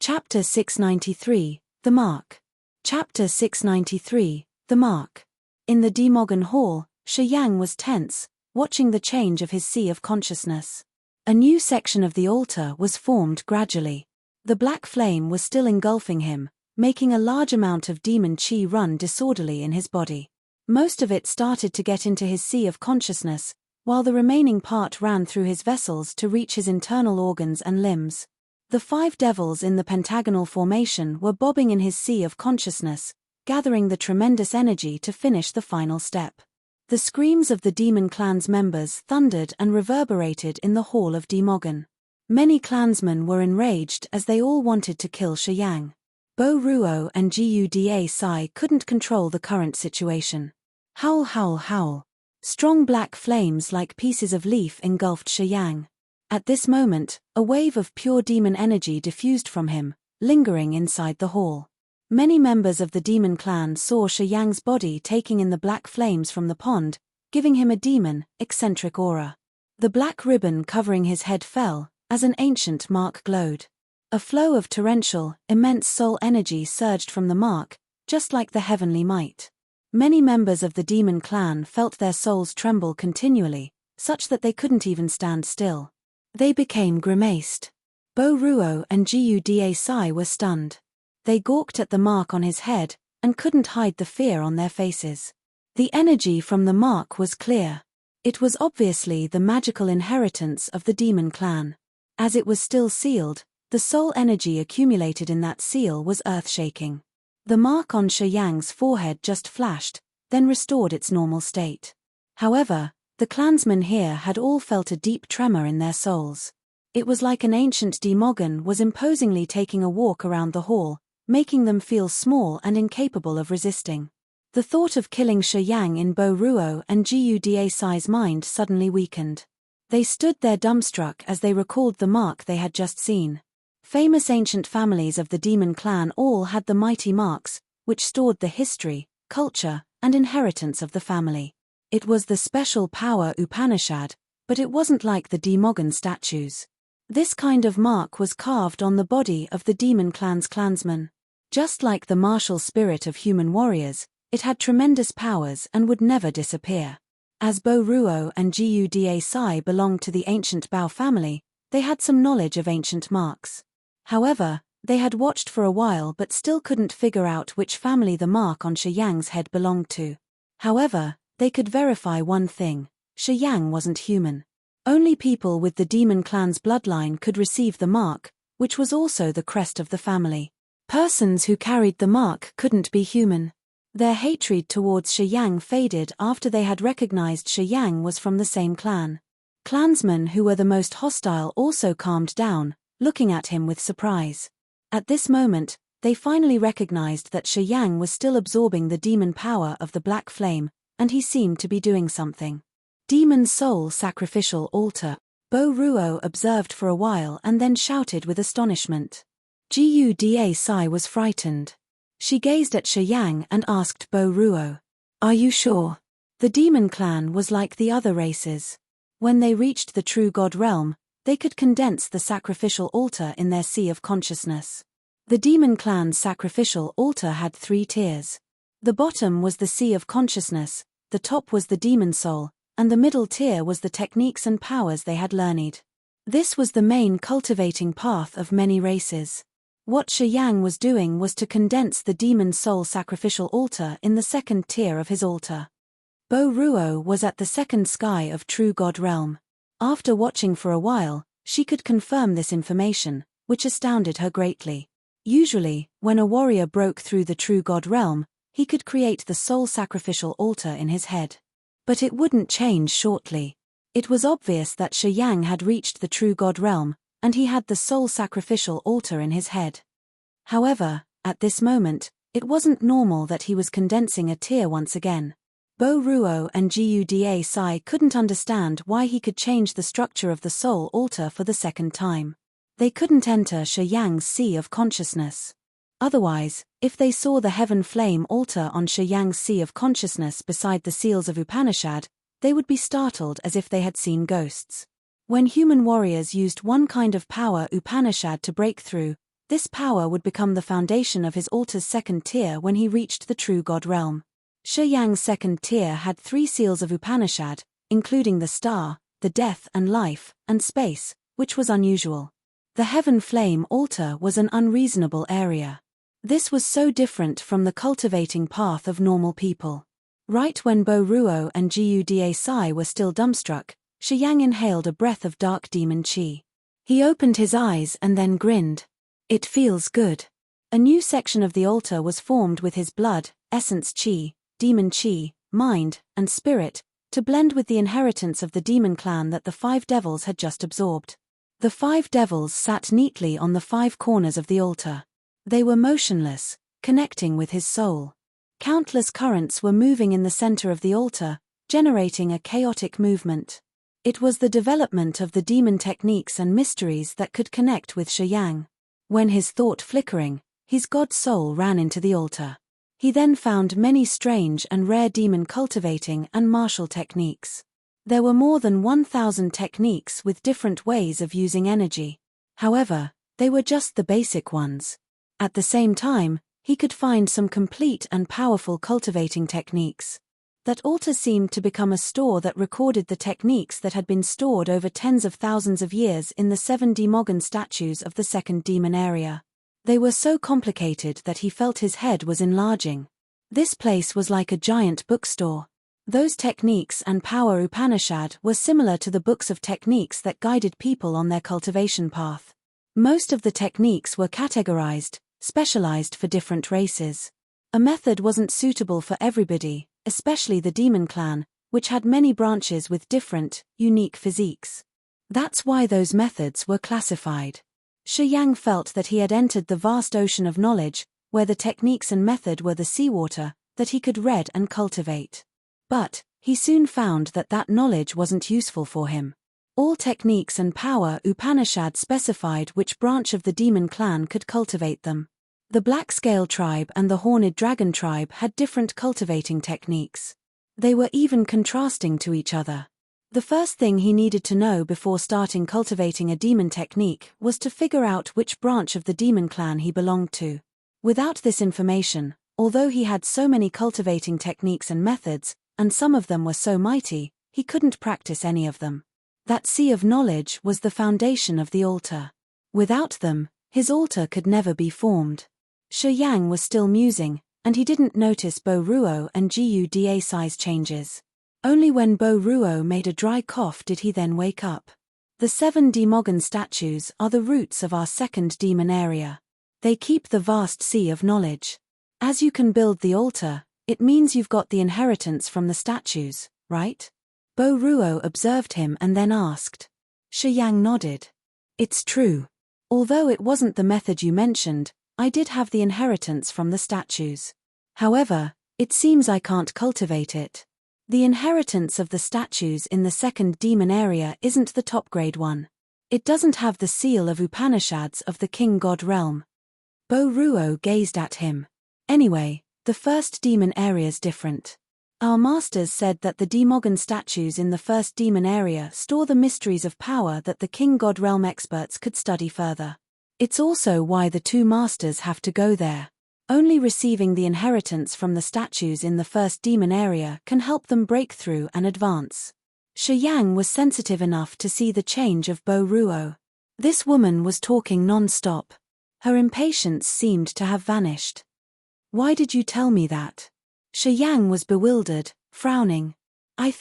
Chapter 693, The Mark. Chapter 693, The Mark. In the Demogon Hall, Shi Yang was tense, watching the change of his sea of consciousness. A new section of the altar was formed gradually. The black flame was still engulfing him, making a large amount of demon chi run disorderly in his body. Most of it started to get into his sea of consciousness, while the remaining part ran through his vessels to reach his internal organs and limbs. The 5 devils in the pentagonal formation were bobbing in his sea of consciousness, gathering the tremendous energy to finish the final step. The screams of the demon clan's members thundered and reverberated in the hall of Demogon. Many clansmen were enraged as they all wanted to kill Shi Yang. Bo Ruo and Guda Sai couldn't control the current situation. Howl, howl, howl. Strong black flames like pieces of leaf engulfed Shi Yang. At this moment, a wave of pure demon energy diffused from him, lingering inside the hall. Many members of the demon clan saw Shi Yang's body taking in the black flames from the pond, giving him a demon, eccentric aura. The black ribbon covering his head fell, as an ancient mark glowed. A flow of torrential, immense soul energy surged from the mark, just like the heavenly might. Many members of the demon clan felt their souls tremble continually, such that they couldn't even stand still. They became grimaced. Bo Ruo and Guda Sai were stunned. They gawked at the mark on his head, and couldn't hide the fear on their faces. The energy from the mark was clear. It was obviously the magical inheritance of the demon clan. As it was still sealed, the soul energy accumulated in that seal was earth-shaking. The mark on Shi Yang's forehead just flashed, then restored its normal state. However, the clansmen here had all felt a deep tremor in their souls. It was like an ancient Demogon was imposingly taking a walk around the hall, making them feel small and incapable of resisting. The thought of killing Shi Yang in Bo Ruo and Guda Sai's mind suddenly weakened. They stood there dumbstruck as they recalled the mark they had just seen. Famous ancient families of the demon clan all had the mighty marks, which stored the history, culture, and inheritance of the family. It was the special power Upanishad, but it wasn't like the Demogon statues. This kind of mark was carved on the body of the demon clan's clansmen. Just like the martial spirit of human warriors, it had tremendous powers and would never disappear. As Bo Ruo and Guda Sai belonged to the ancient Bao family, they had some knowledge of ancient marks. However, they had watched for a while but still couldn't figure out which family the mark on Shi Yang's head belonged to. However, they could verify one thing: Shi Yang wasn't human. Only people with the demon clan's bloodline could receive the mark, which was also the crest of the family. Persons who carried the mark couldn't be human. Their hatred towards Shi Yang faded after they had recognized Shi Yang was from the same clan. Clansmen who were the most hostile also calmed down, looking at him with surprise. At this moment, they finally recognized that Shi Yang was still absorbing the demon power of the black flame, and he seemed to be doing something. Demon soul sacrificial altar. Bo Ruo observed for a while and then shouted with astonishment. Guda Sai was frightened. She gazed at Shi Yang and asked Bo Ruo, "Are you sure?" The demon clan was like the other races. When they reached the true God realm, they could condense the sacrificial altar in their sea of consciousness. The demon clan's sacrificial altar had 3 tiers. The bottom was the sea of consciousness, the top was the demon soul, and the middle tier was the techniques and powers they had learned. This was the main cultivating path of many races. What Shi Yang was doing was to condense the demon soul sacrificial altar in the second tier of his altar. Bo Ruo was at the second sky of true God realm. After watching for a while, she could confirm this information, which astounded her greatly. Usually, when a warrior broke through the true God realm, he could create the soul sacrificial altar in his head. But it wouldn't change shortly. It was obvious that Shi Yang had reached the true God realm, and he had the soul sacrificial altar in his head. However, at this moment, it wasn't normal that he was condensing a tier once again. Bo Ruo and Guda Sai couldn't understand why he could change the structure of the soul altar for the second time. They couldn't enter Shi Yang's sea of consciousness. Otherwise, if they saw the heaven flame altar on Shi Yang's sea of consciousness beside the seals of Upanishad, they would be startled as if they had seen ghosts. When human warriors used one kind of power Upanishad to break through, This power would become the foundation of his altar's second tier when he reached the true God realm. Shi Yang's second tier had 3 seals of Upanishad, including the star, the death and life, and space, which was unusual. The heaven flame altar was an unreasonable area. This was so different from the cultivating path of normal people. Right when Bo Ruo and Guda Sai were still dumbstruck, Shi Yang inhaled a breath of dark demon qi. He opened his eyes and then grinned. It feels good. A new section of the altar was formed with his blood, essence qi, demon qi, mind, and spirit, to blend with the inheritance of the demon clan that the 5 devils had just absorbed. The 5 devils sat neatly on the 5 corners of the altar. They were motionless, connecting with his soul. Countless currents were moving in the center of the altar, generating a chaotic movement. It was the development of the demon techniques and mysteries that could connect with Shi Yang. When his thought flickering, his god soul ran into the altar. He then found many strange and rare demon cultivating and martial techniques. There were more than 1,000 techniques with different ways of using energy. However, they were just the basic ones. At the same time, he could find some complete and powerful cultivating techniques. That altar seemed to become a store that recorded the techniques that had been stored over tens of thousands of years in the 7 Demogon statues of the second demon area. They were so complicated that he felt his head was enlarging. This place was like a giant bookstore. Those techniques and power Upanishad were similar to the books of techniques that guided people on their cultivation path. Most of the techniques were categorized, specialized for different races. A method wasn't suitable for everybody, especially the demon clan, which had many branches with different, unique physiques. That's why those methods were classified. Shi Yang felt that he had entered the vast ocean of knowledge, where the techniques and method were the seawater, that he could read and cultivate. But, he soon found that that knowledge wasn't useful for him. All techniques and power Upanishad specified which branch of the demon clan could cultivate them. The Black Scale tribe and the Horned Dragon tribe had different cultivating techniques. They were even contrasting to each other. The first thing he needed to know before starting cultivating a demon technique was to figure out which branch of the demon clan he belonged to. Without this information, although he had so many cultivating techniques and methods, and some of them were so mighty, he couldn't practice any of them. That sea of knowledge was the foundation of the altar. Without them, his altar could never be formed. Shi Yang was still musing, and he didn't notice Bo Ruo and Guda Sai's changes. Only when Bo Ruo made a dry cough did he then wake up. The 7 Demogon statues are the roots of our second demon area. They keep the vast sea of knowledge. As you can build the altar, it means you've got the inheritance from the statues, right? Bo Ruo observed him and then asked. Shi Yang nodded. It's true. Although it wasn't the method you mentioned, I did have the inheritance from the statues. However, it seems I can't cultivate it. The inheritance of the statues in the second demon area isn't the top grade one. It doesn't have the seal of Upanishads of the King God realm. Bo Ruo gazed at him. Anyway, the first demon area's different. Our masters said that the Demogon statues in the first demon area store the mysteries of power that the King God realm experts could study further. It's also why the 2 masters have to go there. Only receiving the inheritance from the statues in the first demon area can help them break through and advance. Shi Yang was sensitive enough to see the change of Bo Ruo. This woman was talking non-stop. Her impatience seemed to have vanished. Why did you tell me that? Shi Yang was bewildered, frowning. I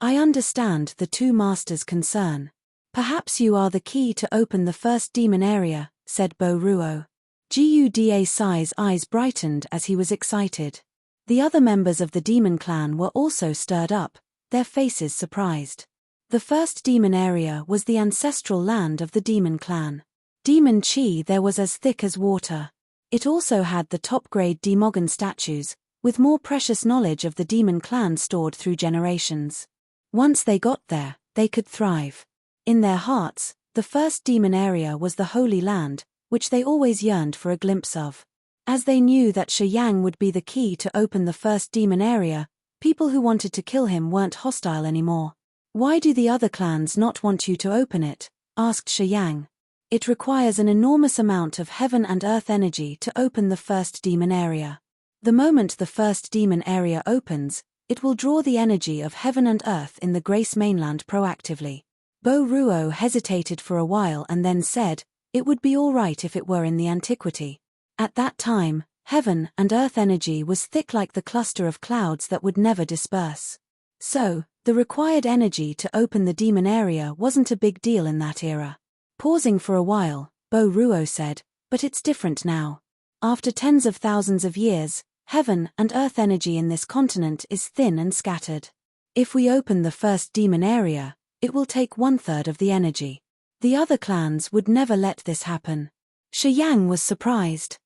understand the 2 masters' concern. Perhaps you are the key to open the first demon area, said Bo Ruo. Guda Sai's eyes brightened as he was excited. The other members of the demon clan were also stirred up, their faces surprised. The first demon area was the ancestral land of the demon clan. Demon qi there was as thick as water. It also had the top-grade Demogon statues, with more precious knowledge of the demon clan stored through generations. Once they got there, they could thrive. In their hearts, the first demon area was the Holy Land, which they always yearned for a glimpse of. As they knew that Shi Yang would be the key to open the first demon area, people who wanted to kill him weren't hostile anymore. Why do the other clans not want you to open it? Asked Shi Yang. It requires an enormous amount of heaven and earth energy to open the first demon area. The moment the first demon area opens, it will draw the energy of heaven and earth in the Grace mainland proactively. Bo Ruo hesitated for a while and then said, "It would be all right if it were in the antiquity." At that time, heaven and earth energy was thick like the cluster of clouds that would never disperse. So, the required energy to open the demon area wasn't a big deal in that era. Pausing for a while, Bo Ruo said, "But it's different now. After tens of thousands of years, heaven and earth energy in this continent is thin and scattered. If we open the first demon area, it will take 1/3 of the energy. The other clans would never let this happen." Shi Yang was surprised.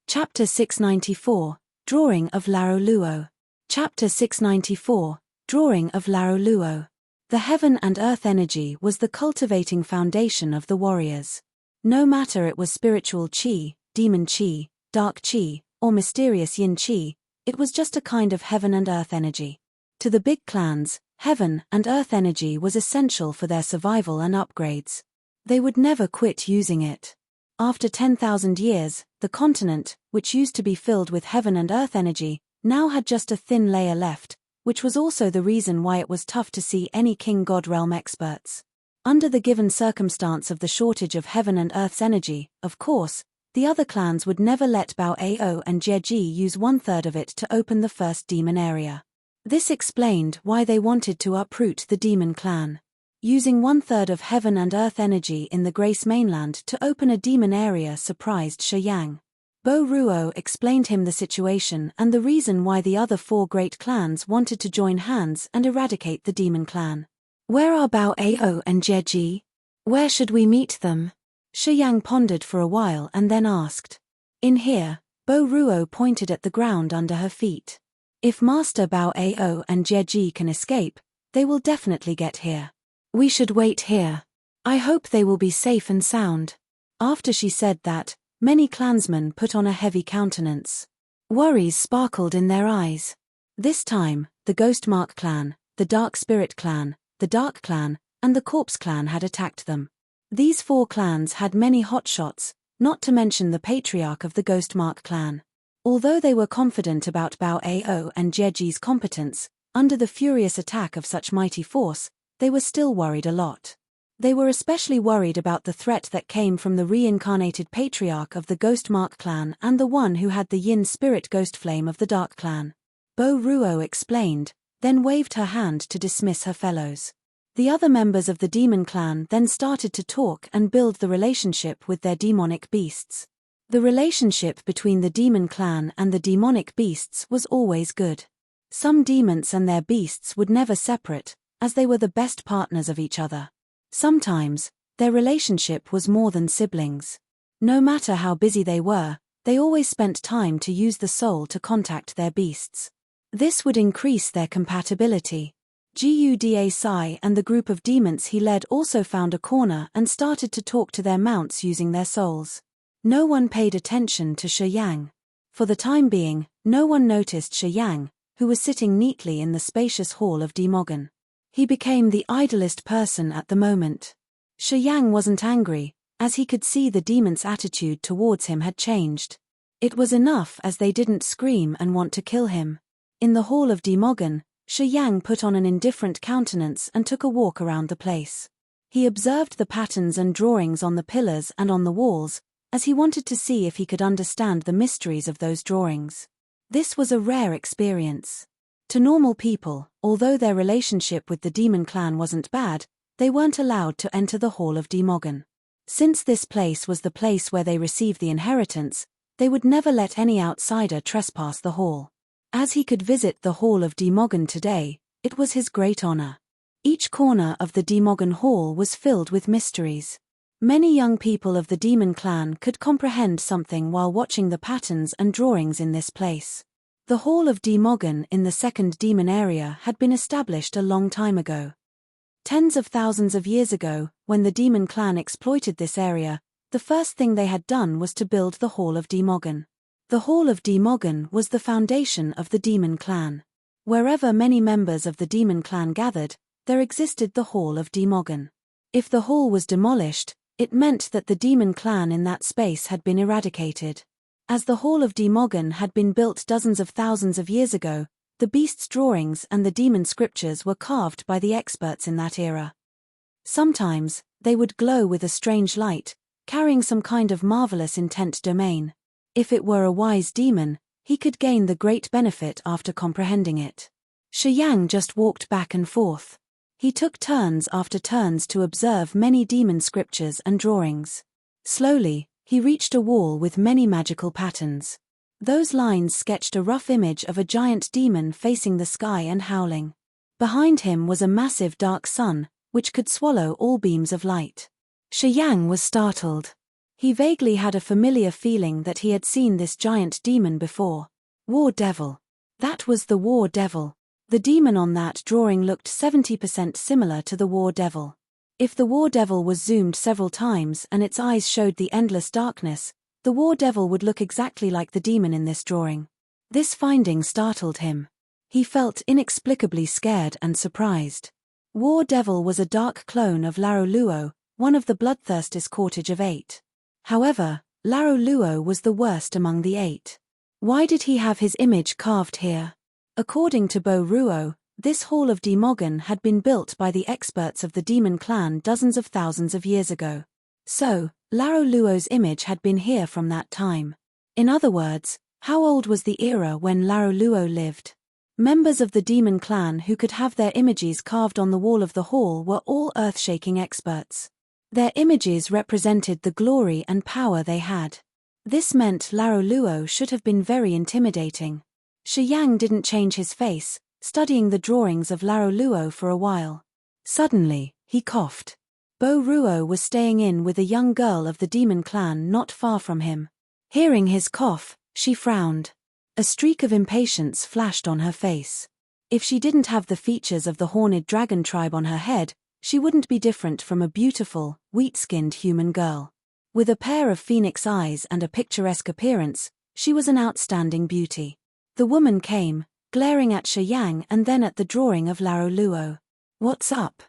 Chapter 694, Drawing of Laro Luo. Chapter 694, Drawing of Laro Luo. The heaven and earth energy was the cultivating foundation of the warriors. No matter it was spiritual qi, demon qi, dark qi, or mysterious yin qi, it was just a kind of heaven and earth energy. To the big clans, heaven and earth energy was essential for their survival and upgrades. They would never quit using it. After 10,000 years, the continent, which used to be filled with heaven and earth energy, now had just a thin layer left, which was also the reason why it was tough to see any king god realm experts. Under the given circumstance of the shortage of heaven and earth's energy, of course, the other clans would never let Bao Ao and Jieji use 1/3 of it to open the first demon area. This explained why they wanted to uproot the demon clan. Using 1/3 of heaven and earth energy in the Grace mainland to open a demon area surprised Shi Yang. Bo Ruo explained him the situation and the reason why the other 4 great clans wanted to join hands and eradicate the demon clan. "Where are Bao Ao and Jieji? Where should we meet them?" Shi Yang pondered for a while and then asked. "In here," Bo Ruo pointed at the ground under her feet. "If Master Bao Ao and Jieji can escape, they will definitely get here. We should wait here. I hope they will be safe and sound." After she said that, many clansmen put on a heavy countenance. Worries sparkled in their eyes. This time, the Ghostmark clan, the Dark Spirit clan, the Dark clan, and the Corpse clan had attacked them. These 4 clans had many hotshots, not to mention the patriarch of the Ghostmark clan. Although they were confident about Bao Ao and Jieji's competence, under the furious attack of such mighty force, they were still worried a lot. They were especially worried about the threat that came from the reincarnated patriarch of the Ghostmark clan and the one who had the yin spirit ghost flame of the Dark clan. Bo Ruo explained, then waved her hand to dismiss her fellows. The other members of the demon clan then started to talk and build the relationship with their demonic beasts. The relationship between the demon clan and the demonic beasts was always good. Some demons and their beasts would never separate, as they were the best partners of each other. Sometimes, their relationship was more than siblings. No matter how busy they were, they always spent time to use the soul to contact their beasts. This would increase their compatibility. Guda Sai and the group of demons he led also found a corner and started to talk to their mounts using their souls. No one paid attention to Shi Yang. For the time being, no one noticed Shi Yang, who was sitting neatly in the spacious hall of Demogon. He became the idlest person at the moment. Shi Yang wasn't angry, as he could see the demon's attitude towards him had changed. It was enough as they didn't scream and want to kill him. In the hall of Demogon, Shi Yang put on an indifferent countenance and took a walk around the place. He observed the patterns and drawings on the pillars and on the walls, as he wanted to see if he could understand the mysteries of those drawings. This was a rare experience. To normal people, although their relationship with the demon clan wasn't bad, they weren't allowed to enter the hall of Demogon. Since this place was the place where they received the inheritance, they would never let any outsider trespass the hall. As he could visit the hall of Demogon today, it was his great honor. Each corner of the Demogon hall was filled with mysteries. Many young people of the demon clan could comprehend something while watching the patterns and drawings in this place. The Hall of Demogon in the second demon area had been established a long time ago. Tens of thousands of years ago, when the demon clan exploited this area, the first thing they had done was to build the Hall of Demogon. The Hall of Demogon was the foundation of the demon clan. Wherever many members of the demon clan gathered, there existed the Hall of Demogon. If the hall was demolished, it meant that the demon clan in that space had been eradicated. As the Hall of Demogon had been built dozens of thousands of years ago, the beast's drawings and the demon scriptures were carved by the experts in that era. Sometimes, they would glow with a strange light, carrying some kind of marvelous intent domain. If it were a wise demon, he could gain the great benefit after comprehending it. Shi Yang just walked back and forth. He took turns after turns to observe many demon scriptures and drawings. Slowly, he reached a wall with many magical patterns. Those lines sketched a rough image of a giant demon facing the sky and howling. Behind him was a massive dark sun, which could swallow all beams of light. Shi Yang was startled. He vaguely had a familiar feeling that he had seen this giant demon before. War Devil. That was the War Devil. The demon on that drawing looked 70% similar to the War Devil. If the War Devil was zoomed several times and its eyes showed the endless darkness, the War Devil would look exactly like the demon in this drawing. This finding startled him. He felt inexplicably scared and surprised. War Devil was a dark clone of Laro Luo, one of the bloodthirstiest courtage of 8. However, Laro Luo was the worst among the 8. Why did he have his image carved here? According to Bo Ruo, this Hall of Demogon had been built by the experts of the demon clan dozens of thousands of years ago. So, Laro Luo's image had been here from that time. In other words, how old was the era when Laro Luo lived? Members of the demon clan who could have their images carved on the wall of the hall were all earth-shaking experts. Their images represented the glory and power they had. This meant Laro Luo should have been very intimidating. Shi Yang didn't change his face, studying the drawings of Laro Luo for a while. Suddenly, he coughed. Bo Ruo was staying in with a young girl of the demon clan not far from him. Hearing his cough, she frowned. A streak of impatience flashed on her face. If she didn't have the features of the horned dragon tribe on her head, she wouldn't be different from a beautiful, wheat-skinned human girl. With a pair of phoenix eyes and a picturesque appearance, she was an outstanding beauty. The woman came, glaring at Shi Yang and then at the drawing of Laro Luo. What's up?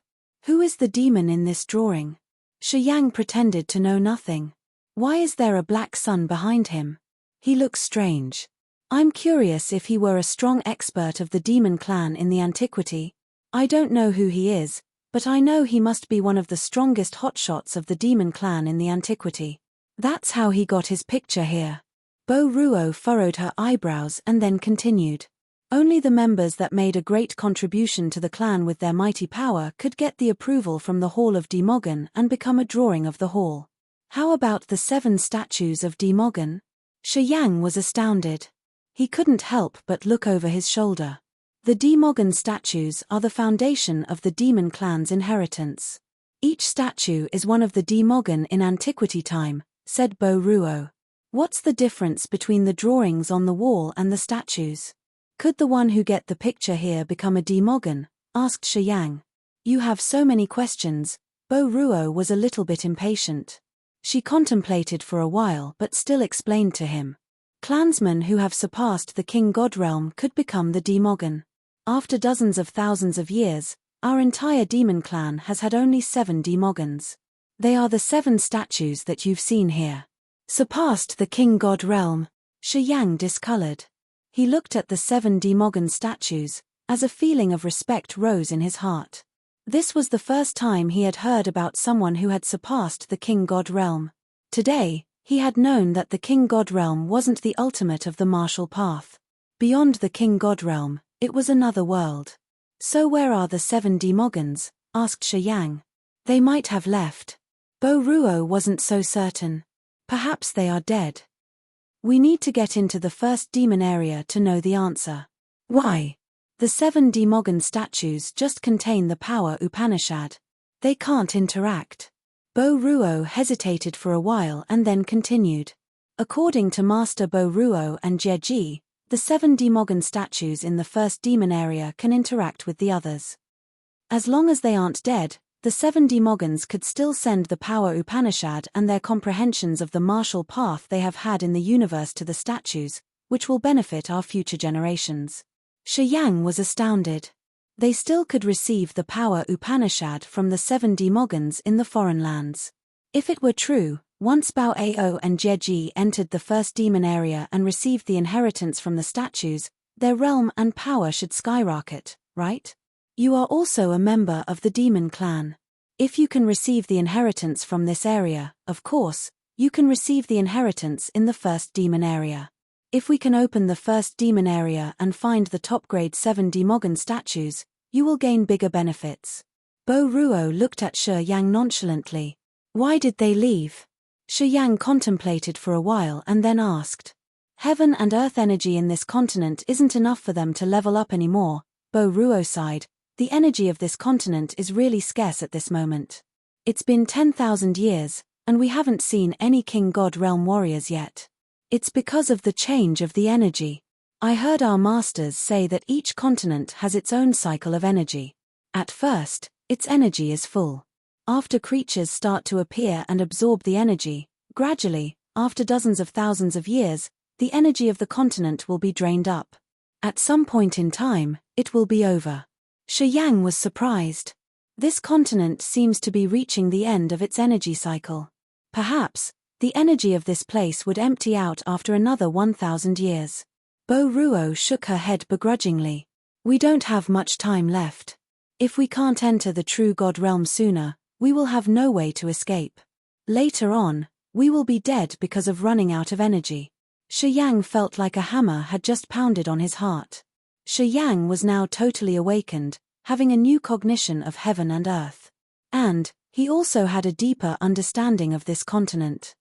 Who is the demon in this drawing? Shi Yang pretended to know nothing. Why is there a black sun behind him? He looks strange. I'm curious if he were a strong expert of the demon clan in the antiquity. I don't know who he is, but I know he must be one of the strongest hotshots of the demon clan in the antiquity. That's how he got his picture here. Bo Ruo furrowed her eyebrows and then continued. Only the members that made a great contribution to the clan with their mighty power could get the approval from the Hall of Demogon and become a drawing of the hall. How about the 7 statues of Demogon? Shi Yang was astounded. He couldn't help but look over his shoulder. The Demogon statues are the foundation of the demon clan's inheritance. Each statue is one of the Demogon in antiquity time, said Bo Ruo. What's the difference between the drawings on the wall and the statues? Could the one who get the picture here become a Demogon? Asked Shi Yang. You have so many questions. Bo Ruo was a little bit impatient. She contemplated for a while but still explained to him. Clansmen who have surpassed the King God realm could become the Demogon. After dozens of thousands of years, our entire demon clan has had only 7 Demogons. They are the 7 statues that you've seen here. Surpassed the King God realm. Shi Yang discolored. He looked at the 7 Demogon statues, as a feeling of respect rose in his heart. This was the first time he had heard about someone who had surpassed the King God realm. Today, he had known that the King God realm wasn't the ultimate of the martial path. Beyond the King God realm, it was another world. So where are the 7 Demogons? Asked Shi Yang. They might have left. Bo Ruo wasn't so certain. Perhaps they are dead. We need to get into the first demon area to know the answer. Why? The 7 Demogon statues just contain the power Upanishad. They can't interact. Bo Ruo hesitated for a while and then continued. According to Master Bo Ruo and Jie Ji, the 7 Demogon statues in the first demon area can interact with the others. As long as they aren't dead, the 7 Demogons could still send the power Upanishad and their comprehensions of the martial path they have had in the universe to the statues, which will benefit our future generations. Shi Yang was astounded. They still could receive the power Upanishad from the 7 demogons in the foreign lands. If it were true, once Bao Ao and Jeji entered the first demon area and received the inheritance from the statues, their realm and power should skyrocket, right? You are also a member of the demon clan. If you can receive the inheritance from this area, of course, you can receive the inheritance in the first demon area. If we can open the first demon area and find the top grade 7 demogon statues, you will gain bigger benefits. Bo Ruo looked at Shi Yang nonchalantly. Why did they leave? Shi Yang contemplated for a while and then asked. Heaven and earth energy in this continent isn't enough for them to level up anymore. Bo Ruo sighed. The energy of this continent is really scarce at this moment. It's been 10,000 years, and we haven't seen any King God Realm warriors yet. It's because of the change of the energy. I heard our masters say that each continent has its own cycle of energy. At first, its energy is full. After creatures start to appear and absorb the energy, gradually, after dozens of thousands of years, the energy of the continent will be drained up. At some point in time, it will be over. Shi Yang was surprised. This continent seems to be reaching the end of its energy cycle. Perhaps, the energy of this place would empty out after another 1,000 years. Bo Ruo shook her head begrudgingly. We don't have much time left. If we can't enter the true God realm sooner, we will have no way to escape. Later on, we will be dead because of running out of energy. Shi Yang felt like a hammer had just pounded on his heart. Shi Yang was now totally awakened, having a new cognition of heaven and earth. And, he also had a deeper understanding of this continent.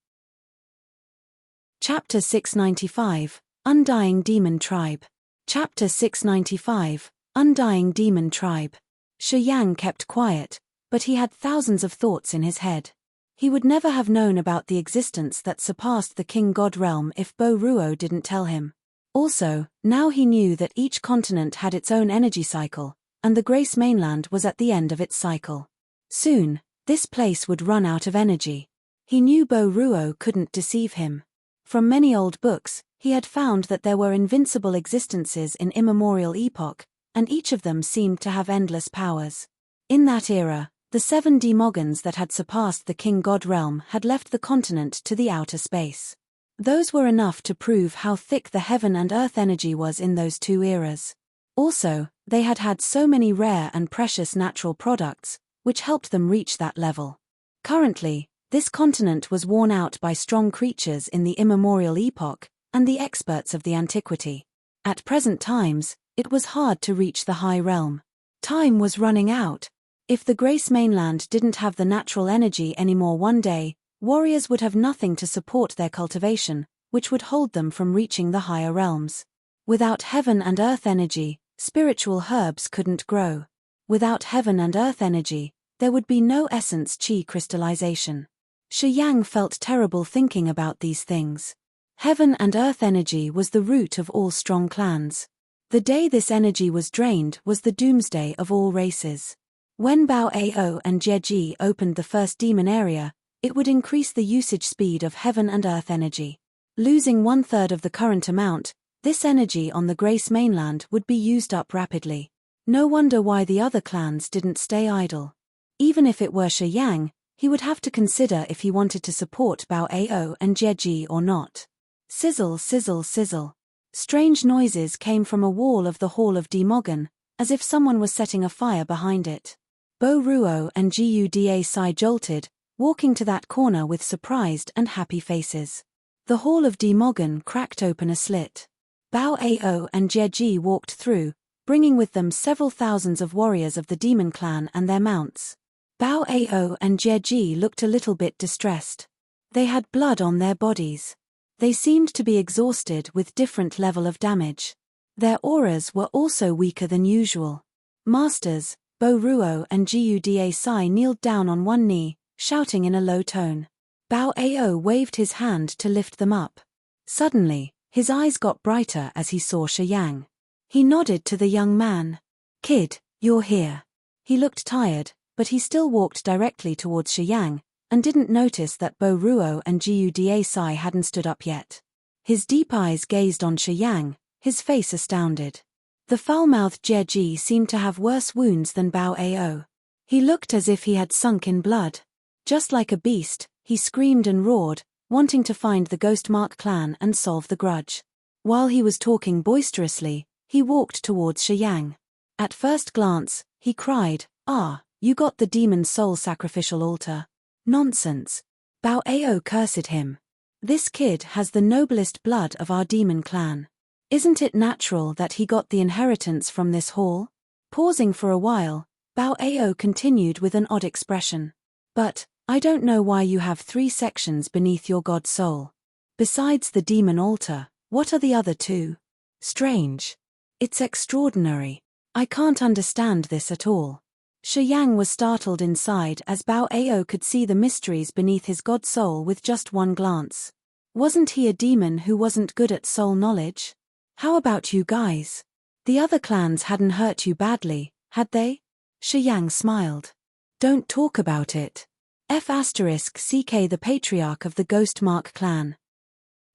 Chapter 695, Undying Demon Tribe. Chapter 695, Undying Demon Tribe. Shi Yang kept quiet, but he had thousands of thoughts in his head. He would never have known about the existence that surpassed the King God realm if Bo Ruo didn't tell him. Also, now he knew that each continent had its own energy cycle, and the Grace mainland was at the end of its cycle. Soon, this place would run out of energy. He knew Bo Ruo couldn't deceive him. From many old books, he had found that there were invincible existences in immemorial epoch, and each of them seemed to have endless powers. In that era, the 7 demogons that had surpassed the King God realm had left the continent to the outer space. Those were enough to prove how thick the heaven and earth energy was in those 2 eras. Also, they had had so many rare and precious natural products, which helped them reach that level. Currently, this continent was worn out by strong creatures in the immemorial epoch, and the experts of the antiquity. At present times, it was hard to reach the high realm. Time was running out. If the Grace mainland didn't have the natural energy anymore one day, warriors would have nothing to support their cultivation, which would hold them from reaching the higher realms. Without heaven and earth energy, spiritual herbs couldn't grow. Without heaven and earth energy, there would be no essence chi crystallization. Shi Yang felt terrible thinking about these things. Heaven and earth energy was the root of all strong clans. The day this energy was drained was the doomsday of all races. When Bao Ao and Jeji opened the first demon area, it would increase the usage speed of heaven and earth energy. Losing 1/3 of the current amount, this energy on the Grace mainland would be used up rapidly. No wonder why the other clans didn't stay idle. Even if it were Shi Yang, he would have to consider if he wanted to support Bao Ao and Jeji or not. Sizzle, sizzle, sizzle. Strange noises came from a wall of the Hall of Demogon, as if someone was setting a fire behind it. Bo Ruo and Guda Sai jolted, walking to that corner with surprised and happy faces. The Hall of Demogon cracked open a slit. Bao Ao and Jeji walked through, bringing with them several thousands of warriors of the demon clan and their mounts. Bao Ao and Jeji looked a little bit distressed. They had blood on their bodies. They seemed to be exhausted with different level of damage. Their auras were also weaker than usual. Masters, Bo Ruo and Guda Sai kneeled down on one knee, shouting in a low tone. Bao Ao waved his hand to lift them up. Suddenly, his eyes got brighter as he saw Shi Yang. He nodded to the young man. Kid, you're here. He looked tired, but he still walked directly towards Shi Yang, and didn't notice that Bo Ruo and Guda Sai hadn't stood up yet. His deep eyes gazed on Shi Yang, his face astounded. The foul-mouthed Jeji seemed to have worse wounds than Bao Ao. He looked as if he had sunk in blood. Just like a beast, he screamed and roared, wanting to find the Ghostmark clan and solve the grudge. While he was talking boisterously, he walked towards Shiyang. At first glance, he cried, "Ah, you got the demon soul sacrificial altar." "Nonsense." Bao Ao cursed him. "This kid has the noblest blood of our demon clan. Isn't it natural that he got the inheritance from this hall?" Pausing for a while, Bao Ao continued with an odd expression. "But, I don't know why you have 3 sections beneath your god soul. Besides the demon altar, what are the other 2? Strange. It's extraordinary. I can't understand this at all." Shiyang was startled inside as Bao Ao could see the mysteries beneath his god soul with just one glance. Wasn't he a demon who wasn't good at soul knowledge? "How about you guys? The other clans hadn't hurt you badly, had they?" Shiyang smiled. "Don't talk about it. F*CK the patriarch of the Ghostmark clan.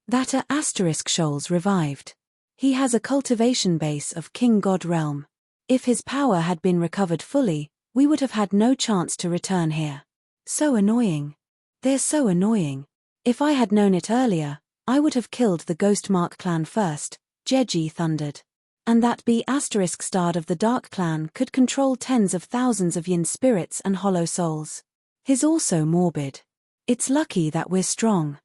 That *Shoals revived. He has a cultivation base of King God realm. If his power had been recovered fully, we would have had no chance to return here. So annoying. They're so annoying. If I had known it earlier, I would have killed the Ghostmark clan first," Jeji thundered. "And that *** of the Dark clan could control tens of thousands of yin spirits and hollow souls. He's also morbid. It's lucky that we're strong.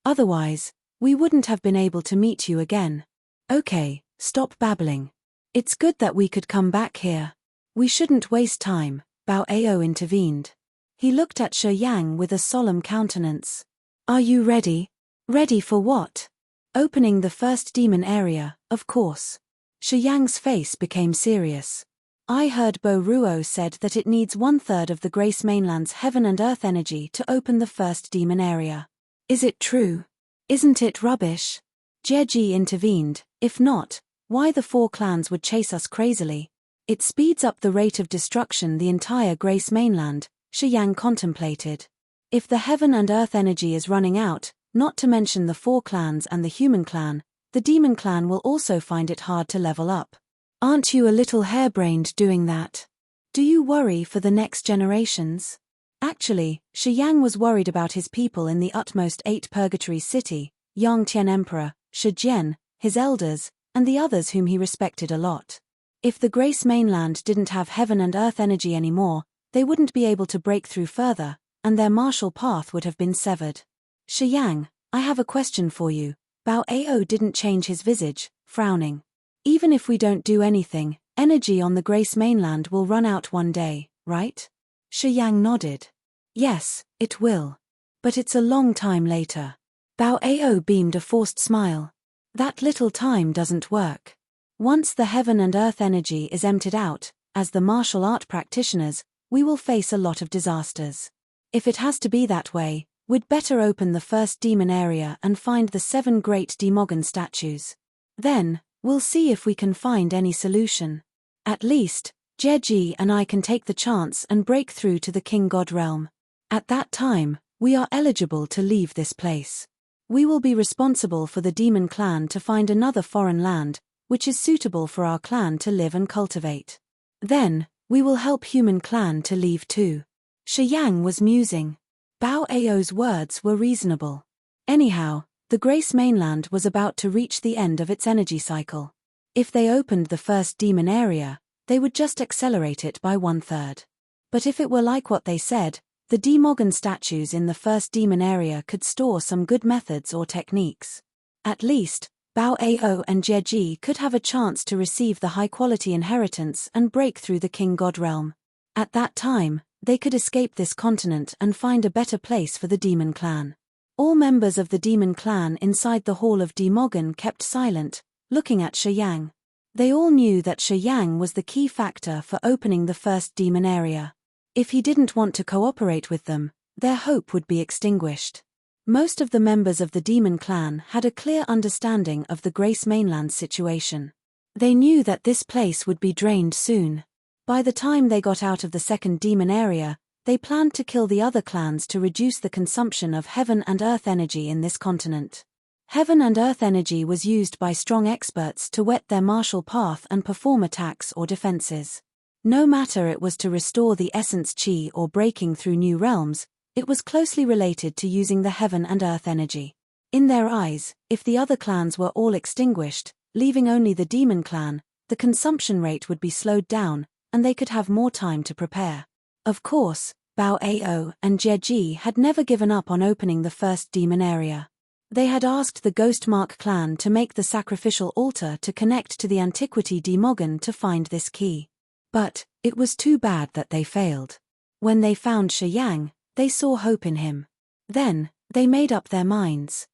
Otherwise, we wouldn't have been able to meet you again." "Okay, stop babbling. It's good that we could come back here. We shouldn't waste time," Bao Ao intervened. He looked at Shiyang with a solemn countenance. "Are you ready?" "Ready for what?" "Opening the first demon area, of course." Shiyang's face became serious. "I heard Bo Ruo said that it needs 1/3 of the Grace Mainland's heaven and earth energy to open the first demon area. Is it true? Isn't it rubbish?" Jeji intervened. "If not, why the 4 clans would chase us crazily? It speeds up the rate of destruction the entire Grace Mainland," Shiyang contemplated. "If the heaven and earth energy is running out, not to mention the 4 clans and the human clan, the demon clan will also find it hard to level up. Aren't you a little harebrained doing that? Do you worry for the next generations?" Actually, Shiyang was worried about his people in the utmost 8 purgatory city, Yangtian Emperor, Shi Jian, his elders, and the others whom he respected a lot. If the Grace Mainland didn't have heaven and earth energy anymore, they wouldn't be able to break through further, and their martial path would have been severed. "Shiyang, I have a question for you." Bao Ao didn't change his visage, frowning. "Even if we don't do anything, energy on the Grace Mainland will run out one day, right?" Shiyang nodded. "Yes, it will. But it's a long time later." Bao Ao beamed a forced smile. "That little time doesn't work. Once the heaven and earth energy is emptied out, as the martial art practitioners, we will face a lot of disasters. If it has to be that way, we'd better open the first demon area and find the 7 great Demogon statues. Then, we'll see if we can find any solution. At least, Jeji and I can take the chance and break through to the King God realm. At that time, we are eligible to leave this place. We will be responsible for the demon clan to find another foreign land, which is suitable for our clan to live and cultivate. Then, we will help human clan to leave too." Shiyang was musing. Bao Ao's words were reasonable. Anyhow, the Grace Mainland was about to reach the end of its energy cycle. If they opened the first demon area, they would just accelerate it by 1/3. But if it were like what they said, the Demogon statues in the first demon area could store some good methods or techniques. At least, Bao Ao and Jeji could have a chance to receive the high-quality inheritance and break through the King God realm. At that time, they could escape this continent and find a better place for the demon clan. All members of the demon clan inside the Hall of Demogon kept silent, looking at Shiyang. They all knew that Shiyang was the key factor for opening the first demon area. If he didn't want to cooperate with them, their hope would be extinguished. Most of the members of the demon clan had a clear understanding of the Grace Mainland situation. They knew that this place would be drained soon. By the time they got out of the second demon area, they planned to kill the other clans to reduce the consumption of heaven and earth energy in this continent. Heaven and earth energy was used by strong experts to whet their martial path and perform attacks or defenses. No matter it was to restore the essence chi or breaking through new realms, it was closely related to using the heaven and earth energy. In their eyes, if the other clans were all extinguished, leaving only the demon clan, the consumption rate would be slowed down, and they could have more time to prepare. Of course, Bao Ao and Jie had never given up on opening the first demon area. They had asked the Ghostmark clan to make the sacrificial altar to connect to the Antiquity Demogon to find this key. But it was too bad that they failed. When they found Shi Yang, they saw hope in him. Then, they made up their minds.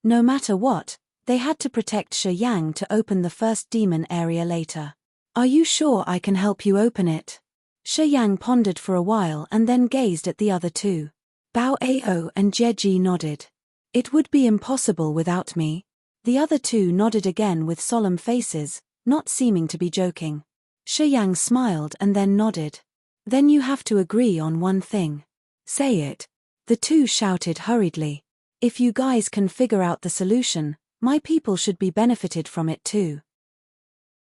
No matter what, they had to protect Shi Yang to open the first demon area later. Are you sure I can help you open it? Shi Yang pondered for a while and then gazed at the other two. Bao Ao and Jie nodded. It would be impossible without me. The other two nodded again with solemn faces, not seeming to be joking. Shi Yang smiled and then nodded. Then you have to agree on one thing. Say it. The two shouted hurriedly. If you guys can figure out the solution, my people should be benefited from it too.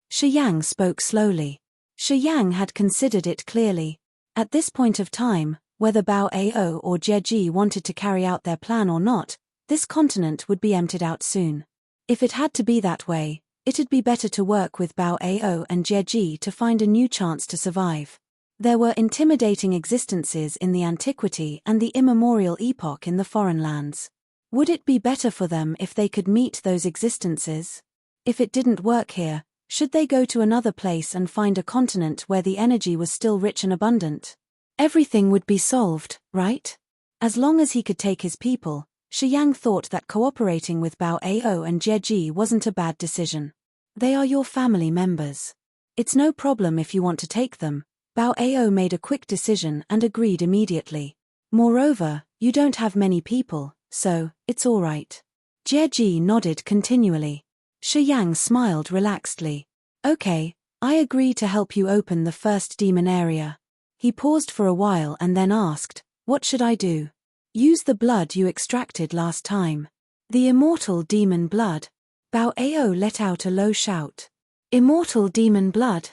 Shi Yang spoke slowly. Shi Yang had considered it clearly. At this point of time, whether Bao Ao or Jie wanted to carry out their plan or not, this continent would be emptied out soon. If it had to be that way, it'd be better to work with Bao Ao and Jie to find a new chance to survive. There were intimidating existences in the antiquity and the immemorial epoch in the foreign lands. Would it be better for them if they could meet those existences? If it didn't work here, should they go to another place and find a continent where the energy was still rich and abundant? Everything would be solved, right? As long as he could take his people, Shi Yang thought that cooperating with Bao Ao and Jie wasn't a bad decision. They are your family members. It's no problem if you want to take them. Bao Ao made a quick decision and agreed immediately. Moreover, you don't have many people, so it's all right. Jie nodded continually. Shi Yang smiled relaxedly. Okay, I agree to help you open the first demon area. He paused for a while and then asked, what should I do? Use the blood you extracted last time. The immortal demon blood. Bao Ao let out a low shout. Immortal demon blood?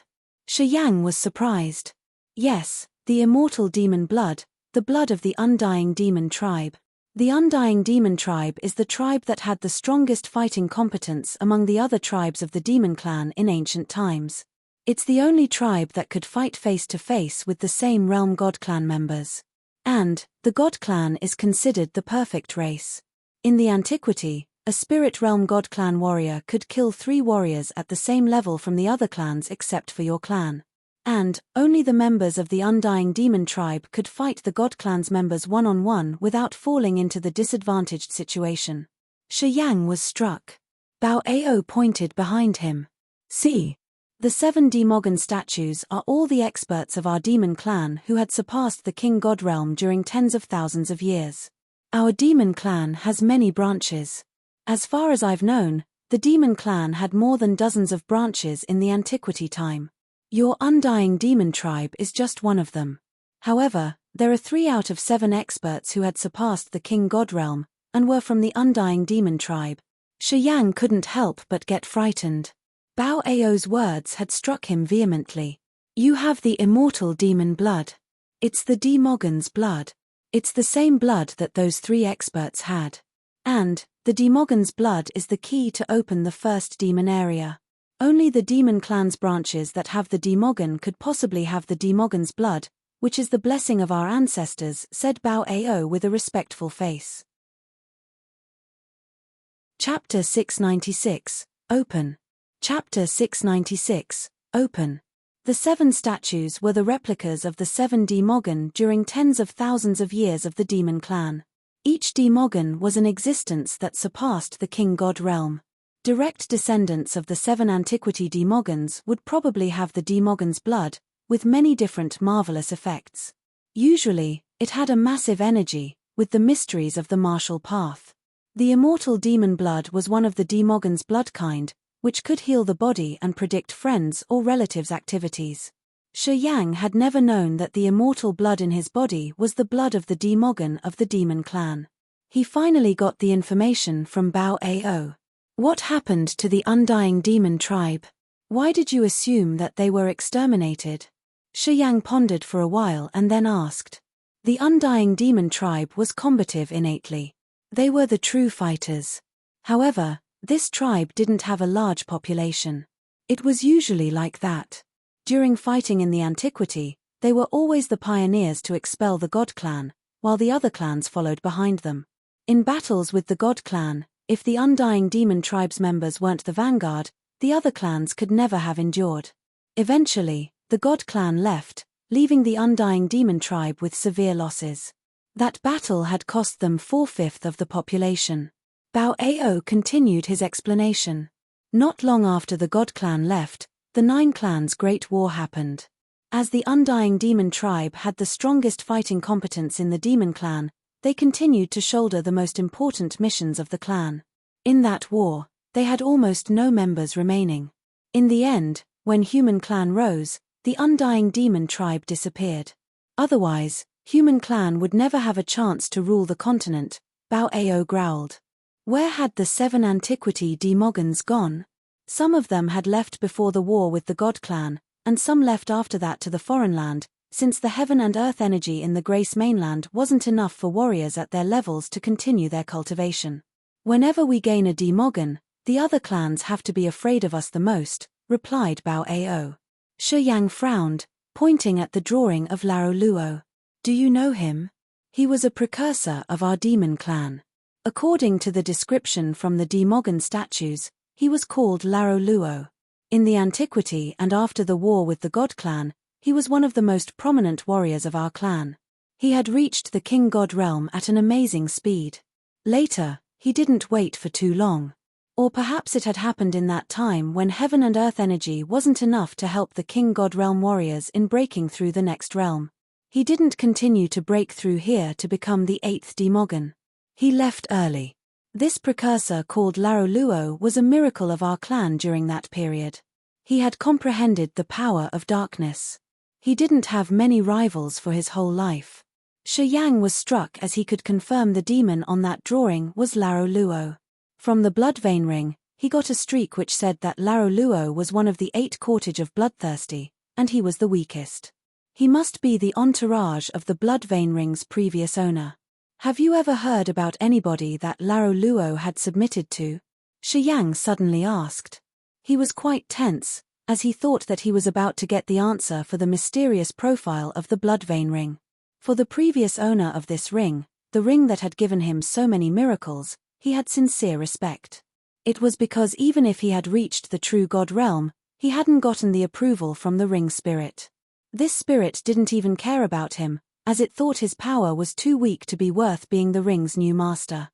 Shi Yang was surprised. Yes, the immortal demon blood, the blood of the undying demon tribe. The undying demon tribe is the tribe that had the strongest fighting competence among the other tribes of the demon clan in ancient times. It's the only tribe that could fight face to face with the same realm god clan members. And, the god clan is considered the perfect race. In the antiquity, a spirit realm god clan warrior could kill 3 warriors at the same level from the other clans except for your clan. And, only the members of the undying demon tribe could fight the god clan's members one-on-one without falling into the disadvantaged situation. Shi Yang was struck. Bao Ao pointed behind him. See. The 7 Demogon statues are all the experts of our demon clan who had surpassed the king god realm during tens of thousands of years. Our demon clan has many branches. As far as I've known, the demon clan had more than dozens of branches in the antiquity time. Your undying demon tribe is just one of them. However, there are 3 out of 7 experts who had surpassed the king god realm, and were from the undying demon tribe. Shi Yang couldn't help but get frightened. Bao Ao's words had struck him vehemently. You have the immortal demon blood. It's the Demogon's blood. It's the same blood that those 3 experts had. And, the Demogon's blood is the key to open the first demon area. Only the demon clan's branches that have the Demogon could possibly have the Demogon's blood, which is the blessing of our ancestors, said Bao Ao with a respectful face. Chapter 696, Open. Chapter 696, Open. The 7 statues were the replicas of the 7 Demogon during tens of thousands of years of the demon clan. Each Demogon was an existence that surpassed the king god realm. Direct descendants of the 7 antiquity Demogons would probably have the Demogon's blood, with many different marvelous effects. Usually, it had a massive energy, with the mysteries of the martial path. The immortal demon blood was one of the Demogon's blood kind, which could heal the body and predict friends' or relatives' activities. Shi Yang had never known that the immortal blood in his body was the blood of the Demogon of the demon clan. He finally got the information from Bao Ao. What happened to the Undying Demon tribe? Why did you assume that they were exterminated? Shi Yang pondered for a while and then asked. The Undying Demon tribe was combative innately. They were the true fighters. However, this tribe didn't have a large population. It was usually like that. During fighting in the antiquity, they were always the pioneers to expel the God clan, while the other clans followed behind them. In battles with the God clan, if the Undying Demon tribe's members weren't the vanguard, the other clans could never have endured. Eventually, the God clan left, leaving the Undying Demon tribe with severe losses. That battle had cost them 4/5 of the population. Bao Ao continued his explanation. Not long after the God clan left, the 9 clans' Great War happened. As the Undying Demon tribe had the strongest fighting competence in the Demon clan, they continued to shoulder the most important missions of the clan. In that war, they had almost no members remaining. In the end, when Human Clan rose, the Undying Demon tribe disappeared. Otherwise, Human Clan would never have a chance to rule the continent, Bao Ao growled. Where had the 7 antiquity demogons gone? Some of them had left before the war with the God clan, and some left after that to the foreign land, since the heaven and earth energy in the Grace mainland wasn't enough for warriors at their levels to continue their cultivation. Whenever we gain a demogon, the other clans have to be afraid of us the most, replied Bao Ao. Shi Yang frowned, pointing at the drawing of Laro Luo. Do you know him? He was a precursor of our demon clan. According to the description from the demogon statues, he was called Laro Luo. In the antiquity and after the war with the God clan, he was one of the most prominent warriors of our clan. He had reached the King God realm at an amazing speed. Later, he didn't wait for too long. Or perhaps it had happened in that time when heaven and earth energy wasn't enough to help the King God realm warriors in breaking through the next realm. He didn't continue to break through here to become the 8th demogon. He left early. This precursor called Laro Luo was a miracle of our clan during that period. He had comprehended the power of darkness. He didn't have many rivals for his whole life. Shi Yang was struck as he could confirm the demon on that drawing was Laro Luo. From the blood vein ring, he got a streak which said that Laro Luo was one of the 8 cortage of bloodthirsty, and he was the weakest. He must be the entourage of the blood vein ring's previous owner. Have you ever heard about anybody that Laro Luo had submitted to? Shi Yang suddenly asked. He was quite tense, as he thought that he was about to get the answer for the mysterious profile of the blood vein ring. For the previous owner of this ring, the ring that had given him so many miracles, he had sincere respect. It was because even if he had reached the true God realm, he hadn't gotten the approval from the ring spirit. This spirit didn't even care about him, as it thought his power was too weak to be worth being the ring's new master.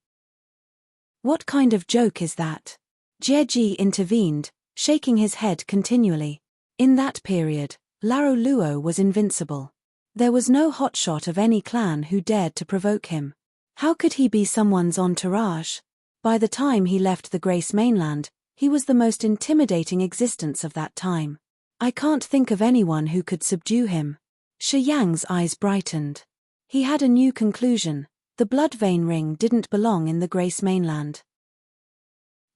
What kind of joke is that? Jie intervened, shaking his head continually. In that period, Laro Luo was invincible. There was no hotshot of any clan who dared to provoke him. How could he be someone's entourage? By the time he left the Grace mainland, he was the most intimidating existence of that time. I can't think of anyone who could subdue him. Shi Yang's eyes brightened. He had a new conclusion: the blood vein ring didn't belong in the Grace mainland.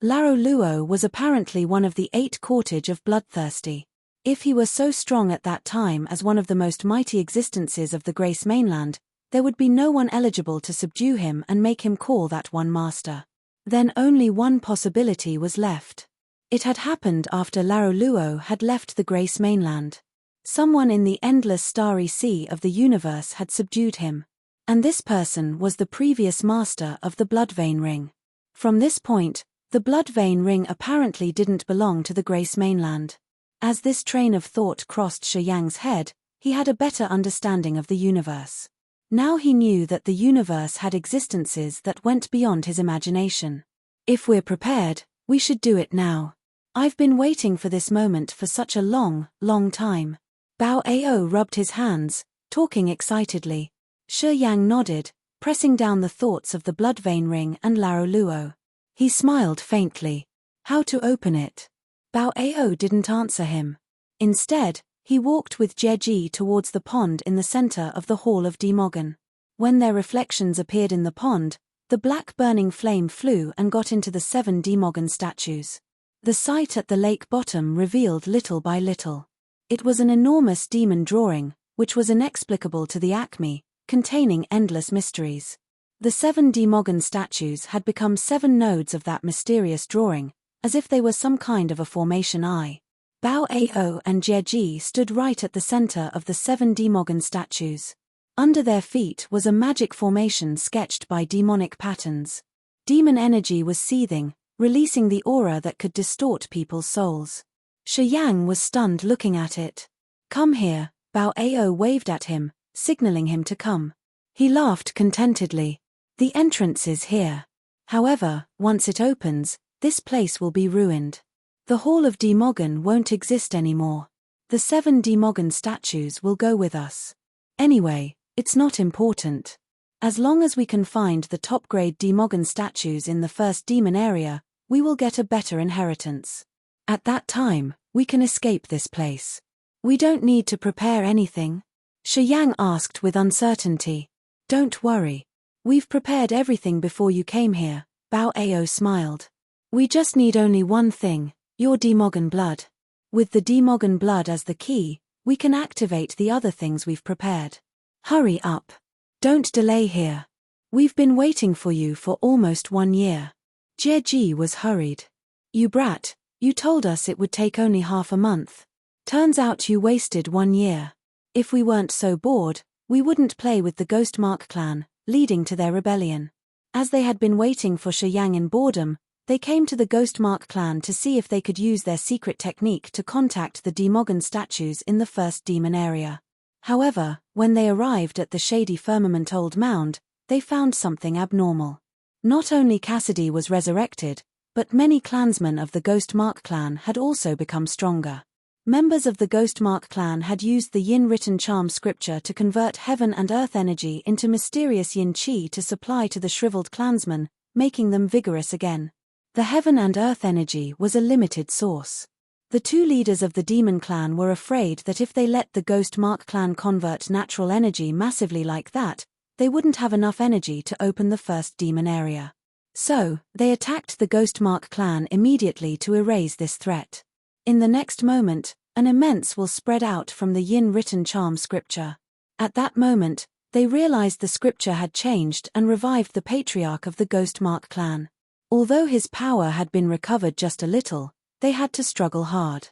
Laro Luo was apparently one of the 8 cortage of bloodthirsty. If he were so strong at that time as one of the most mighty existences of the Grace mainland, there would be no one eligible to subdue him and make him call that one master. Then only one possibility was left. It had happened after Laro Luo had left the Grace mainland. Someone in the endless starry sea of the universe had subdued him. And this person was the previous master of the blood vein ring. From this point, the blood vein ring apparently didn't belong to the Grace mainland. As this train of thought crossed Shi Yang's head, he had a better understanding of the universe. Now he knew that the universe had existences that went beyond his imagination. If we're prepared, we should do it now. I've been waiting for this moment for such a long, long time. Bao Ao rubbed his hands, talking excitedly. Shi Yang nodded, pressing down the thoughts of the blood vein ring and Laro Luo. He smiled faintly. How to open it? Bao Ao didn't answer him. Instead, he walked with Jie towards the pond in the center of the Hall of Demogon. When their reflections appeared in the pond, The black burning flame flew and got into the 7 Demogon statues. The sight at the lake bottom revealed little by little. It was an enormous demon drawing, which was inexplicable to the Acme, containing endless mysteries. The 7 Demogon statues had become 7 nodes of that mysterious drawing, as if they were some kind of a formation eye. Bao Ao and Jieji stood right at the center of the 7 Demogon statues. Under their feet was a magic formation sketched by demonic patterns. Demon energy was seething, releasing the aura that could distort people's souls. Shi Yang was stunned looking at it. "Come here," Bao Ao waved at him, signaling him to come. He laughed contentedly. "The entrance is here. However, once it opens, this place will be ruined. The Hall of Demogon won't exist anymore. The 7 Demogon statues will go with us. Anyway, it's not important. As long as we can find the top-grade Demogon statues in the first demon area, we will get a better inheritance. At that time, we can escape this place. We don't need to prepare anything?" Shi Yang asked with uncertainty. "Don't worry. We've prepared everything before you came here," Bao Ao smiled. "We just need only one thing, your Demogon blood. With the Demogon blood as the key, we can activate the other things we've prepared. Hurry up. Don't delay here. We've been waiting for you for almost 1 year." Jieji was hurried. "You brat, you told us it would take only half a month. Turns out you wasted 1 year. If we weren't so bored, we wouldn't play with the Ghost Mark clan," leading to their rebellion. As they had been waiting for Shi Yang in boredom, they came to the Ghost Mark clan to see if they could use their secret technique to contact the Demogon statues in the first demon area. However, when they arrived at the shady firmament old mound, they found something abnormal. Not only Cassidy was resurrected, but many clansmen of the Ghost Mark clan had also become stronger. Members of the Ghost Mark clan had used the Yin written charm scripture to convert heaven and earth energy into mysterious Yin Qi to supply to the shriveled clansmen, making them vigorous again. The heaven and earth energy was a limited source. The 2 leaders of the demon clan were afraid that if they let the Ghost Mark clan convert natural energy massively like that, they wouldn't have enough energy to open the first demon area. So, they attacked the Ghost Mark clan immediately to erase this threat. In the next moment, an immense will spread out from the Yin written charm scripture. At that moment, they realized the scripture had changed and revived the patriarch of the Ghost Mark clan. Although his power had been recovered just a little, they had to struggle hard.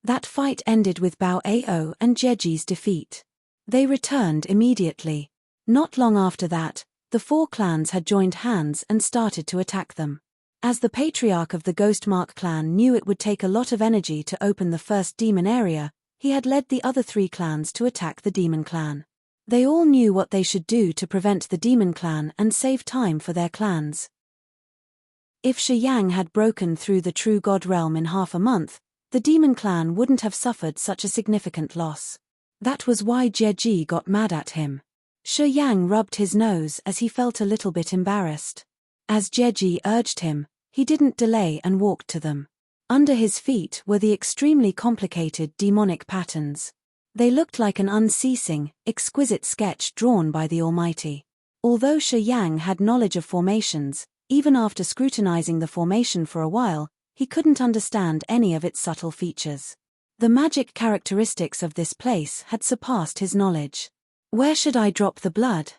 That fight ended with Bao Ao and Jieji's defeat. They returned immediately. Not long after that, the 4 clans had joined hands and started to attack them. As the patriarch of the Ghost Mark clan knew it would take a lot of energy to open the first demon area, he had led the other 3 clans to attack the demon clan. They all knew what they should do to prevent the demon clan and save time for their clans. If Shi Yang had broken through the true god realm in half a month, the demon clan wouldn't have suffered such a significant loss. That was why Jieji got mad at him. Shi Yang rubbed his nose as he felt a little bit embarrassed. As Jieji urged him, he didn't delay and walked to them. Under his feet were the extremely complicated demonic patterns. They looked like an unceasing, exquisite sketch drawn by the Almighty. Although Shi Yang had knowledge of formations, even after scrutinizing the formation for a while, he couldn't understand any of its subtle features. The magic characteristics of this place had surpassed his knowledge. Where should I drop the blood?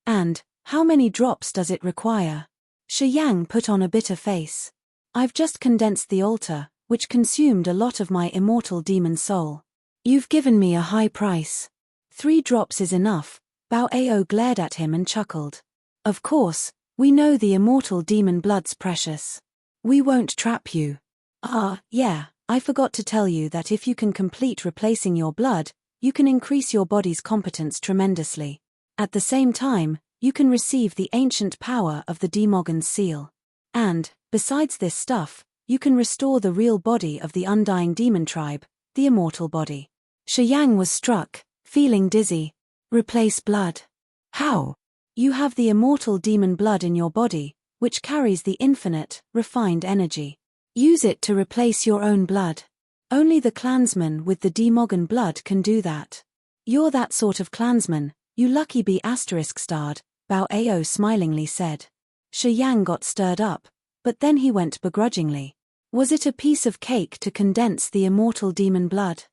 And, how many drops does it require? Shi Yang put on a bitter face. I've just condensed the altar, which consumed a lot of my immortal demon soul. You've given me a high price. 3 drops is enough. Bao Ao glared at him and chuckled. Of course, we know the immortal demon blood's precious. We won't trap you. Yeah, I forgot to tell you that if you can complete replacing your blood, you can increase your body's competence tremendously. At the same time, you can receive the ancient power of the Demogon's seal. And, besides this stuff, you can restore the real body of the undying demon tribe, the immortal body. Shi Yang was struck, feeling dizzy. Replace blood. How? You have the immortal demon blood in your body, which carries the infinite, refined energy. Use it to replace your own blood. Only the clansman with the Demogon blood can do that. You're that sort of clansman, you lucky bee *****. Bao Ao smilingly said. Shi Yang got stirred up, but then he went begrudgingly. Was it a piece of cake to condense the immortal demon blood?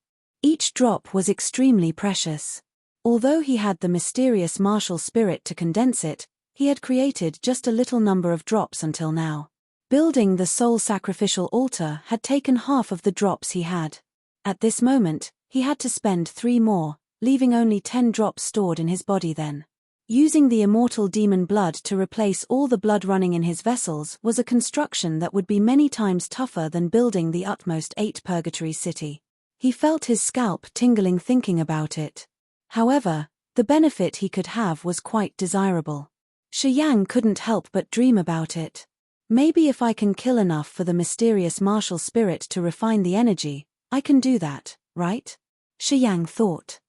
Each drop was extremely precious. Although he had the mysterious martial spirit to condense it, he had created just a little number of drops until now. Building the soul sacrificial altar had taken half of the drops he had. At this moment, he had to spend 3 more, leaving only 10 drops stored in his body then. Using the immortal demon blood to replace all the blood running in his vessels was a construction that would be many times tougher than building the utmost 8 purgatory city. He felt his scalp tingling thinking about it. However, the benefit he could have was quite desirable. Shi Yang couldn't help but dream about it. Maybe if I can kill enough for the mysterious martial spirit to refine the energy, I can do that, right? Shi Yang thought.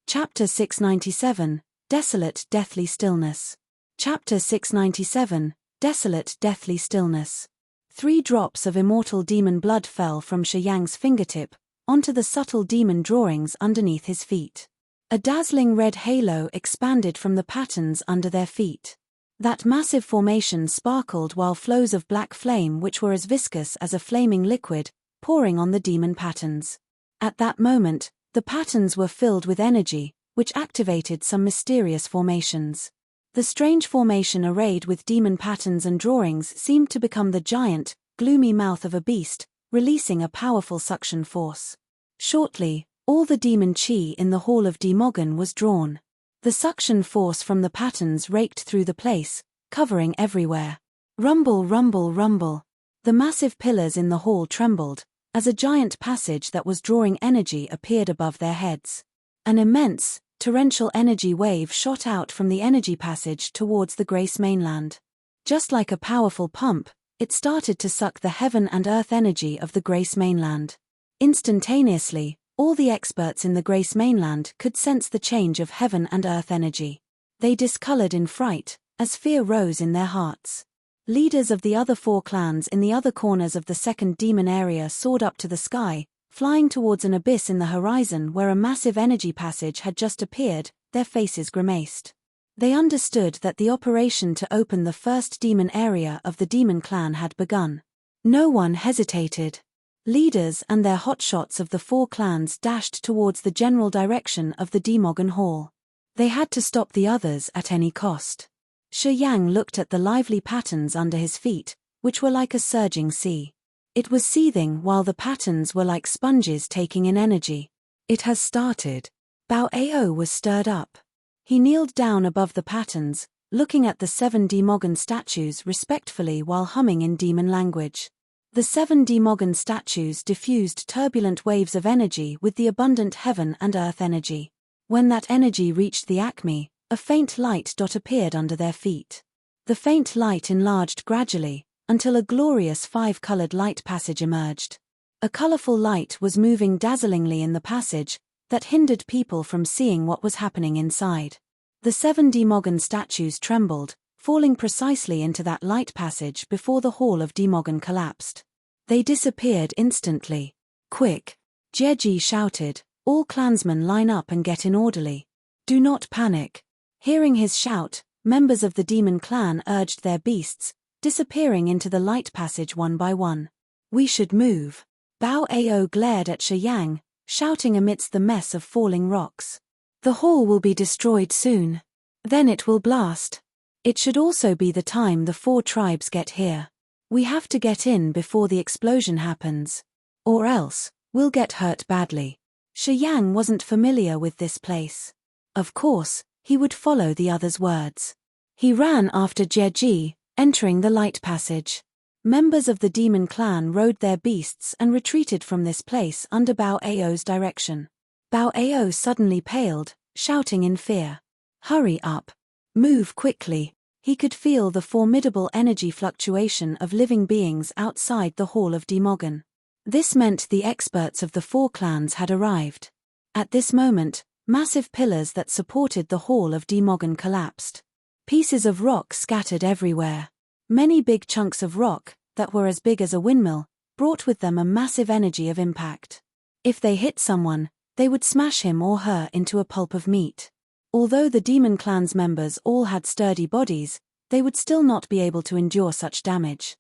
Chapter 697, Desolate Deathly Stillness. Chapter 697, Desolate Deathly Stillness. 3 drops of immortal demon blood fell from Shi Yang's fingertip onto the subtle demon drawings underneath his feet. A dazzling red halo expanded from the patterns under their feet. That massive formation sparkled while flows of black flame which were as viscous as a flaming liquid, pouring on the demon patterns. At that moment, the patterns were filled with energy, which activated some mysterious formations. The strange formation arrayed with demon patterns and drawings seemed to become the giant, gloomy mouth of a beast, releasing a powerful suction force. Shortly, all the demon chi in the Hall of Demogon was drawn. The suction force from the patterns raked through the place, covering everywhere. Rumble, rumble, rumble. The massive pillars in the hall trembled, as a giant passage that was drawing energy appeared above their heads. An immense, torrential energy wave shot out from the energy passage towards the Grace mainland. Just like a powerful pump, it started to suck the heaven and earth energy of the Grace mainland. Instantaneously, all the experts in the Grace mainland could sense the change of heaven and earth energy. They discolored in fright, as fear rose in their hearts. Leaders of the other 4 clans in the other corners of the second demon area soared up to the sky, flying towards an abyss in the horizon where a massive energy passage had just appeared, their faces grimaced. They understood that the operation to open the first demon area of the demon clan had begun. No one hesitated. Leaders and their hotshots of the 4 clans dashed towards the general direction of the Demogon Hall. They had to stop the others at any cost. Shi Yang looked at the lively patterns under his feet, which were like a surging sea. It was seething while the patterns were like sponges taking in energy. It has started. Bao Ao was stirred up. He kneeled down above the patterns, looking at the 7 Demogon statues respectfully while humming in demon language. The 7 Demogon statues diffused turbulent waves of energy with the abundant heaven and earth energy. When that energy reached the acme, a faint light dot appeared under their feet. The faint light enlarged gradually, until a glorious 5-colored light passage emerged. A colorful light was moving dazzlingly in the passage, that hindered people from seeing what was happening inside. The 7 Demogon statues trembled, falling precisely into that light passage before the Hall of Demogon collapsed. They disappeared instantly. Quick! Jieji shouted, all clansmen line up and get in orderly. Do not panic. Hearing his shout, members of the demon clan urged their beasts, disappearing into the light passage one by one. We should move. Bao Ao glared at Shi Yang, shouting amidst the mess of falling rocks. The hall will be destroyed soon. Then it will blast. It should also be the time the 4 tribes get here. We have to get in before the explosion happens. Or else, we'll get hurt badly. Shi Yang wasn't familiar with this place. Of course, he would follow the others' words. He ran after Jieji, entering the light passage. Members of the demon clan rode their beasts and retreated from this place under Bao Ao's direction. Bao Ao suddenly paled, shouting in fear. Hurry up. Move quickly. He could feel the formidable energy fluctuation of living beings outside the Hall of Demogon. This meant the experts of the 4 clans had arrived. At this moment, massive pillars that supported the Hall of Demogon collapsed. Pieces of rock scattered everywhere. Many big chunks of rock, that were as big as a windmill, brought with them a massive energy of impact. If they hit someone, they would smash him or her into a pulp of meat. Although the demon clan's members all had sturdy bodies, they would still not be able to endure such damage.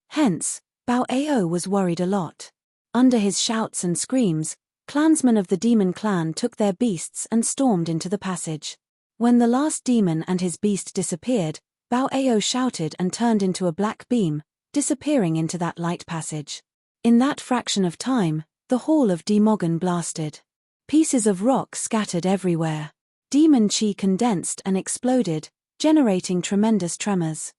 Hence, Bao Ao was worried a lot. Under his shouts and screams, clansmen of the demon clan took their beasts and stormed into the passage. When the last demon and his beast disappeared, Bao Ao shouted and turned into a black beam, disappearing into that light passage. In that fraction of time, the hall of Demogon blasted. Pieces of rock scattered everywhere. Demon chi condensed and exploded, generating tremendous tremors.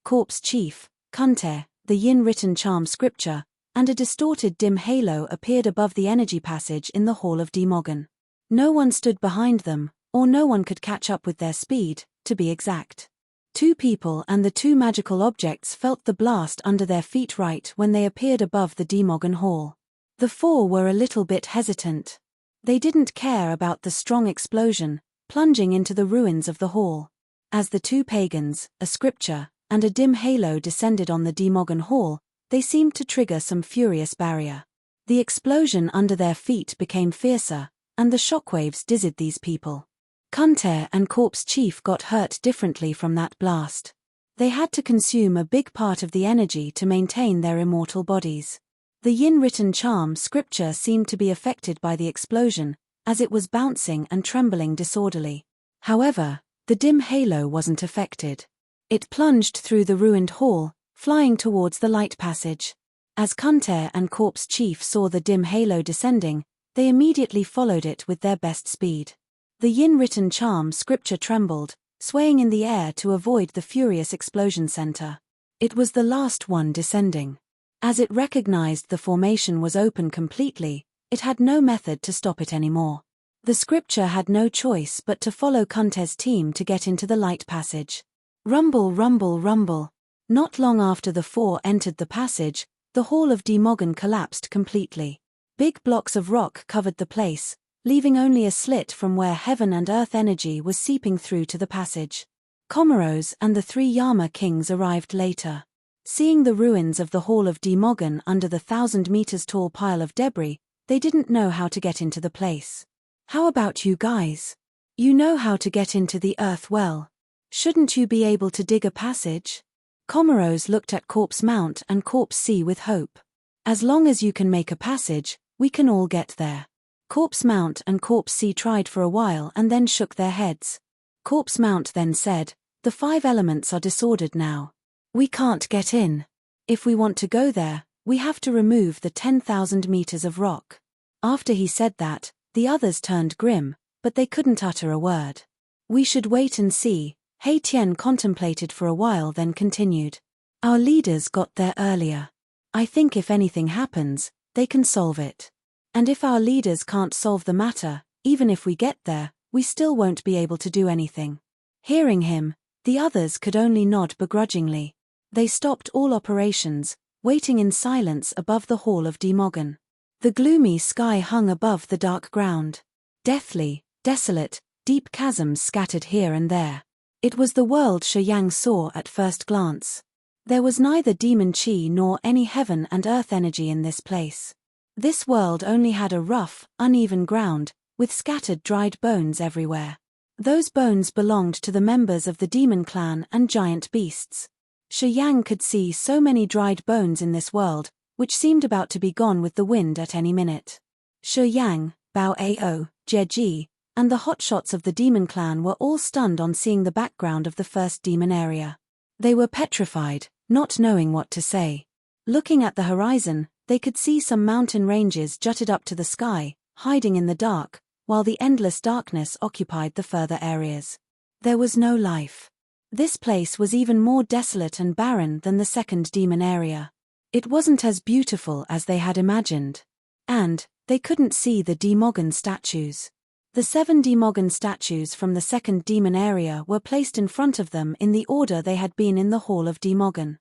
Corpse Chief, Kunte, the yin-written charm scripture, and a distorted dim halo appeared above the energy passage in the hall of Demogon. No one stood behind them, or no one could catch up with their speed, to be exact. Two people and the two magical objects felt the blast under their feet right when they appeared above the Demogon hall. The four were a little bit hesitant. They didn't care about the strong explosion, plunging into the ruins of the hall. As the two pagans, a scripture, and a dim halo descended on the Demogon hall, they seemed to trigger some furious barrier. The explosion under their feet became fiercer, and the shockwaves dizzied these people. Kunte and Corpse Chief got hurt differently from that blast. They had to consume a big part of the energy to maintain their immortal bodies. The yin-written charm scripture seemed to be affected by the explosion, as it was bouncing and trembling disorderly. However, the dim halo wasn't affected. It plunged through the ruined hall, flying towards the light passage. As Kunte and Corpse Chief saw the dim halo descending, they immediately followed it with their best speed. The yin-written charm scripture trembled, swaying in the air to avoid the furious explosion center. It was the last one descending. As it recognized the formation was open completely, it had no method to stop it anymore. The scripture had no choice but to follow Kunte's team to get into the light passage. Rumble, rumble, rumble. Not long after the four entered the passage, the hall of Demogon collapsed completely. Big blocks of rock covered the place, leaving only a slit from where heaven and earth energy was seeping through to the passage. Comoros and the three Yama kings arrived later. Seeing the ruins of the hall of Demogon under the 1,000 meters tall pile of debris, they didn't know how to get into the place. How about you guys? You know how to get into the earth well. Shouldn't you be able to dig a passage? Comoros looked at Corpse Mount and Corpse Sea with hope. As long as you can make a passage, we can all get there. Corpse Mount and Corpse Sea tried for a while and then shook their heads. Corpse Mount then said, "The 5 elements are disordered now. We can't get in. If we want to go there, we have to remove the 10,000 meters of rock." After he said that, the others turned grim, but they couldn't utter a word. "We should wait and see." Hei Tian contemplated for a while then continued. "Our leaders got there earlier. I think if anything happens, they can solve it. And if our leaders can't solve the matter, even if we get there, we still won't be able to do anything." Hearing him, the others could only nod begrudgingly. They stopped all operations, waiting in silence above the hall of Demogon. The gloomy sky hung above the dark ground. Deathly, desolate, deep chasms scattered here and there. It was the world Shi Yang saw at first glance. There was neither demon chi nor any heaven and earth energy in this place. This world only had a rough, uneven ground, with scattered dried bones everywhere. Those bones belonged to the members of the demon clan and giant beasts. Shi Yang could see so many dried bones in this world, which seemed about to be gone with the wind at any minute. Shi Yang, Bao Ao, Jie, and the hotshots of the demon clan were all stunned on seeing the background of the first demon area. They were petrified, not knowing what to say. Looking at the horizon, they could see some mountain ranges jutted up to the sky, hiding in the dark, while the endless darkness occupied the further areas. There was no life. This place was even more desolate and barren than the second demon area. It wasn't as beautiful as they had imagined. And they couldn't see the Demogon statues. The 7 Demogon statues from the second demon area were placed in front of them in the order they had been in the hall of Demogon.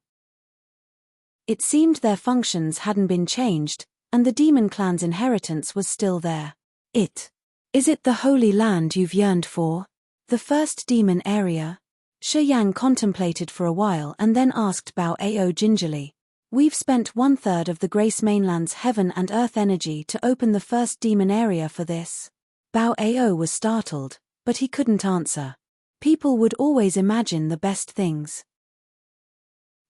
It seemed their functions hadn't been changed, and the demon clan's inheritance was still there. Is it the Holy Land you've yearned for? The first demon area? Shi Yang contemplated for a while and then asked Bao Ao gingerly. "We've spent 1/3 of the Grace Mainland's heaven and earth energy to open the first demon area for this. Bao Ao was startled, but he couldn't answer. People would always imagine the best things.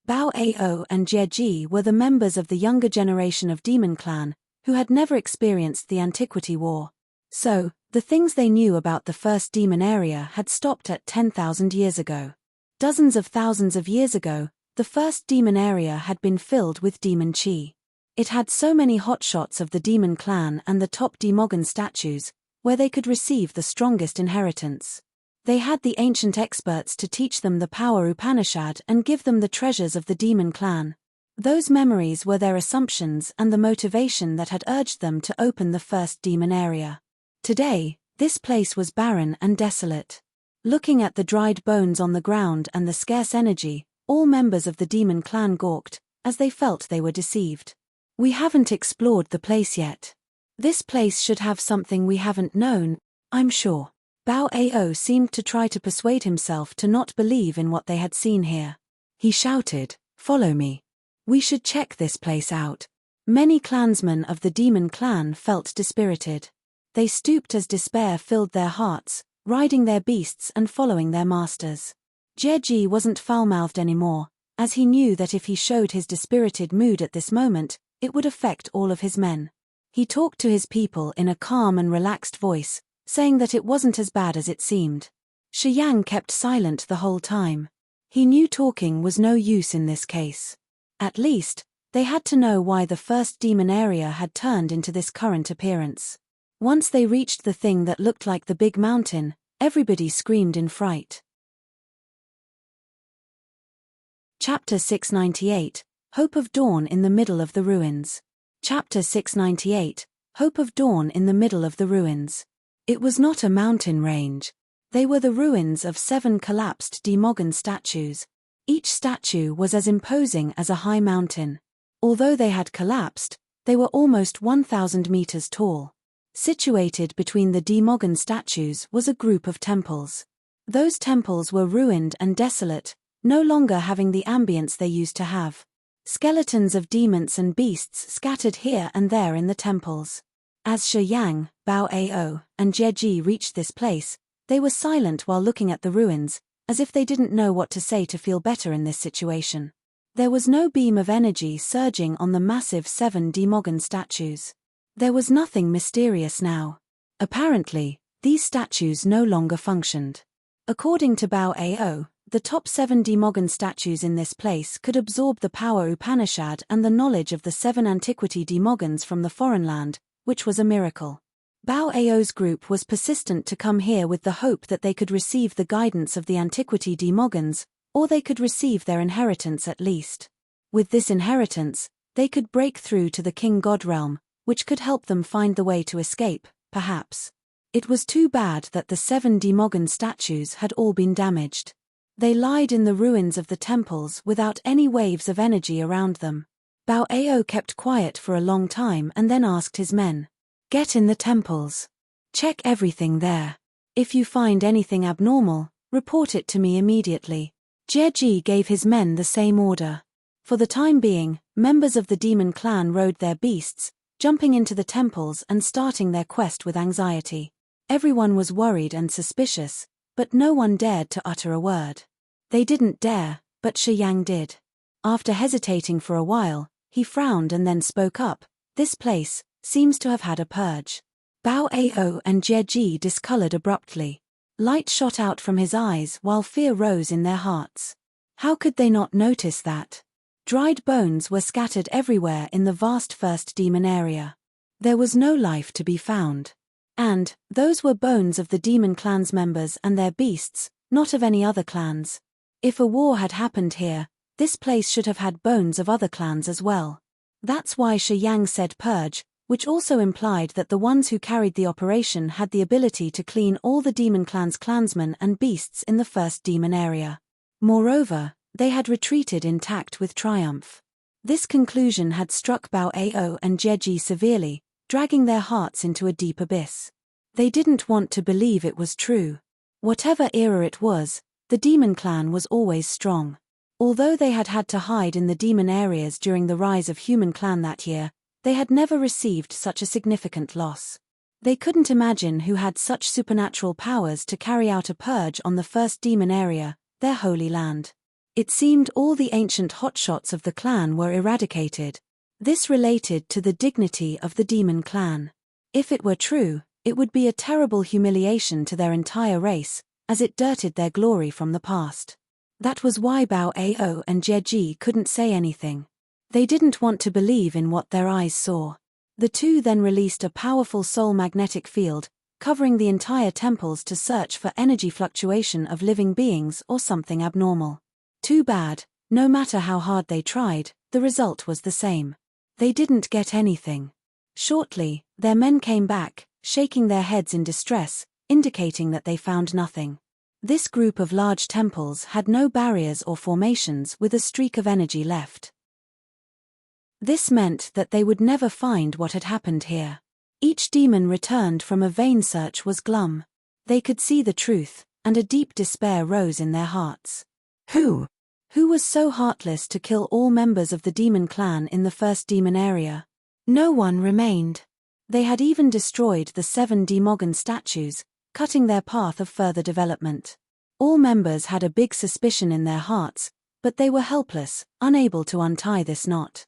Bao Ao and Jie were the members of the younger generation of Demon Clan, who had never experienced the Antiquity War. So, the things they knew about the first demon area had stopped at 10,000 years ago. Dozens of thousands of years ago, the first demon area had been filled with demon chi. It had so many hotshots of the demon clan and the top Demogon statues, where they could receive the strongest inheritance. They had the ancient experts to teach them the power Upanishad and give them the treasures of the demon clan. Those memories were their assumptions and the motivation that had urged them to open the first demon area. Today, this place was barren and desolate. Looking at the dried bones on the ground and the scarce energy, all members of the demon clan gawked, as they felt they were deceived. We haven't explored the place yet. This place should have something we haven't known, I'm sure. Bao Ao seemed to try to persuade himself to not believe in what they had seen here. He shouted, "Follow me. We should check this place out." Many clansmen of the demon clan felt dispirited. They stooped as despair filled their hearts, riding their beasts and following their masters. Jie wasn't foul-mouthed anymore, as he knew that if he showed his dispirited mood at this moment, it would affect all of his men. He talked to his people in a calm and relaxed voice, saying that it wasn't as bad as it seemed. Shiyang kept silent the whole time. He knew talking was no use in this case. At least, they had to know why the first demon area had turned into this current appearance. Once they reached the thing that looked like the big mountain, everybody screamed in fright. Chapter 698, Hope of Dawn in the Middle of the Ruins. Chapter 698, Hope of Dawn in the Middle of the Ruins. It was not a mountain range. They were the ruins of 7 collapsed Demogon statues. Each statue was as imposing as a high mountain. Although they had collapsed, they were almost 1,000 meters tall. Situated between the Demogon statues was a group of temples. Those temples were ruined and desolate, no longer having the ambience they used to have. Skeletons of demons and beasts scattered here and there in the temples. As Shiyang, Bao Ao, and Jie reached this place, they were silent while looking at the ruins, as if they didn't know what to say to feel better in this situation. There was no beam of energy surging on the massive 7 Demogon statues. There was nothing mysterious now. Apparently, these statues no longer functioned. According to Bao Ao, the top 7 Demogon statues in this place could absorb the power Upanishad and the knowledge of the 7 antiquity Demogons from the foreign land, which was a miracle. Bao Ao's group was persistent to come here with the hope that they could receive the guidance of the antiquity Demogons, or they could receive their inheritance at least. With this inheritance, they could break through to the King God realm, which could help them find the way to escape, perhaps. It was too bad that the 7 Demogon statues had all been damaged. They lied in the ruins of the temples without any waves of energy around them. Bao Ao kept quiet for a long time and then asked his men, "Get in the temples. Check everything there. If you find anything abnormal, report it to me immediately." Jie gave his men the same order. For the time being, members of the demon clan rode their beasts, jumping into the temples and starting their quest with anxiety. Everyone was worried and suspicious, but no one dared to utter a word. They didn't dare, but Shiyang did. After hesitating for a while, he frowned and then spoke up. "This place seems to have had a purge." Bao Ao and Jie discolored abruptly. Light shot out from his eyes while fear rose in their hearts. How could they not notice that? Dried bones were scattered everywhere in the vast first demon area. There was no life to be found. And, those were bones of the demon clan's members and their beasts, not of any other clans. If a war had happened here, this place should have had bones of other clans as well. That's why Shiyang said purge, which also implied that the ones who carried the operation had the ability to clean all the demon clan's clansmen and beasts in the first demon area. Moreover, they had retreated intact with triumph. This conclusion had struck Bao Ao and Jie severely, dragging their hearts into a deep abyss. They didn't want to believe it was true. Whatever era it was, the demon clan was always strong. Although they had had to hide in the demon areas during the rise of human clan that year, they had never received such a significant loss. They couldn't imagine who had such supernatural powers to carry out a purge on the first demon area, their holy land. It seemed all the ancient hotshots of the clan were eradicated. This related to the dignity of the demon clan. If it were true, it would be a terrible humiliation to their entire race, as it dirted their glory from the past. That was why Bao Ao and Jieji couldn't say anything. They didn't want to believe in what their eyes saw. The two then released a powerful soul magnetic field, covering the entire temples to search for energy fluctuation of living beings or something abnormal. Too bad, no matter how hard they tried, the result was the same. They didn't get anything. Shortly, their men came back, shaking their heads in distress, indicating that they found nothing. This group of large temples had no barriers or formations with a streak of energy left. This meant that they would never find what had happened here. Each demon returned from a vain search was glum. They could see the truth, and a deep despair rose in their hearts. Who was so heartless to kill all members of the demon clan in the first demon area? No one remained. They had even destroyed the 7 Demogon statues, cutting their path of further development. All members had a big suspicion in their hearts, but they were helpless, unable to untie this knot.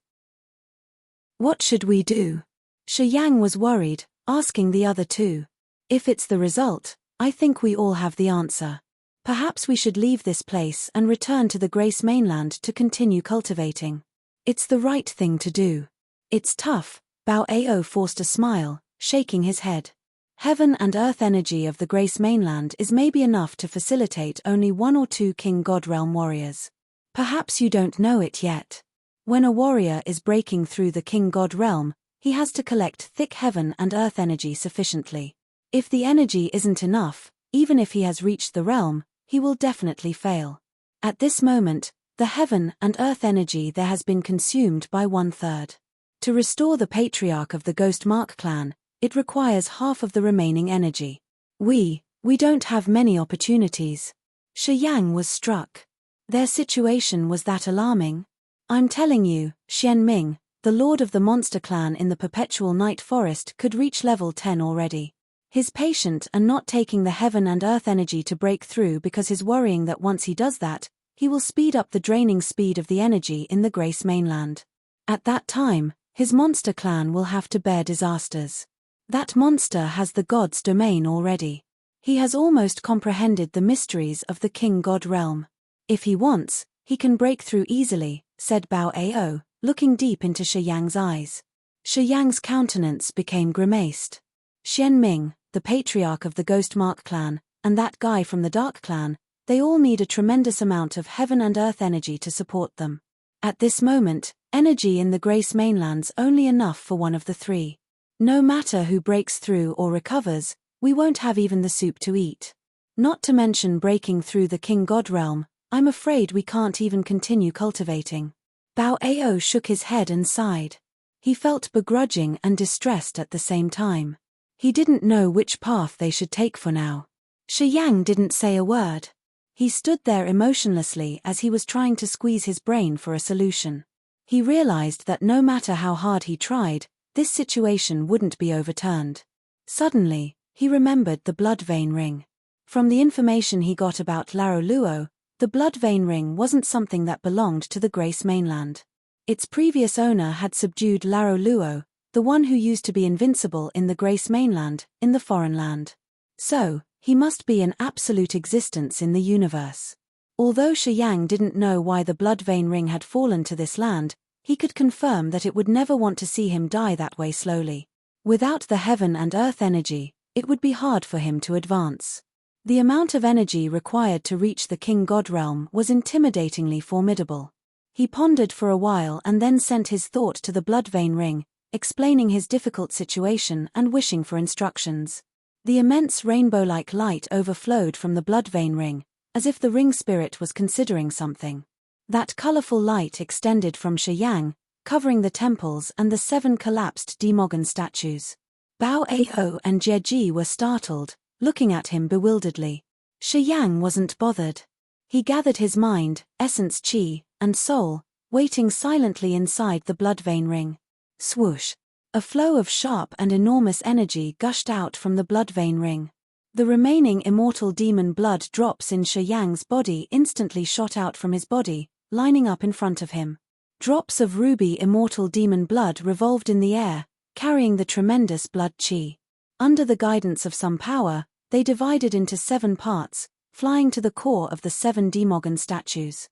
What should we do? Shi Yang was worried, asking the other two. If it's the result, I think we all have the answer. Perhaps we should leave this place and return to the Grace mainland to continue cultivating. It's the right thing to do. It's tough, Bao Ao forced a smile, shaking his head. Heaven and earth energy of the Grace mainland is maybe enough to facilitate only 1 or 2 King God Realm warriors. Perhaps you don't know it yet. When a warrior is breaking through the King God Realm, he has to collect thick heaven and earth energy sufficiently. If the energy isn't enough, even if he has reached the realm, he will definitely fail. At this moment, the heaven and earth energy there has been consumed by 1/3. To restore the patriarch of the Ghost Mark clan, it requires half of the remaining energy. We don't have many opportunities. Shi Yang was struck. Their situation was that alarming? I'm telling you, Xian Ming, the lord of the monster clan in the perpetual night forest could reach level 10 already. He's patient and not taking the heaven and earth energy to break through because he's worrying that once he does that, he will speed up the draining speed of the energy in the Grace mainland. At that time, his monster clan will have to bear disasters. That monster has the god's domain already. He has almost comprehended the mysteries of the King God realm. If he wants, he can break through easily, said Bao Ao, looking deep into Shi Yang's eyes. Shi Yang's countenance became grimaced. Xian Ming, the patriarch of the Ghost Mark clan, and that guy from the Dark clan, they all need a tremendous amount of heaven and earth energy to support them. At this moment, energy in the Grace mainland's only enough for one of the 3. No matter who breaks through or recovers, we won't have even the soup to eat. Not to mention breaking through the King God realm, I'm afraid we can't even continue cultivating. Bao Ao shook his head and sighed. He felt begrudging and distressed at the same time. He didn't know which path they should take for now. Shi Yang didn't say a word. He stood there emotionlessly as he was trying to squeeze his brain for a solution. He realized that no matter how hard he tried, this situation wouldn't be overturned. Suddenly, he remembered the blood vein ring. From the information he got about Laro Luo, the blood vein ring wasn't something that belonged to the Grace mainland. Its previous owner had subdued Laro Luo, the one who used to be invincible in the Grace mainland, in the foreign land. So, he must be an absolute existence in the universe. Although Shi Yang didn't know why the blood vein ring had fallen to this land, he could confirm that it would never want to see him die that way slowly. Without the heaven and earth energy, it would be hard for him to advance. The amount of energy required to reach the King God realm was intimidatingly formidable. He pondered for a while and then sent his thought to the blood vein ring, explaining his difficult situation and wishing for instructions. The immense rainbow-like light overflowed from the blood vein ring, as if the ring spirit was considering something. That colorful light extended from Shi Yang, covering the temples and the 7 collapsed Demogon statues. Bao Ao and Jieji were startled, looking at him bewilderedly. Shi Yang wasn't bothered. He gathered his mind, essence chi, and soul, waiting silently inside the blood vein ring. Swoosh! A flow of sharp and enormous energy gushed out from the blood vein ring. The remaining immortal demon blood drops in Shi Yang's body instantly shot out from his body, lining up in front of him. Drops of ruby immortal demon blood revolved in the air, carrying the tremendous blood qi. Under the guidance of some power, they divided into 7 parts, flying to the core of the 7 Demogon statues.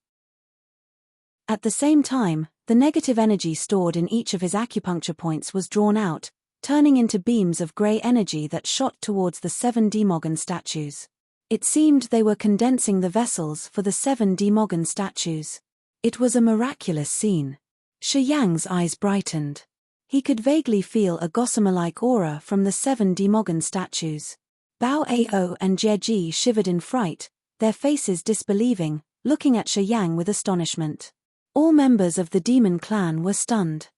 At the same time, the negative energy stored in each of his acupuncture points was drawn out, turning into beams of grey energy that shot towards the 7 Demogon statues. It seemed they were condensing the vessels for the 7 Demogon statues. It was a miraculous scene. Shi Yang's eyes brightened. He could vaguely feel a gossamer-like aura from the 7 Demogon statues. Bao Ao and Jie Ji shivered in fright, their faces disbelieving, looking at Shi Yang with astonishment. All members of the demon clan were stunned.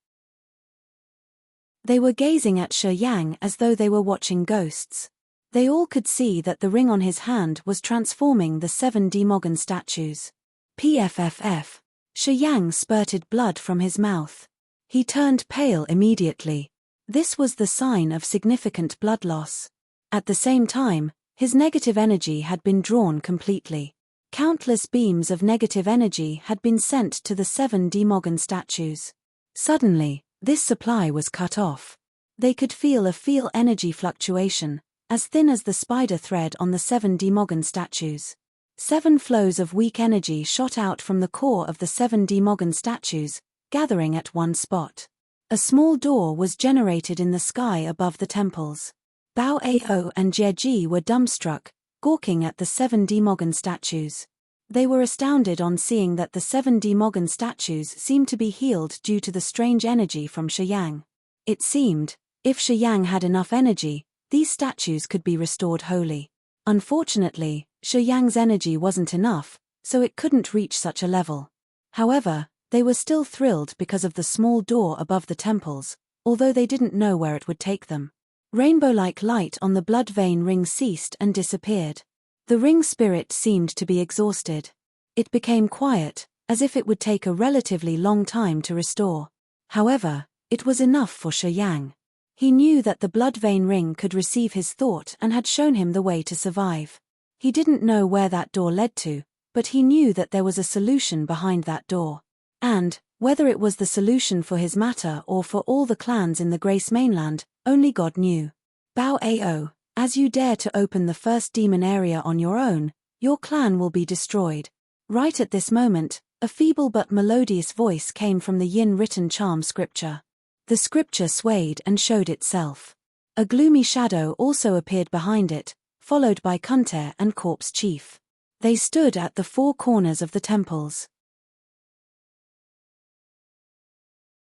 They were gazing at Shi Yang as though they were watching ghosts. They all could see that the ring on his hand was transforming the 7 Demogon statues. PFFF. Shi Yang spurted blood from his mouth. He turned pale immediately. This was the sign of significant blood loss. At the same time, his negative energy had been drawn completely. Countless beams of negative energy had been sent to the 7 Demogon statues. Suddenly, this supply was cut off. They could feel a energy fluctuation, as thin as the spider thread on the 7 Demogon statues. 7 flows of weak energy shot out from the core of the 7 Demogon statues, gathering at one spot. A small door was generated in the sky above the temples. Bao Ao and Jie Ji were dumbstruck, gawking at the 7 Demogon statues. They were astounded on seeing that the 7 Demogon statues seemed to be healed due to the strange energy from Shi Yang. It seemed, if Shi Yang had enough energy, these statues could be restored wholly. Unfortunately, Shi Yang's energy wasn't enough, so it couldn't reach such a level. However, they were still thrilled because of the small door above the temples, although they didn't know where it would take them. Rainbow-like light on the blood vein ring ceased and disappeared. The ring spirit seemed to be exhausted. It became quiet, as if it would take a relatively long time to restore. However, it was enough for Shi Yang. He knew that the blood vein ring could receive his thought and had shown him the way to survive. He didn't know where that door led to, but he knew that there was a solution behind that door. And, whether it was the solution for his matter or for all the clans in the Grace mainland, only God knew. Bao Ao, as you dare to open the first demon area on your own, your clan will be destroyed. Right at this moment, a feeble but melodious voice came from the yin-written charm scripture. The scripture swayed and showed itself. A gloomy shadow also appeared behind it, followed by Kunter and Corpse Chief. They stood at the 4 corners of the temples.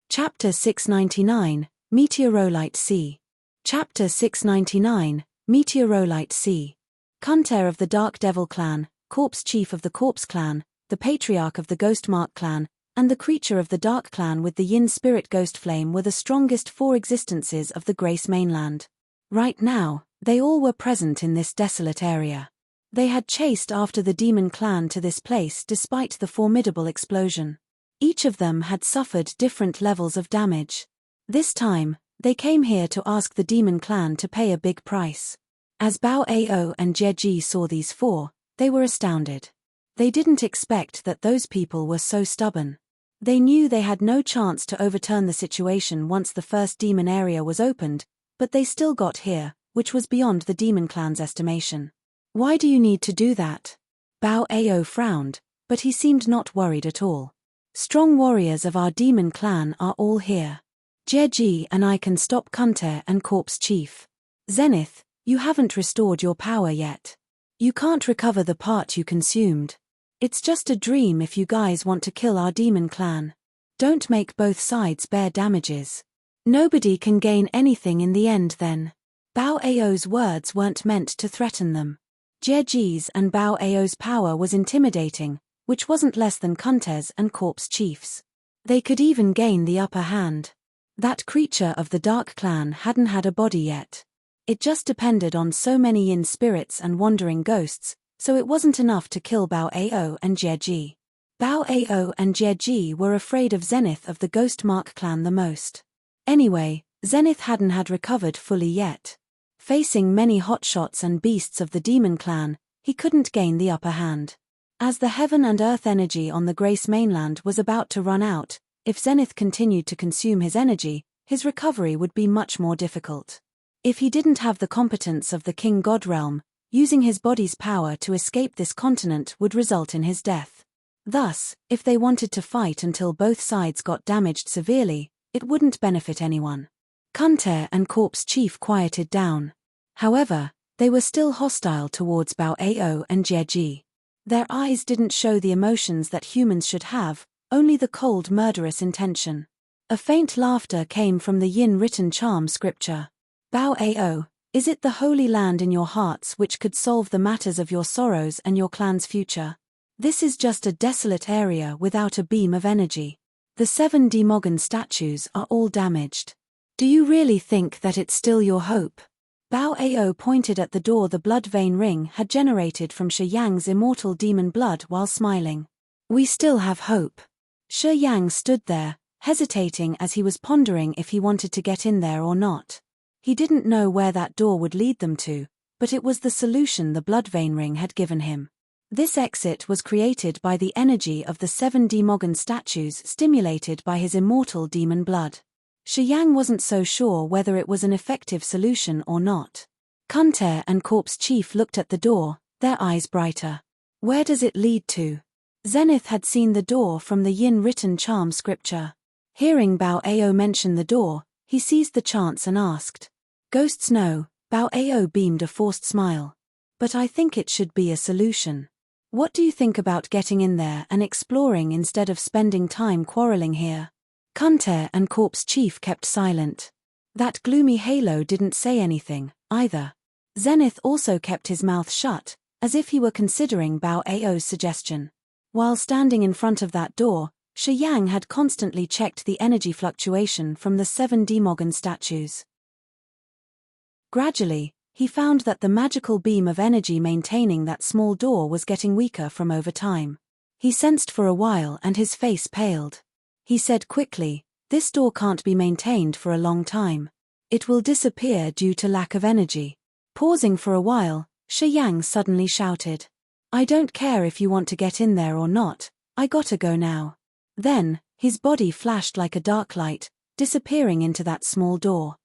Chapter 699, Meteorolite Sea. Chapter 699, Meteorolite Sea. Kunter of the Dark Devil clan, Corpse Chief of the Corpse clan, the Patriarch of the Ghost Mark clan, and the Creature of the Dark clan with the Yin Spirit Ghost Flame were the strongest 4 existences of the Grace mainland. Right now, they all were present in this desolate area. They had chased after the demon clan to this place despite the formidable explosion. Each of them had suffered different levels of damage. This time, they came here to ask the demon clan to pay a big price. As Bao Ao and Jie Ji saw these 4, they were astounded. They didn't expect that those people were so stubborn. They knew they had no chance to overturn the situation once the first demon area was opened, but they still got here, which was beyond the demon clan's estimation. Why do you need to do that? Bao Ao frowned, but he seemed not worried at all. Strong warriors of our demon clan are all here. Jie Ji and I can stop Kunter and Corpse Chief. Zenith, you haven't restored your power yet. You can't recover the part you consumed. It's just a dream if you guys want to kill our demon clan. Don't make both sides bear damages. Nobody can gain anything in the end then. Bao Ao's words weren't meant to threaten them. Jie Ji's and Bao Ao's power was intimidating, which wasn't less than Kunter's and Corpse Chief's. They could even gain the upper hand. That creature of the Dark clan hadn't had a body yet. It just depended on so many yin spirits and wandering ghosts, so it wasn't enough to kill Bao Ao and Jie Ji. Bao Ao and Jie Ji were afraid of Zenith of the Ghost Mark clan the most. Anyway, Zenith hadn't had recovered fully yet. Facing many hotshots and beasts of the demon clan, he couldn't gain the upper hand. As the heaven and earth energy on the Grace mainland was about to run out, if Zenith continued to consume his energy, his recovery would be much more difficult. If he didn't have the competence of the King God realm, using his body's power to escape this continent would result in his death. Thus, if they wanted to fight until both sides got damaged severely, it wouldn't benefit anyone. Kunter and Corpse Chief quieted down. However, they were still hostile towards Bao Ao and Jieji. Their eyes didn't show the emotions that humans should have, only the cold murderous intention. A faint laughter came from the yin-written charm scripture. Bao Ao, is it the holy land in your hearts which could solve the matters of your sorrows and your clan's future? This is just a desolate area without a beam of energy. The 7 Demogon statues are all damaged. Do you really think that it's still your hope? Bao Ao pointed at the door the blood vein ring had generated from Shi Yang's immortal demon blood while smiling. We still have hope. Shi Yang stood there, hesitating as he was pondering if he wanted to get in there or not. He didn't know where that door would lead them to, but it was the solution the blood vein ring had given him. This exit was created by the energy of the 7 Demogon statues stimulated by his immortal demon blood. Shi Yang wasn't so sure whether it was an effective solution or not. Kunter and Corpse Chief looked at the door, their eyes brighter. Where does it lead to? Zenith had seen the door from the yin-written charm scripture. Hearing Bao Ao mention the door, he seized the chance and asked. Ghosts know. Bao Ao beamed a forced smile. But I think it should be a solution. What do you think about getting in there and exploring instead of spending time quarreling here? Kunter and Corpse Chief kept silent. That gloomy halo didn't say anything, either. Zenith also kept his mouth shut, as if he were considering Bao Ao's suggestion. While standing in front of that door, Shi Yang had constantly checked the energy fluctuation from the 7 Demogon statues. Gradually, he found that the magical beam of energy maintaining that small door was getting weaker from over time. He sensed for a while and his face paled. He said quickly, this door can't be maintained for a long time. It will disappear due to lack of energy. Pausing for a while, Shi Yang suddenly shouted. I don't care if you want to get in there or not, I gotta go now. Then, his body flashed like a dark light, disappearing into that small door.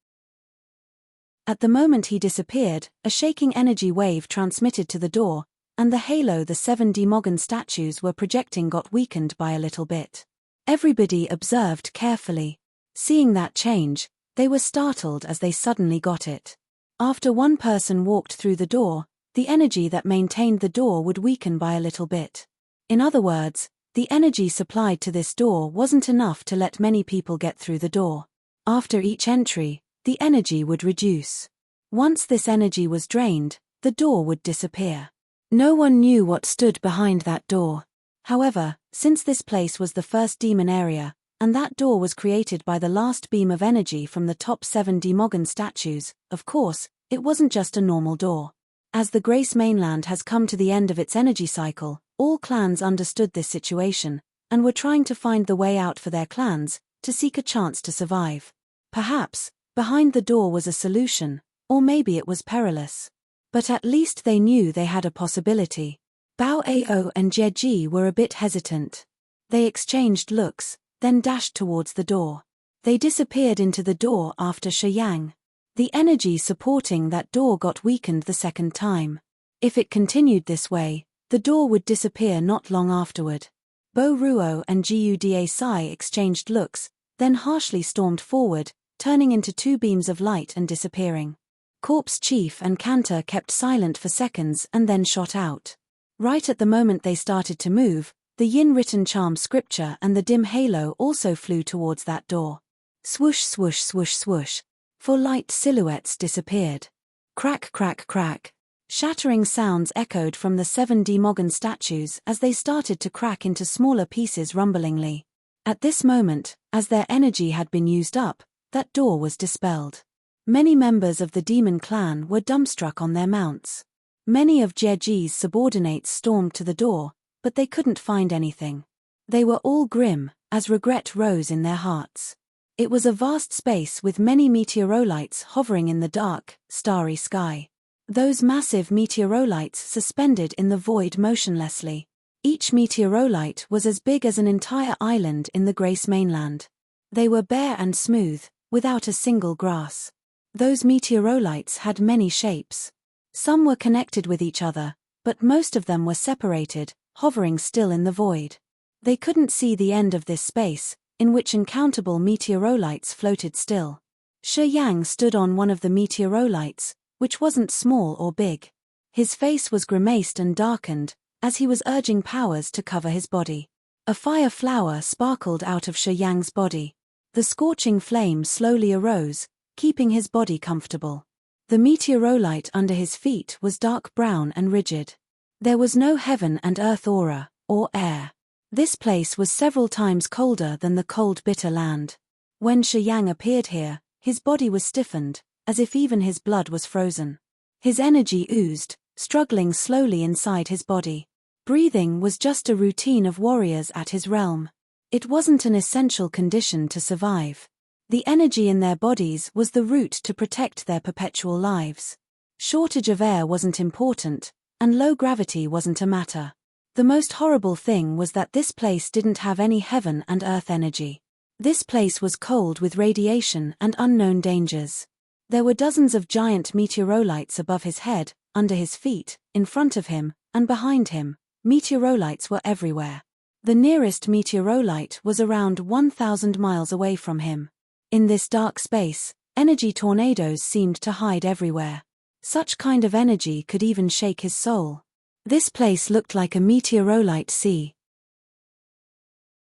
At the moment he disappeared, a shaking energy wave transmitted to the door, and the halo the 7 Demogon statues were projecting got weakened by a little bit. Everybody observed carefully. Seeing that change, they were startled as they suddenly got it. After one person walked through the door, the energy that maintained the door would weaken by a little bit. In other words, the energy supplied to this door wasn't enough to let many people get through the door. After each entry, the energy would reduce. Once this energy was drained, the door would disappear. No one knew what stood behind that door. However, since this place was the first demon area, and that door was created by the last beam of energy from the top 7 Demogon statues, of course, it wasn't just a normal door. As the Grace mainland has come to the end of its energy cycle, all clans understood this situation, and were trying to find the way out for their clans, to seek a chance to survive. Perhaps, behind the door was a solution, or maybe it was perilous. But at least they knew they had a possibility. Bao Ao and Jieji were a bit hesitant. They exchanged looks, then dashed towards the door. They disappeared into the door after Shi Yang. The energy supporting that door got weakened the second time. If it continued this way, the door would disappear not long afterward. Bo Ruo and Guda Sai exchanged looks, then harshly stormed forward, turning into 2 beams of light and disappearing. Corpse Chief and Cantor kept silent for seconds and then shot out. Right at the moment they started to move, the yin-written charm scripture and the dim halo also flew towards that door. Swoosh swoosh swoosh swoosh. 4 light silhouettes disappeared. Crack crack crack. Shattering sounds echoed from the 7 Demogon statues as they started to crack into smaller pieces rumblingly. At this moment, as their energy had been used up, that door was dispelled. Many members of the demon clan were dumbstruck on their mounts. Many of Jieji's subordinates stormed to the door, but they couldn't find anything. They were all grim, as regret rose in their hearts. It was a vast space with many meteorolites hovering in the dark, starry sky. Those massive meteorolites suspended in the void motionlessly. Each meteorolite was as big as an entire island in the Grace mainland. They were bare and smooth, without a single grass. Those meteorolites had many shapes. Some were connected with each other, but most of them were separated, hovering still in the void. They couldn't see the end of this space, in which uncountable meteorolites floated still. Shi Yang stood on one of the meteorolites, which wasn't small or big. His face was grimaced and darkened, as he was urging powers to cover his body. A fire flower sparkled out of Shi Yang's body. The scorching flame slowly arose, keeping his body comfortable. The meteorolite under his feet was dark brown and rigid. There was no heaven and earth aura, or air. This place was several times colder than the cold bitter land. When Shi Yang appeared here, his body was stiffened, as if even his blood was frozen. His energy oozed, struggling slowly inside his body. Breathing was just a routine of warriors at his realm. It wasn't an essential condition to survive. The energy in their bodies was the route to protect their perpetual lives. Shortage of air wasn't important, and low gravity wasn't a matter. The most horrible thing was that this place didn't have any heaven and earth energy. This place was cold with radiation and unknown dangers. There were dozens of giant meteorolites above his head, under his feet, in front of him, and behind him. Meteorolites were everywhere. The nearest meteorolite was around 1,000 miles away from him. In this dark space, energy tornadoes seemed to hide everywhere. Such kind of energy could even shake his soul. This place looked like a meteorolite sea.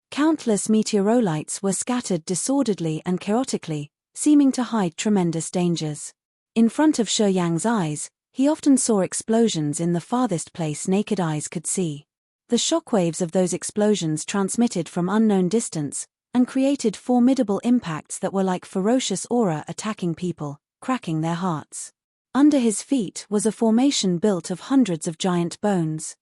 Countless meteorolites were scattered disorderly and chaotically, seeming to hide tremendous dangers. In front of Shi Yang's eyes, he often saw explosions in the farthest place naked eyes could see. The shockwaves of those explosions transmitted from unknown distance, and created formidable impacts that were like ferocious aura attacking people, cracking their hearts. Under his feet was a formation built of hundreds of giant bones.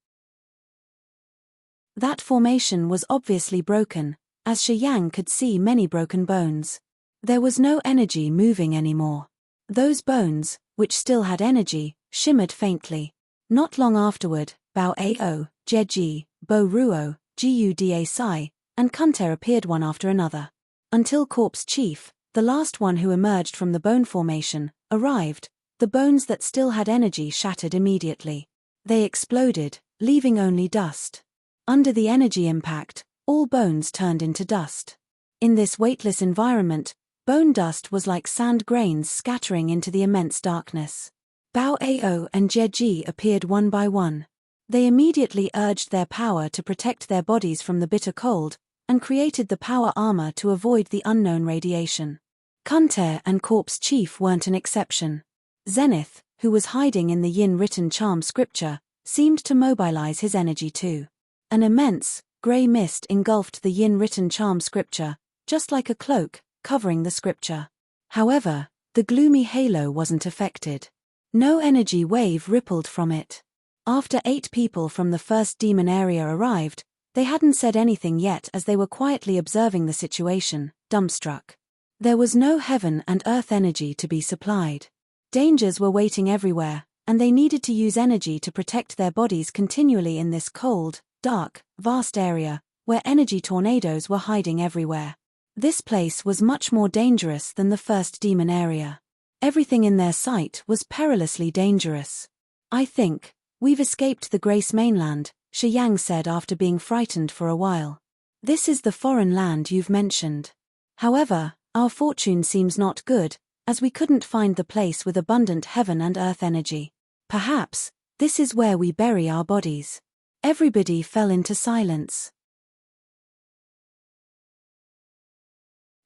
That formation was obviously broken, as Shi Yang could see many broken bones. There was no energy moving anymore. Those bones, which still had energy, shimmered faintly. Not long afterward, Bao Ao, Jeji, Bo Ruo, Guda Sai, and Kunter appeared one after another. Until Corpse Chief, the last one who emerged from the bone formation, arrived. The bones that still had energy shattered immediately. They exploded, leaving only dust. Under the energy impact, all bones turned into dust. In this weightless environment, bone dust was like sand grains scattering into the immense darkness. Bao Ao and Jeji appeared one by one. They immediately urged their power to protect their bodies from the bitter cold, and created the power armor to avoid the unknown radiation. Kunter and Corpse Chief weren't an exception. Zenith, who was hiding in the yin-written charm scripture, seemed to mobilize his energy too. An immense, grey mist engulfed the yin-written charm scripture, just like a cloak, covering the scripture. However, the gloomy halo wasn't affected. No energy wave rippled from it. After 8 people from the first demon area arrived, they hadn't said anything yet as they were quietly observing the situation, dumbstruck. There was no heaven and earth energy to be supplied. Dangers were waiting everywhere, and they needed to use energy to protect their bodies continually in this cold, dark, vast area, where energy tornadoes were hiding everywhere. This place was much more dangerous than the first demon area. Everything in their sight was perilously dangerous. "I think we've escaped the Grace mainland," Shi Yang said after being frightened for a while. "This is the foreign land you've mentioned. However, our fortune seems not good, as we couldn't find the place with abundant heaven and earth energy. Perhaps this is where we bury our bodies." Everybody fell into silence.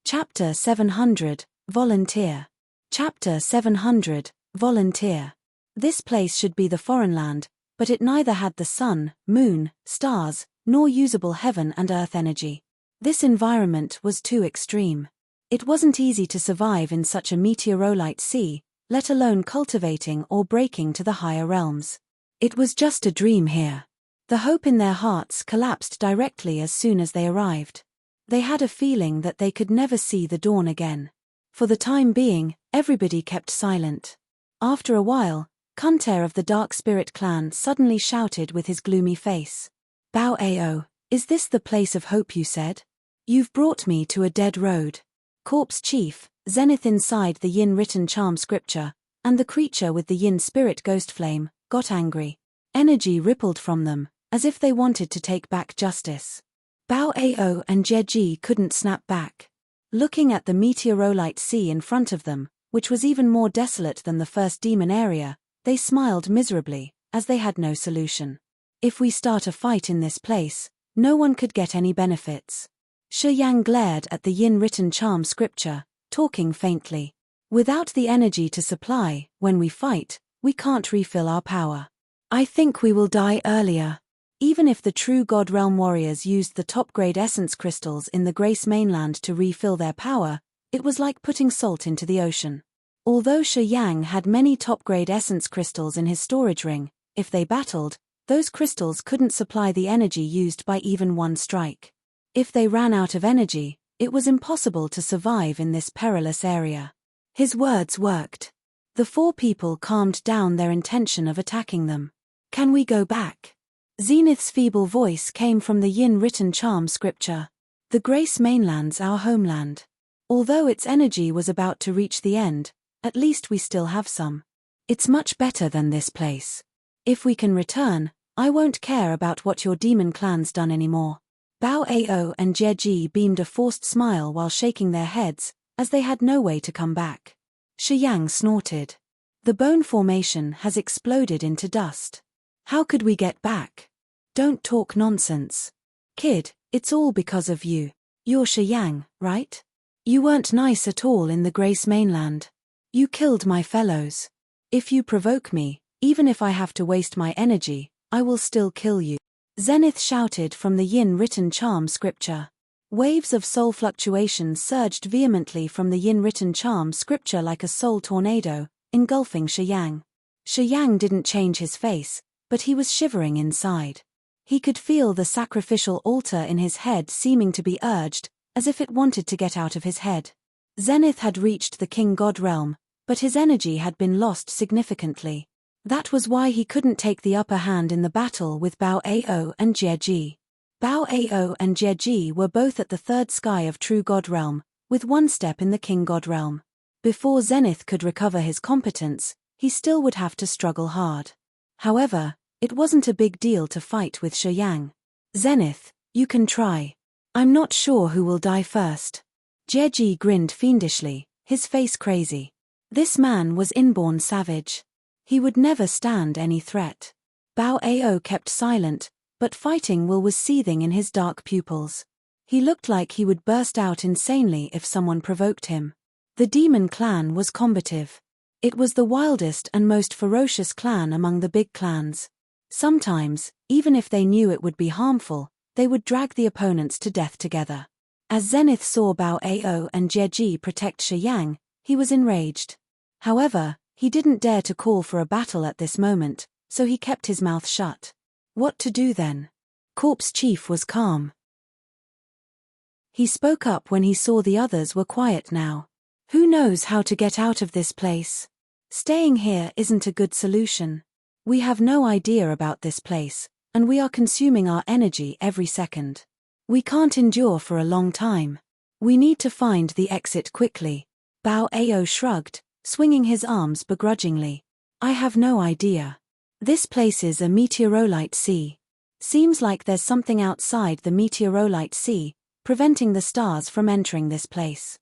Chapter 700, Volunteer. Chapter 700, Volunteer. This place should be the foreign land, but it neither had the sun, moon, stars, nor usable heaven and earth energy. This environment was too extreme. It wasn't easy to survive in such a meteorolite sea, let alone cultivating or breaking to the higher realms. It was just a dream here. The hope in their hearts collapsed directly as soon as they arrived. They had a feeling that they could never see the dawn again. For the time being, everybody kept silent. After a while, Kunter of the Dark Spirit clan suddenly shouted with his gloomy face. Bao Ao, is this the place of hope you said? You've brought me to a dead road. Corpse Chief, Zenith inside the Yin written charm scripture, and the creature with the Yin spirit ghost flame, got angry. Energy rippled from them, as if they wanted to take back justice. Bao Ao and Jeji couldn't snap back. Looking at the meteorolite sea in front of them, which was even more desolate than the first demon area, they smiled miserably, as they had no solution. If we start a fight in this place, no one could get any benefits. Shi Yang glared at the Yin written charm scripture, talking faintly. Without the energy to supply, when we fight, we can't refill our power. I think we will die earlier. Even if the true God Realm warriors used the top-grade essence crystals in the Grace mainland to refill their power, it was like putting salt into the ocean. Although Shi Yang had many top-grade essence crystals in his storage ring, if they battled, those crystals couldn't supply the energy used by even one strike. If they ran out of energy, it was impossible to survive in this perilous area. His words worked. The four people calmed down their intention of attacking them. Can we go back? Zenith's feeble voice came from the Yin written charm scripture. The Grace mainland's our homeland. Although its energy was about to reach the end, at least we still have some. It's much better than this place. If we can return, I won't care about what your demon clan's done anymore. Bao Ao and Jeji beamed a forced smile while shaking their heads, as they had no way to come back. Shi Yang snorted. The bone formation has exploded into dust. How could we get back? Don't talk nonsense. Kid, it's all because of you. You're Shi Yang, right? You weren't nice at all in the Grace mainland. You killed my fellows. If you provoke me, even if I have to waste my energy, I will still kill you. Zenith shouted from the Yin written charm scripture. Waves of soul fluctuation surged vehemently from the Yin written charm scripture like a soul tornado, engulfing Shi Yang. Shi Yang didn't change his face, but he was shivering inside. He could feel the sacrificial altar in his head seeming to be urged, as if it wanted to get out of his head. Zenith had reached the King God realm, but his energy had been lost significantly. That was why he couldn't take the upper hand in the battle with Bao Ao and Jeji. Bao Ao and Jeji were both at the third sky of True God realm, with one step in the King God realm. Before Zenith could recover his competence, he still would have to struggle hard. However, it wasn't a big deal to fight with Shi Yang. Zenith, you can try. I'm not sure who will die first. Jeji grinned fiendishly, his face crazy. This man was inborn savage. He would never stand any threat. Bao Ao kept silent, but fighting will was seething in his dark pupils. He looked like he would burst out insanely if someone provoked him. The demon clan was combative. It was the wildest and most ferocious clan among the big clans. Sometimes, even if they knew it would be harmful, they would drag the opponents to death together. As Zenith saw Bao Ao and Jeji protect Shi Yang, he was enraged. However, he didn't dare to call for a battle at this moment, so he kept his mouth shut. What to do then? Corpse Chief was calm. He spoke up when he saw the others were quiet now. Who knows how to get out of this place? Staying here isn't a good solution. We have no idea about this place, and we are consuming our energy every second. We can't endure for a long time. We need to find the exit quickly. Bao Ao shrugged, swinging his arms begrudgingly. I have no idea. This place is a meteorolite sea. Seems like there's something outside the meteorolite sea, preventing the stars from entering this place.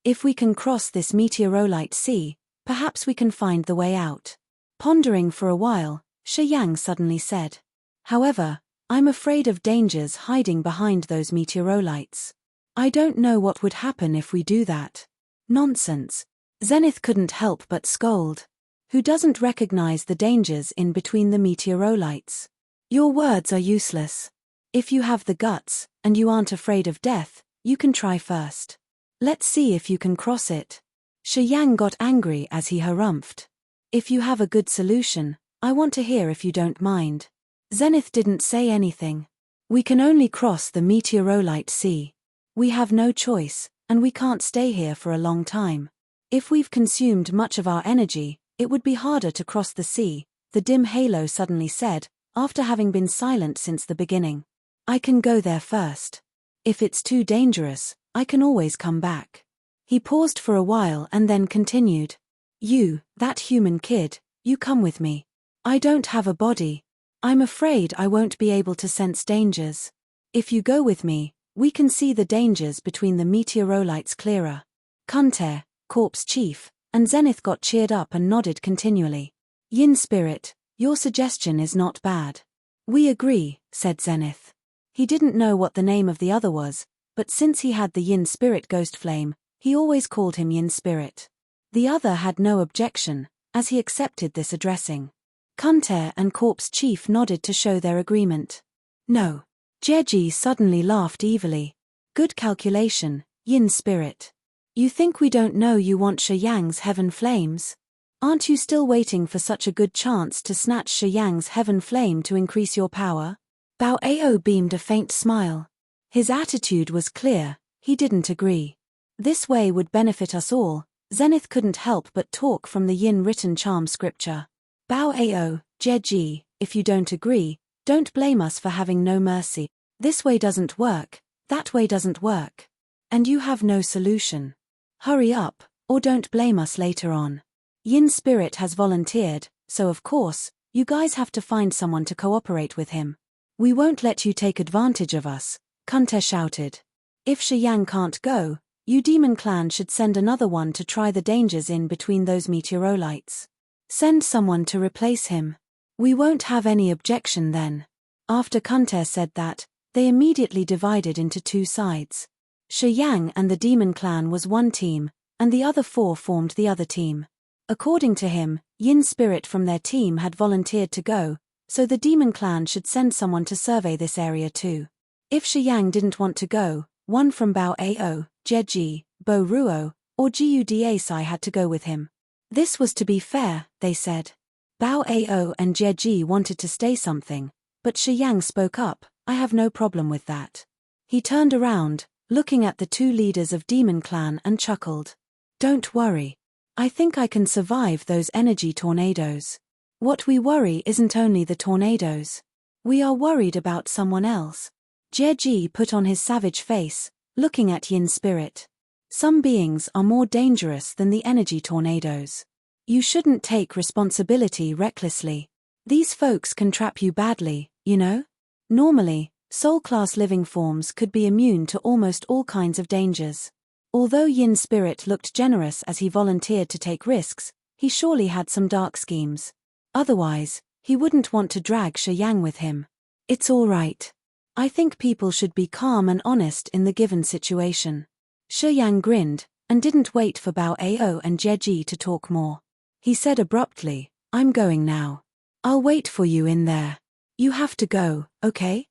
If we can cross this meteorolite sea, perhaps we can find the way out. Pondering for a while, Shi Yang suddenly said. However, I'm afraid of dangers hiding behind those meteorolites. I don't know what would happen if we do that. Nonsense. Zenith couldn't help but scold. Who doesn't recognize the dangers in between the meteorolites? Your words are useless. If you have the guts, and you aren't afraid of death, you can try first. Let's see if you can cross it. Shi Yang got angry as he harumphed. If you have a good solution, I want to hear if you don't mind. Zenith didn't say anything. We can only cross the meteorolite sea. We have no choice, and we can't stay here for a long time. If we've consumed much of our energy, it would be harder to cross the sea, the dim halo suddenly said, after having been silent since the beginning. I can go there first. If it's too dangerous, I can always come back. He paused for a while and then continued. You, that human kid, you come with me. I don't have a body. I'm afraid I won't be able to sense dangers. If you go with me, we can see the dangers between the meteorolites clearer. Kunter, Corpse Chief, and Zenith got cheered up and nodded continually. Yin Spirit, your suggestion is not bad. We agree, said Zenith. He didn't know what the name of the other was, but since he had the Yin Spirit ghost flame, he always called him Yin Spirit. The other had no objection, as he accepted this addressing. Kunter and Corpse Chief nodded to show their agreement. No. Jeji suddenly laughed evilly. Good calculation, Yin Spirit. You think we don't know you want Shiyang's heaven flames? Aren't you still waiting for such a good chance to snatch Shiyang's heaven flame to increase your power? Bao Ao beamed a faint smile. His attitude was clear, he didn't agree. This way would benefit us all. Zenith couldn't help but talk from the Yin written charm scripture. Bao Ao, Jeji, if you don't agree, don't blame us for having no mercy. This way doesn't work, that way doesn't work. And you have no solution. Hurry up, or don't blame us later on. Yin Spirit has volunteered, so of course, you guys have to find someone to cooperate with him. We won't let you take advantage of us, Kunter shouted. If Shiyang can't go, you Demon Clan should send another one to try the dangers in between those meteorolites. Send someone to replace him. We won't have any objection then. After Kunter said that, they immediately divided into two sides. Shiyang and the Demon Clan was one team, and the other four formed the other team. According to him, Yin Spirit from their team had volunteered to go, so the Demon Clan should send someone to survey this area too. If Shiyang didn't want to go, one from Bao Ao, Jeji, Bo Ruo, or Gudasai had to go with him. This was to be fair, they said. Bao Ao and Jeji wanted to stay something, but Shiyang spoke up, I have no problem with that. He turned around, looking at the two leaders of Demon Clan and chuckled. Don't worry. I think I can survive those energy tornadoes. What we worry isn't only the tornadoes. We are worried about someone else. Jeji put on his savage face, looking at Yin Spirit. Some beings are more dangerous than the energy tornadoes. You shouldn't take responsibility recklessly. These folks can trap you badly, you know? Normally, soul-class living forms could be immune to almost all kinds of dangers. Although Yin Spirit looked generous as he volunteered to take risks, he surely had some dark schemes. Otherwise, he wouldn't want to drag Shiyang with him. It's all right. I think people should be calm and honest in the given situation. Shiyang grinned, and didn't wait for Bao Ao and Jeji to talk more. He said abruptly, I'm going now. I'll wait for you in there. You have to go, okay?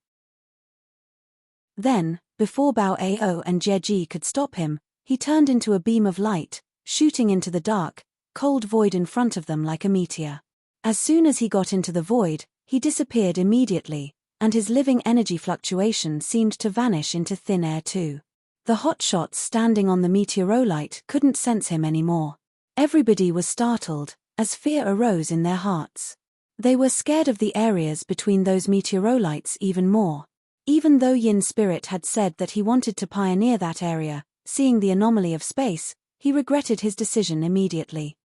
Then, before Bao Ao and Jeji could stop him, he turned into a beam of light, shooting into the dark, cold void in front of them like a meteor. As soon as he got into the void, he disappeared immediately, and his living energy fluctuation seemed to vanish into thin air too. The hotshots standing on the meteorolite couldn't sense him anymore. Everybody was startled, as fear arose in their hearts. They were scared of the areas between those meteorolites even more. Even though Yin Spirit had said that he wanted to pioneer that area, seeing the anomaly of space, he regretted his decision immediately.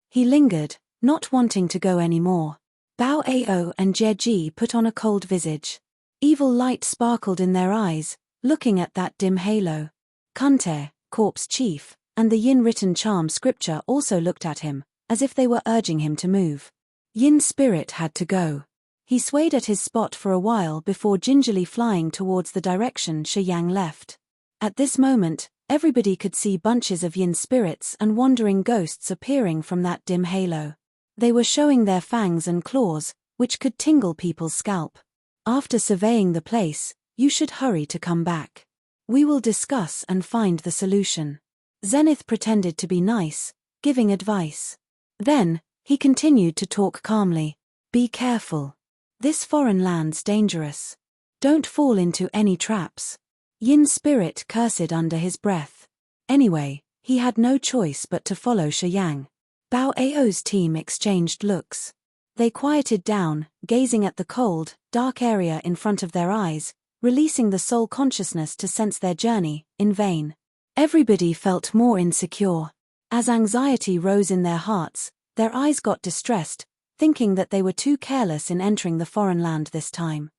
He lingered, not wanting to go anymore. Bao Ao and Jeji put on a cold visage. Evil light sparkled in their eyes, looking at that dim halo. Kunter, Corpse Chief, and the Yin written charm scripture also looked at him, as if they were urging him to move. Yin Spirit had to go. He swayed at his spot for a while before gingerly flying towards the direction Shiyang left. At this moment, everybody could see bunches of Yin spirits and wandering ghosts appearing from that dim halo. They were showing their fangs and claws, which could tingle people's scalp. After surveying the place, you should hurry to come back. We will discuss and find the solution. Zenith pretended to be nice, giving advice. Then, he continued to talk calmly. Be careful. This foreign land's dangerous. Don't fall into any traps. Yin's spirit cursed under his breath. Anyway, he had no choice but to follow Shiyang. Bao Ao's team exchanged looks. They quieted down, gazing at the cold, dark area in front of their eyes, releasing the soul consciousness to sense their journey, in vain. Everybody felt more insecure. As anxiety rose in their hearts, their eyes got distressed, thinking that they were too careless in entering the foreign land this time.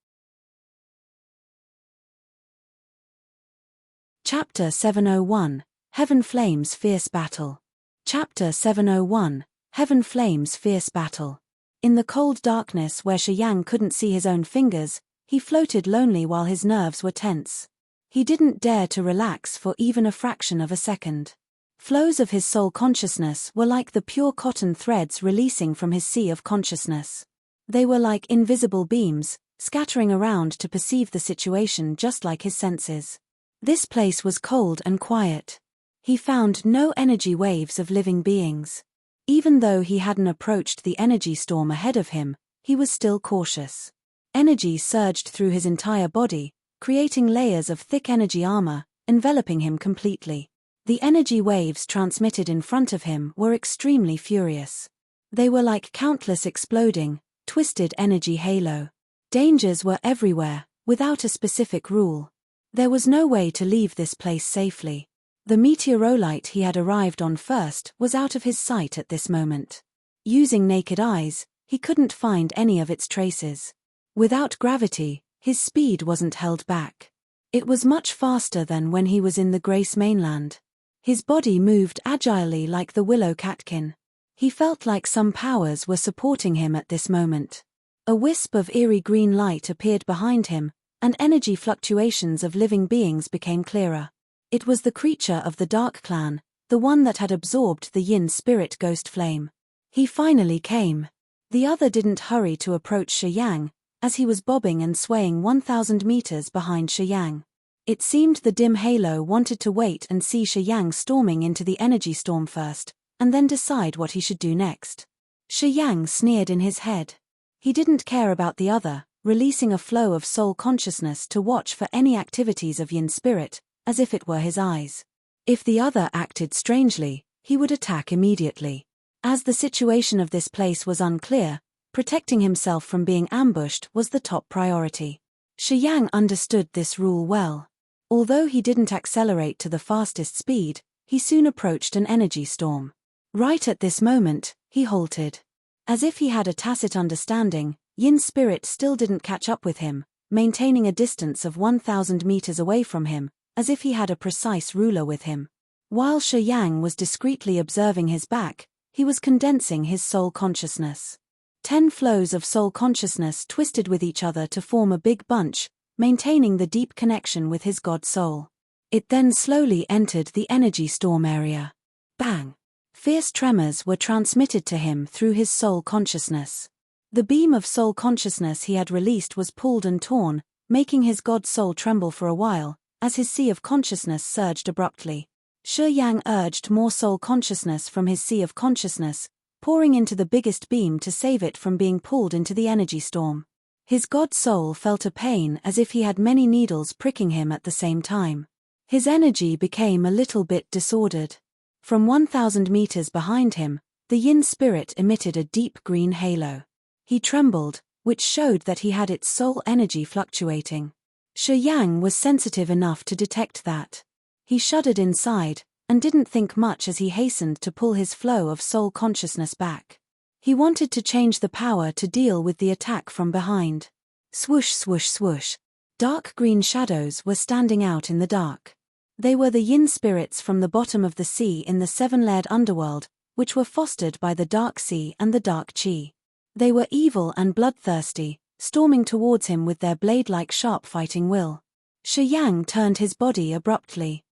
Chapter 701, Heaven Flames Fierce Battle. Chapter 701, Heaven Flames Fierce Battle. In the cold darkness where Shiyang couldn't see his own fingers, he floated lonely while his nerves were tense. He didn't dare to relax for even a fraction of a second. Flows of his soul consciousness were like the pure cotton threads releasing from his sea of consciousness. They were like invisible beams, scattering around to perceive the situation just like his senses. This place was cold and quiet. He found no energy waves of living beings. Even though he hadn't approached the energy storm ahead of him, he was still cautious. Energy surged through his entire body, creating layers of thick energy armor, enveloping him completely. The energy waves transmitted in front of him were extremely furious. They were like countless exploding, twisted energy halo. Dangers were everywhere, without a specific rule. There was no way to leave this place safely. The meteorolite he had arrived on first was out of his sight at this moment. Using naked eyes, he couldn't find any of its traces. Without gravity, his speed wasn't held back. It was much faster than when he was in the Grace mainland. His body moved agilely like the willow catkin. He felt like some powers were supporting him at this moment. A wisp of eerie green light appeared behind him, and energy fluctuations of living beings became clearer. It was the creature of the Dark Clan, the one that had absorbed the Yin spirit ghost flame. He finally came. The other didn't hurry to approach Shiyang, as he was bobbing and swaying 1,000 meters behind Shiyang. It seemed the dim halo wanted to wait and see Shiyang storming into the energy storm first, and then decide what he should do next. Shiyang sneered in his head. He didn't care about the other, releasing a flow of soul consciousness to watch for any activities of Yin spirit, as if it were his eyes. If the other acted strangely, he would attack immediately. As the situation of this place was unclear, protecting himself from being ambushed was the top priority. Shiyang understood this rule well. Although he didn't accelerate to the fastest speed, he soon approached an energy storm. Right at this moment, he halted. As if he had a tacit understanding, Yin spirit still didn't catch up with him, maintaining a distance of 1,000 meters away from him, as if he had a precise ruler with him. While Shiyang was discreetly observing his back, he was condensing his soul consciousness. 10 flows of soul consciousness twisted with each other to form a big bunch, maintaining the deep connection with his god soul. It then slowly entered the energy storm area. Bang! Fierce tremors were transmitted to him through his soul consciousness. The beam of soul consciousness he had released was pulled and torn, making his god soul tremble for a while, as his sea of consciousness surged abruptly. Shiyang urged more soul consciousness from his sea of consciousness, pouring into the biggest beam to save it from being pulled into the energy storm. His god soul felt a pain as if he had many needles pricking him at the same time. His energy became a little bit disordered. From 1,000 meters behind him, the Yin spirit emitted a deep green halo. He trembled, which showed that he had its soul energy fluctuating. Shiyang was sensitive enough to detect that. He shuddered inside, and didn't think much as he hastened to pull his flow of soul consciousness back. He wanted to change the power to deal with the attack from behind. Swoosh swoosh swoosh. Dark green shadows were standing out in the dark. They were the Yin spirits from the bottom of the sea in the 7-layered underworld, which were fostered by the dark sea and the dark chi. They were evil and bloodthirsty, storming towards him with their blade-like sharp fighting will. Shiyang turned his body abruptly.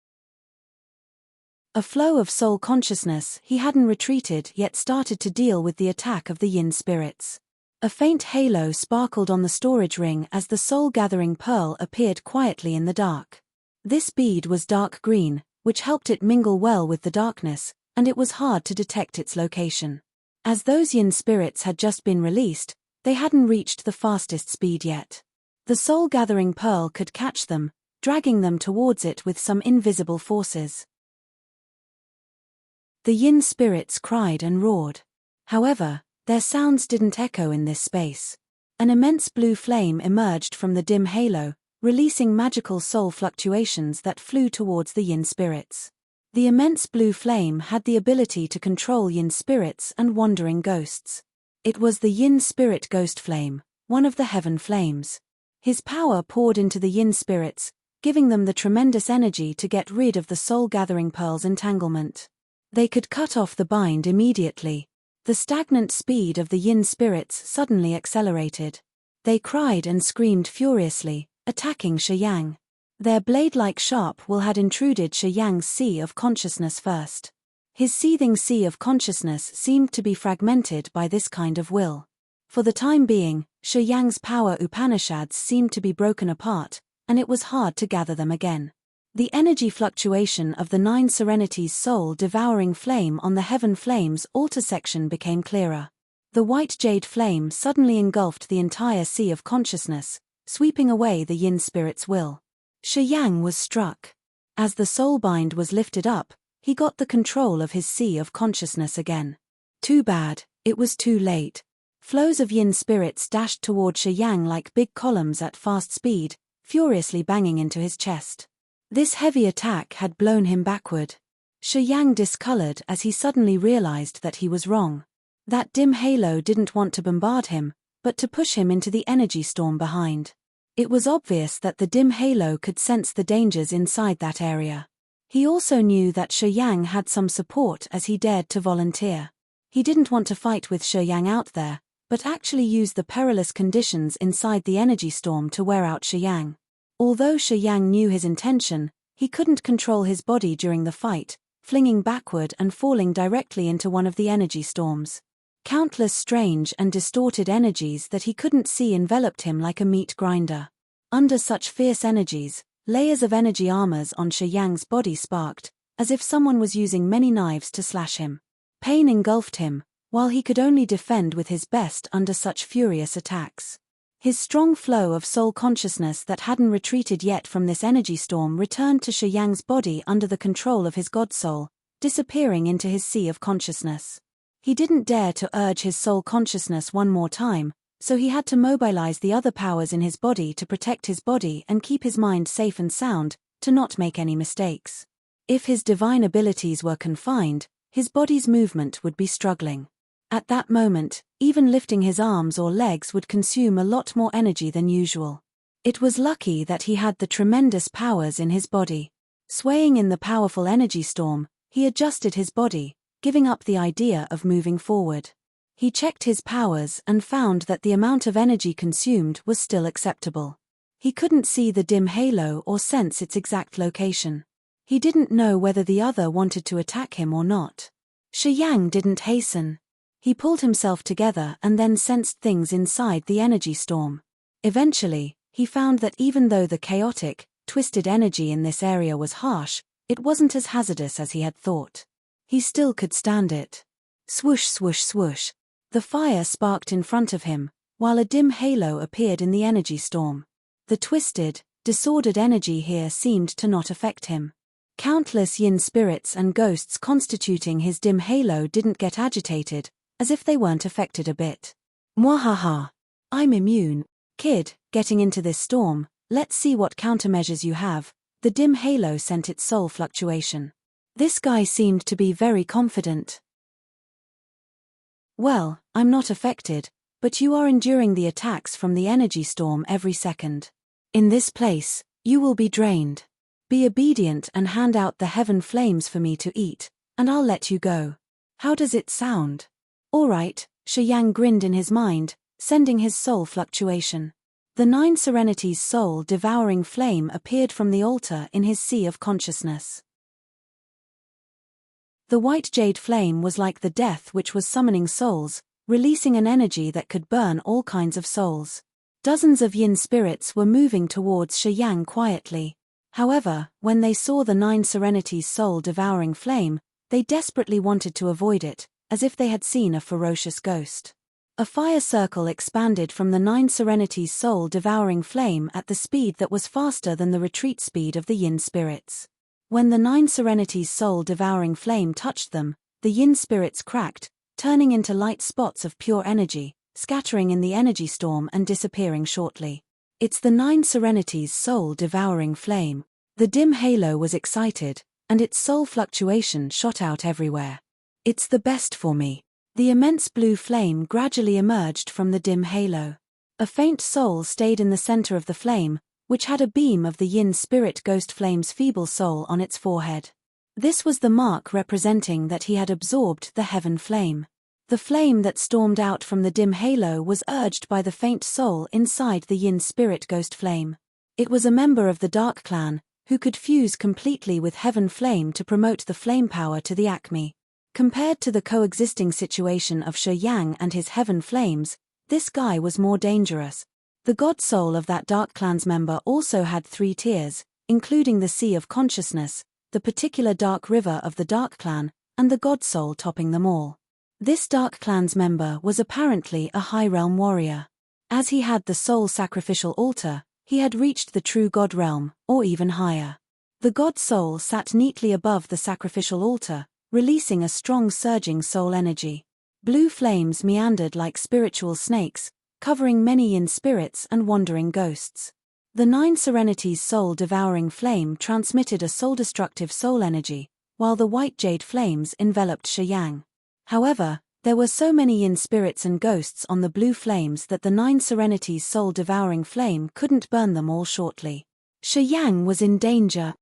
A flow of soul consciousness, he hadn't retreated yet started to deal with the attack of the Yin spirits. A faint halo sparkled on the storage ring as the soul-gathering pearl appeared quietly in the dark. This bead was dark green, which helped it mingle well with the darkness, and it was hard to detect its location. As those Yin spirits had just been released, They hadn't reached the fastest speed yet. The soul-gathering pearl could catch them, dragging them towards it with some invisible forces. The yin spirits cried and roared. However, their sounds didn't echo in this space. An immense blue flame emerged from the dim halo, releasing magical soul fluctuations that flew towards the yin spirits. The immense blue flame had the ability to control yin spirits and wandering ghosts. It was the yin spirit ghost flame, one of the heaven flames. His power poured into the yin spirits, giving them the tremendous energy to get rid of the soul-gathering pearl's entanglement. They could cut off the bind immediately. The stagnant speed of the yin spirits suddenly accelerated. They cried and screamed furiously, attacking Shi Yang. Their blade-like sharp will had intruded Shi Yang's sea of consciousness first. His seething sea of consciousness seemed to be fragmented by this kind of will. For the time being, Shi Yang's power Upanishads seemed to be broken apart, and it was hard to gather them again. The energy fluctuation of the Nine Serenities' soul-devouring flame on the heaven flame's altar section became clearer. The white jade flame suddenly engulfed the entire sea of consciousness, sweeping away the yin spirit's will. Shi Yang was struck. As the soul bind was lifted up, he got the control of his sea of consciousness again. Too bad, it was too late. Flows of yin spirits dashed toward Shi Yang like big columns at fast speed, furiously banging into his chest. This heavy attack had blown him backward. Shi Yang discolored as he suddenly realized that he was wrong. That dim halo didn't want to bombard him, but to push him into the energy storm behind. It was obvious that the dim halo could sense the dangers inside that area. He also knew that Shi Yang had some support as he dared to volunteer. He didn't want to fight with Shi Yang out there, but actually use the perilous conditions inside the energy storm to wear out Shi Yang. Although Shi Yang knew his intention, he couldn't control his body during the fight, flinging backward and falling directly into one of the energy storms. Countless strange and distorted energies that he couldn't see enveloped him like a meat grinder. Under such fierce energies, layers of energy armors on Shi Yang's body sparked, as if someone was using many knives to slash him. Pain engulfed him, while he could only defend with his best under such furious attacks. His strong flow of soul consciousness that hadn't retreated yet from this energy storm returned to Shi Yang's body under the control of his god soul, disappearing into his sea of consciousness. He didn't dare to urge his soul consciousness one more time, so he had to mobilize the other powers in his body to protect his body and keep his mind safe and sound, to not make any mistakes. If his divine abilities were confined, his body's movement would be struggling. At that moment, even lifting his arms or legs would consume a lot more energy than usual. It was lucky that he had the tremendous powers in his body. Swaying in the powerful energy storm, he adjusted his body, giving up the idea of moving forward. He checked his powers and found that the amount of energy consumed was still acceptable. He couldn't see the dim halo or sense its exact location. He didn't know whether the other wanted to attack him or not. Shi Yang didn't hasten. He pulled himself together and then sensed things inside the energy storm. Eventually, he found that even though the chaotic, twisted energy in this area was harsh, it wasn't as hazardous as he had thought. He still could stand it. Swoosh, swoosh, swoosh. The fire sparked in front of him, while a dim halo appeared in the energy storm. The twisted, disordered energy here seemed to not affect him. Countless yin spirits and ghosts constituting his dim halo didn't get agitated, as if they weren't affected a bit. Mwahaha. I'm immune. Kid, getting into this storm, let's see what countermeasures you have. The dim halo sent its soul fluctuation. This guy seemed to be very confident. Well, I'm not affected, but you are enduring the attacks from the energy storm every second. In this place, you will be drained. Be obedient and hand out the heaven flames for me to eat, and I'll let you go. How does it sound? All right, Shi Yang grinned in his mind, sending his soul fluctuation. The Nine Serenities' soul-devouring flame appeared from the altar in his sea of consciousness. The white jade flame was like the death which was summoning souls, releasing an energy that could burn all kinds of souls. Dozens of yin spirits were moving towards Shi Yang quietly. However, when they saw the Nine Serenities' soul-devouring flame, they desperately wanted to avoid it, as if they had seen a ferocious ghost. A fire circle expanded from the Nine Serenities' soul-devouring flame at the speed that was faster than the retreat speed of the yin spirits. When the Nine Serenities' soul-devouring flame touched them, the yin spirits cracked, turning into light spots of pure energy, scattering in the energy storm and disappearing shortly. It's the Nine Serenities' soul-devouring flame. The dim halo was excited, and its soul fluctuation shot out everywhere. It's the best for me. The immense blue flame gradually emerged from the dim halo. A faint soul stayed in the center of the flame, which had a beam of the yin spirit ghost flame's feeble soul on its forehead. This was the mark representing that he had absorbed the heaven flame. The flame that stormed out from the dim halo was urged by the faint soul inside the yin spirit ghost flame. It was a member of the dark clan, who could fuse completely with heaven flame to promote the flame power to the acme. Compared to the coexisting situation of Shi Yang and his heaven flames, this guy was more dangerous. The god soul of that dark clan's member also had 3 tiers, including the Sea of Consciousness, the particular dark river of the dark clan, and the god soul topping them all. This dark clan's member was apparently a high realm warrior. As he had the soul sacrificial altar, he had reached the true god realm, or even higher. The god soul sat neatly above the sacrificial altar, releasing a strong surging soul energy. Blue flames meandered like spiritual snakes, covering many yin spirits and wandering ghosts. The Nine Serenities' soul-devouring flame transmitted a soul-destructive soul energy, while the white jade flames enveloped Shi Yang. However, there were so many yin spirits and ghosts on the blue flames that the Nine Serenities' soul-devouring flame couldn't burn them all shortly. Shi Yang was in danger.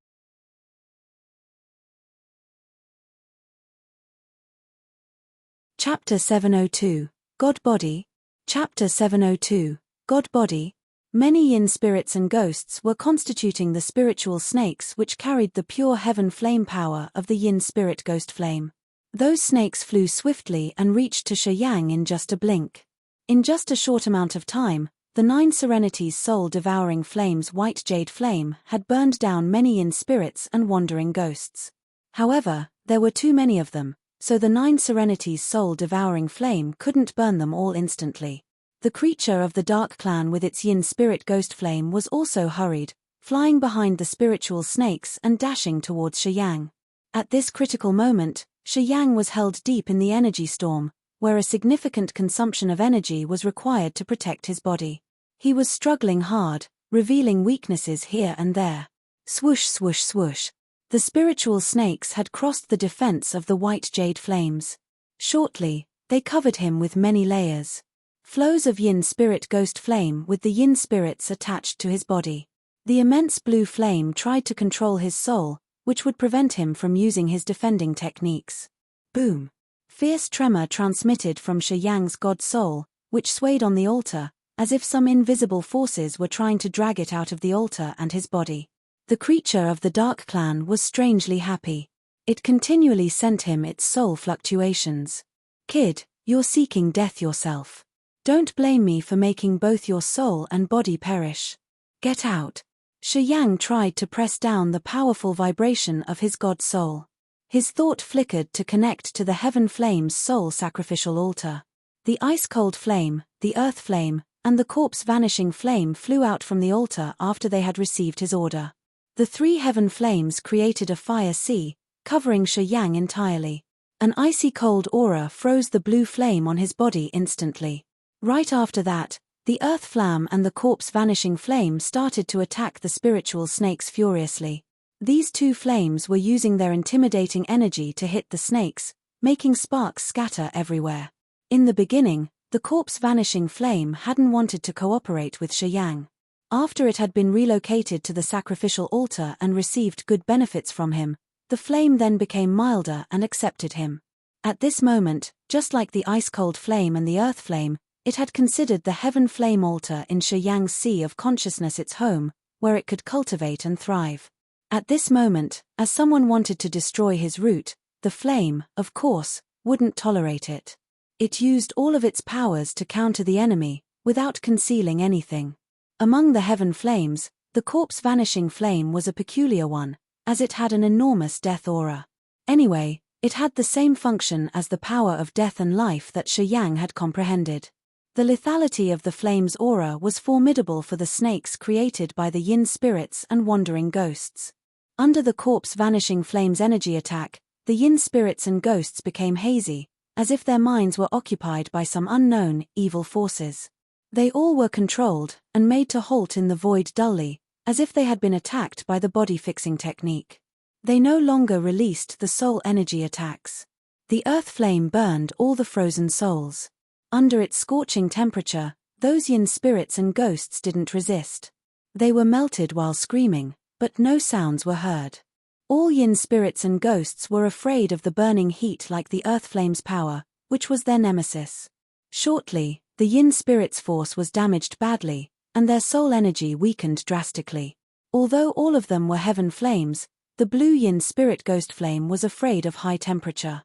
Chapter 702, God Body. Chapter 702, God Body. Many yin spirits and ghosts were constituting the spiritual snakes which carried the pure heaven flame power of the yin spirit ghost flame. Those snakes flew swiftly and reached to Shi Yang in just a blink. In just a short amount of time, the Nine Serenities' soul-devouring flame's white jade flame had burned down many yin spirits and wandering ghosts. However, there were too many of them, so the Nine Serenities' soul-devouring flame couldn't burn them all instantly. The creature of the dark clan with its yin spirit ghost flame was also hurried, flying behind the spiritual snakes and dashing towards Shi Yang. At this critical moment, Shi Yang was held deep in the energy storm, where a significant consumption of energy was required to protect his body. He was struggling hard, revealing weaknesses here and there. Swoosh swoosh swoosh. The spiritual snakes had crossed the defense of the white jade flames. Shortly, they covered him with many layers. Flows of yin spirit ghost flame with the yin spirits attached to his body. The immense blue flame tried to control his soul, which would prevent him from using his defending techniques. Boom! Fierce tremor transmitted from Shi Yang's god soul, which swayed on the altar, as if some invisible forces were trying to drag it out of the altar and his body. The creature of the dark clan was strangely happy. It continually sent him its soul fluctuations. Kid, you're seeking death yourself. Don't blame me for making both your soul and body perish. Get out. Shi Yang tried to press down the powerful vibration of his god soul. His thought flickered to connect to the heaven flame's soul sacrificial altar. The ice-cold flame, the earth flame, and the corpse-vanishing flame flew out from the altar after they had received his order. The 3 heaven flames created a fire sea, covering Shi Yang entirely. An icy cold aura froze the blue flame on his body instantly. Right after that, the earth flam and the corpse-vanishing flame started to attack the spiritual snakes furiously. These 2 flames were using their intimidating energy to hit the snakes, making sparks scatter everywhere. In the beginning, the corpse-vanishing flame hadn't wanted to cooperate with Shi Yang. After it had been relocated to the sacrificial altar and received good benefits from him, the flame then became milder and accepted him. At this moment, just like the ice-cold flame and the earth flame, it had considered the heaven flame altar in Shi Yang's Sea of Consciousness its home, where it could cultivate and thrive. At this moment, as someone wanted to destroy his root, the flame, of course, wouldn't tolerate it. It used all of its powers to counter the enemy, without concealing anything. Among the heaven flames, the corpse-vanishing flame was a peculiar one, as it had an enormous death aura. Anyway, it had the same function as the power of death and life that Shi Yang had comprehended. The lethality of the flame's aura was formidable for the snakes created by the yin spirits and wandering ghosts. Under the corpse-vanishing flame's energy attack, the yin spirits and ghosts became hazy, as if their minds were occupied by some unknown, evil forces. They all were controlled, and made to halt in the void dully, as if they had been attacked by the body-fixing technique. They no longer released the soul energy attacks. The earth flame burned all the frozen souls. Under its scorching temperature, those yin spirits and ghosts didn't resist. They were melted while screaming, but no sounds were heard. All yin spirits and ghosts were afraid of the burning heat like the earth flame's power, which was their nemesis. Shortly, the yin spirits' force was damaged badly, and their soul energy weakened drastically. Although all of them were heaven flames, the blue yin spirit ghost flame was afraid of high temperature.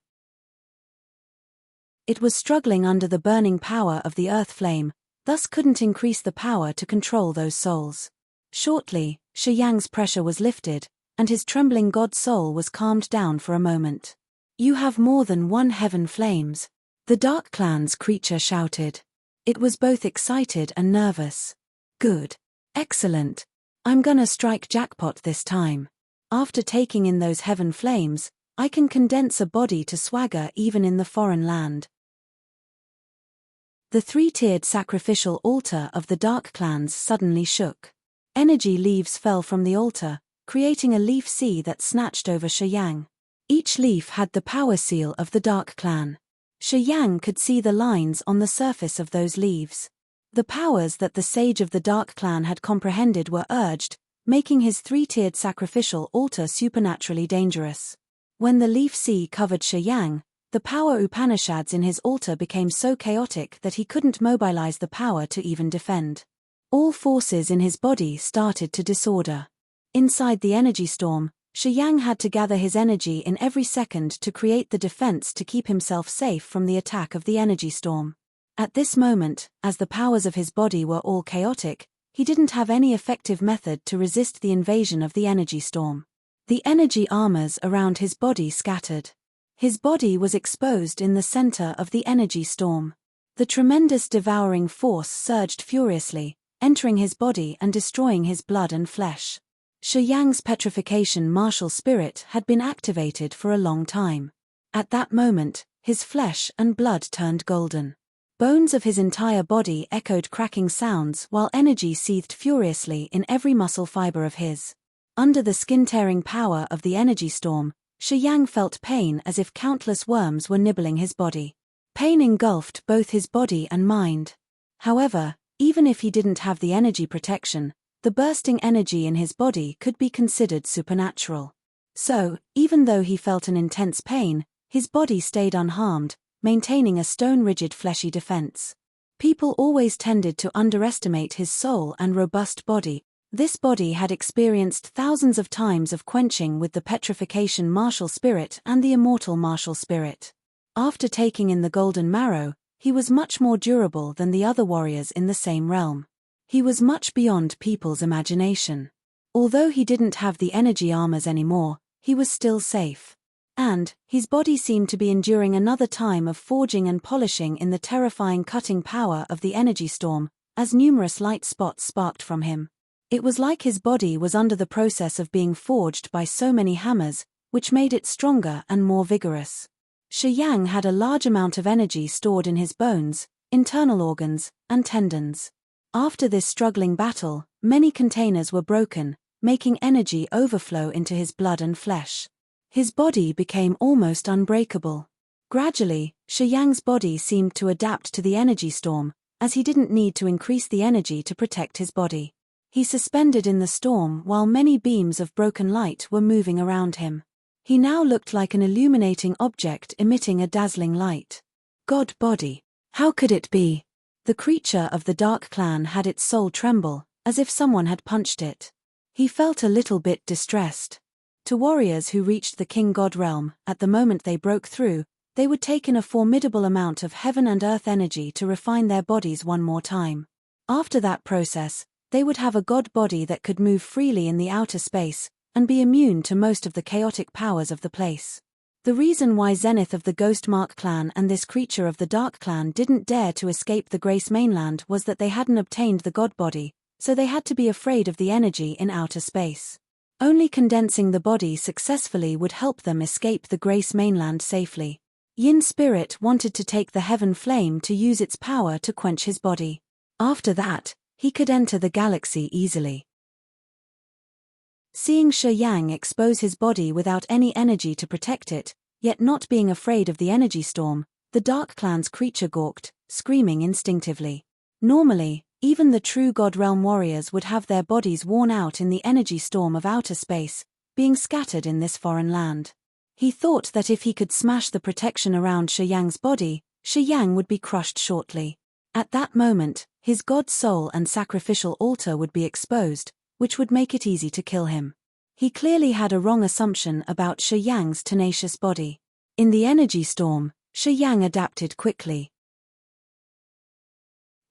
It was struggling under the burning power of the earth flame, thus couldn't increase the power to control those souls. Shortly, Shi Yang's pressure was lifted, and his trembling god soul was calmed down for a moment. "You have more than one heaven flames," the Dark Clan's creature shouted. It was both excited and nervous. "Good. Excellent. I'm gonna strike jackpot this time. After taking in those heaven flames, I can condense a body to swagger even in the foreign land." The three-tiered sacrificial altar of the Dark Clans suddenly shook. Energy leaves fell from the altar, creating a leaf sea that snatched over Shi Yang. Each leaf had the power seal of the Dark Clan. Shi Yang could see the lines on the surface of those leaves. The powers that the sage of the Dark Clan had comprehended were urged, making his three-tiered sacrificial altar supernaturally dangerous. When the leaf sea covered Shi Yang, the power Upanishads in his altar became so chaotic that he couldn't mobilize the power to even defend. All forces in his body started to disorder. Inside the energy storm, Shi Yang had to gather his energy in every second to create the defense to keep himself safe from the attack of the energy storm. At this moment, as the powers of his body were all chaotic, he didn't have any effective method to resist the invasion of the energy storm. The energy armors around his body scattered. His body was exposed in the center of the energy storm. The tremendous devouring force surged furiously, entering his body and destroying his blood and flesh. Shi Yang's petrification martial spirit had been activated for a long time. At that moment, his flesh and blood turned golden. Bones of his entire body echoed cracking sounds while energy seethed furiously in every muscle fiber of his. Under the skin-tearing power of the energy storm, Shi Yang felt pain as if countless worms were nibbling his body. Pain engulfed both his body and mind. However, even if he didn't have the energy protection, the bursting energy in his body could be considered supernatural. So, even though he felt an intense pain, his body stayed unharmed, maintaining a stone-rigid fleshy defense. People always tended to underestimate his soul and robust body. This body had experienced thousands of times of quenching with the petrification martial spirit and the immortal martial spirit. After taking in the golden marrow, he was much more durable than the other warriors in the same realm. He was much beyond people's imagination. Although he didn't have the energy armors anymore, he was still safe. And, his body seemed to be enduring another time of forging and polishing in the terrifying cutting power of the energy storm, as numerous light spots sparked from him. It was like his body was under the process of being forged by so many hammers, which made it stronger and more vigorous. Shi Yang had a large amount of energy stored in his bones, internal organs, and tendons. After this struggling battle, many containers were broken, making energy overflow into his blood and flesh. His body became almost unbreakable. Gradually, Shi Yang's body seemed to adapt to the energy storm, as he didn't need to increase the energy to protect his body. He suspended in the storm while many beams of broken light were moving around him. He now looked like an illuminating object emitting a dazzling light. God body. How could it be? The creature of the Dark Clan had its soul tremble, as if someone had punched it. He felt a little bit distressed. To warriors who reached the King God realm, at the moment they broke through, they would take in a formidable amount of heaven and earth energy to refine their bodies one more time. After that process, they would have a god body that could move freely in the outer space, and be immune to most of the chaotic powers of the place. The reason why Zenith of the Ghost Mark clan and this creature of the Dark clan didn't dare to escape the Grace mainland was that they hadn't obtained the god body, so they had to be afraid of the energy in outer space. Only condensing the body successfully would help them escape the Grace mainland safely. Yin Spirit wanted to take the heaven flame to use its power to quench his body. After that, he could enter the galaxy easily. Seeing Shi Yang expose his body without any energy to protect it, yet not being afraid of the energy storm, the Dark clan's creature gawked, screaming instinctively. Normally, even the true God Realm warriors would have their bodies worn out in the energy storm of outer space, being scattered in this foreign land. He thought that if he could smash the protection around Shi Yang's body, Shi Yang would be crushed shortly. At that moment, his god soul and sacrificial altar would be exposed, which would make it easy to kill him. He clearly had a wrong assumption about Shi Yang's tenacious body. In the energy storm, Shi Yang adapted quickly.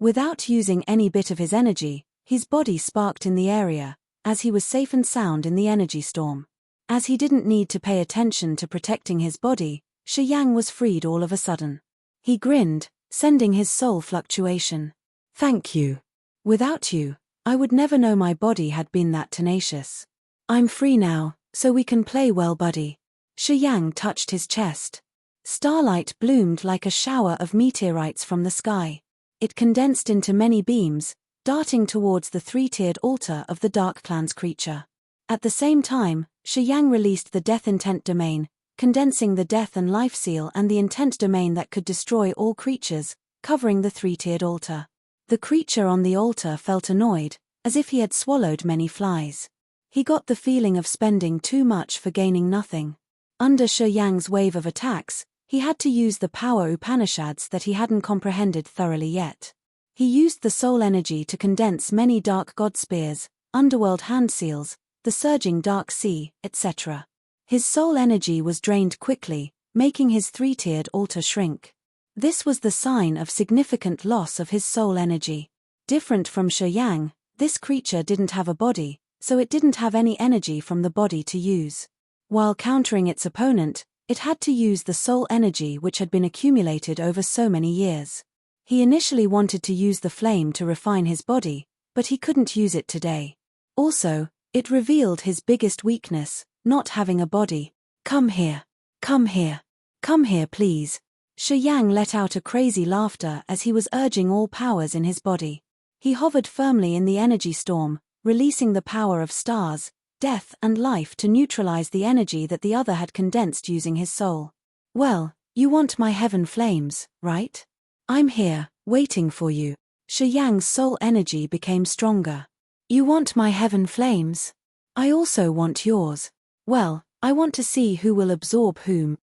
Without using any bit of his energy, his body sparked in the area, as he was safe and sound in the energy storm. As he didn't need to pay attention to protecting his body, Shi Yang was freed all of a sudden. He grinned, sending his soul fluctuation. "Thank you. Without you, I would never know my body had been that tenacious. I'm free now, so we can play well, buddy." Shi Yang touched his chest. Starlight bloomed like a shower of meteorites from the sky. It condensed into many beams, darting towards the three-tiered altar of the Dark clan's creature. At the same time, Shi Yang released the Death Intent domain, condensing the Death and Life seal and the Intent domain that could destroy all creatures, covering the three-tiered altar. The creature on the altar felt annoyed, as if he had swallowed many flies. He got the feeling of spending too much for gaining nothing. Under Shi Yang's wave of attacks, he had to use the power Upanishads that he hadn't comprehended thoroughly yet. He used the soul energy to condense many dark god spears, underworld hand seals, the surging dark sea, etc. His soul energy was drained quickly, making his three-tiered altar shrink. This was the sign of significant loss of his soul energy. Different from Shi Yang, this creature didn't have a body, so it didn't have any energy from the body to use. While countering its opponent, it had to use the soul energy which had been accumulated over so many years. He initially wanted to use the flame to refine his body, but he couldn't use it today. Also, it revealed his biggest weakness, not having a body. "Come here. Come here. Come here, please." Shi Yang let out a crazy laughter as he was urging all powers in his body. He hovered firmly in the energy storm, releasing the power of stars, death and life to neutralize the energy that the other had condensed using his soul. "Well, you want my heaven flames, right? I'm here, waiting for you." Shi Yang's soul energy became stronger. "You want my heaven flames? I also want yours. Well, I want to see who will absorb whom."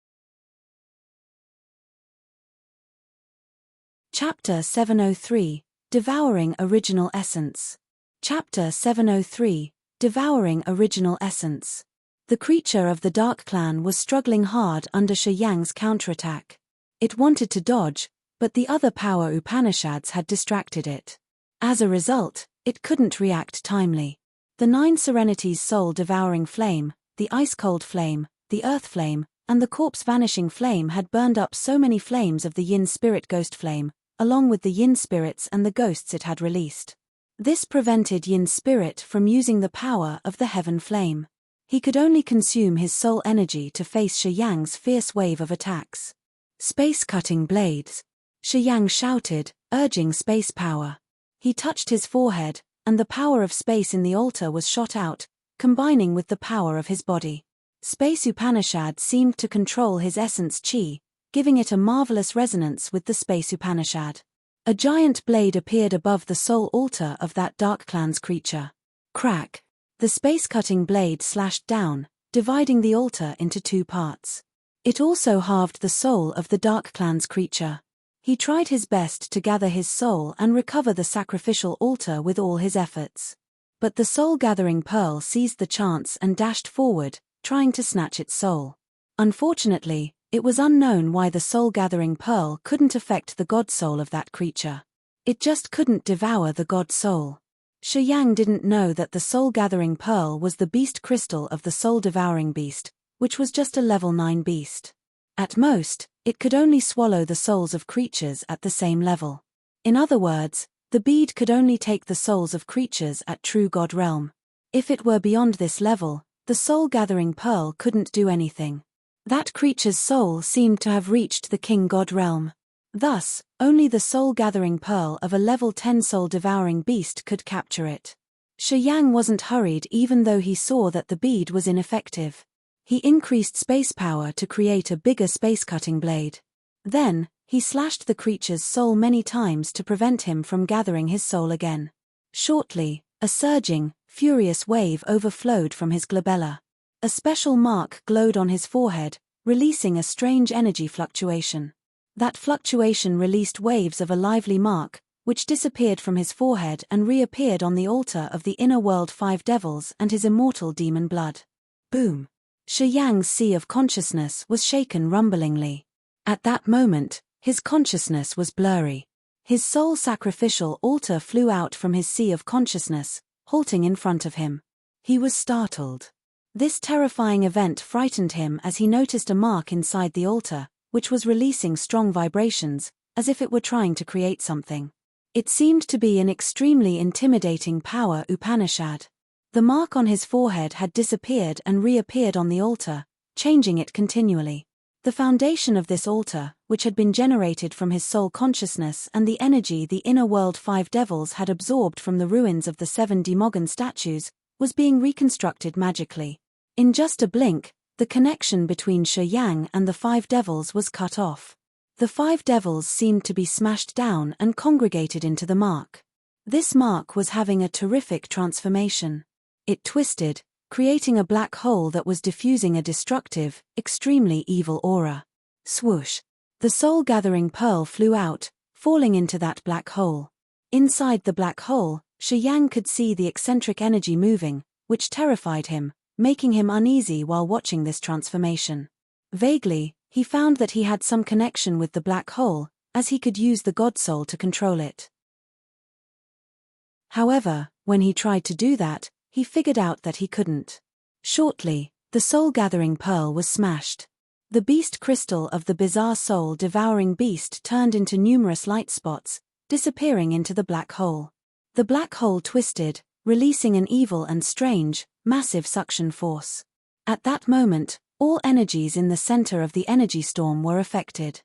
Chapter 703, Devouring Original Essence. Chapter 703, Devouring Original Essence. The creature of the Dark clan was struggling hard under Shi Yang's counterattack. It wanted to dodge, but the other power Upanishads had distracted it. As a result, it couldn't react timely. The 9 Serenities soul-devouring flame, the ice-cold flame, the earth flame, and the corpse-vanishing flame had burned up so many flames of the yin spirit ghost flame, along with the yin spirits and the ghosts it had released. This prevented yin spirit from using the power of the heaven flame. He could only consume his soul energy to face Shi Yang's fierce wave of attacks. "Space-cutting blades!" Shi Yang shouted, urging space power. He touched his forehead, and the power of space in the altar was shot out, combining with the power of his body. Space Upanishad seemed to control his essence chi, giving it a marvelous resonance with the Space Upanishad. A giant blade appeared above the soul altar of that Dark clan's creature. Crack! The space-cutting blade slashed down, dividing the altar into 2 parts. It also halved the soul of the Dark clan's creature. He tried his best to gather his soul and recover the sacrificial altar with all his efforts. But the soul-gathering pearl seized the chance and dashed forward, trying to snatch its soul. Unfortunately, it was unknown why the soul-gathering pearl couldn't affect the god soul of that creature. It just couldn't devour the god soul. Shi Yang didn't know that the soul-gathering pearl was the beast crystal of the soul-devouring beast, which was just a level 9 beast. At most, it could only swallow the souls of creatures at the same level. In other words, the bead could only take the souls of creatures at true God realm. If it were beyond this level, the soul-gathering pearl couldn't do anything. That creature's soul seemed to have reached the king God realm. Thus, only the soul-gathering pearl of a level 10 soul-devouring beast could capture it. Shi Yang wasn't hurried even though he saw that the bead was ineffective. He increased space power to create a bigger space-cutting blade. Then, he slashed the creature's soul many times to prevent him from gathering his soul again. Shortly, a surging, furious wave overflowed from his glabella. A special mark glowed on his forehead, releasing a strange energy fluctuation. That fluctuation released waves of a lively mark, which disappeared from his forehead and reappeared on the altar of the inner world 5 devils and his immortal demon blood. Boom! Shi Yang's sea of consciousness was shaken rumblingly. At that moment, his consciousness was blurry. His soul sacrificial altar flew out from his sea of consciousness, halting in front of him. He was startled. This terrifying event frightened him as he noticed a mark inside the altar, which was releasing strong vibrations, as if it were trying to create something. It seemed to be an extremely intimidating power Upanishad. The mark on his forehead had disappeared and reappeared on the altar, changing it continually. The foundation of this altar, which had been generated from his soul consciousness and the energy the inner world 5 devils had absorbed from the ruins of the 7 Demogon statues, was being reconstructed magically. In just a blink, the connection between Shi Yang and the 5 devils was cut off. The 5 devils seemed to be smashed down and congregated into the mark. This mark was having a terrific transformation. It twisted, creating a black hole that was diffusing a destructive, extremely evil aura. Swoosh! The soul-gathering pearl flew out, falling into that black hole. Inside the black hole, Shi Yang could see the eccentric energy moving, which terrified him, making him uneasy while watching this transformation. Vaguely, he found that he had some connection with the black hole, as he could use the God Soul to control it. However, when he tried to do that, he figured out that he couldn't. Shortly, the soul-gathering pearl was smashed. The beast crystal of the bizarre soul-devouring beast turned into numerous light spots, disappearing into the black hole. The black hole twisted, releasing an evil and strange, massive suction force. At that moment, all energies in the center of the energy storm were affected.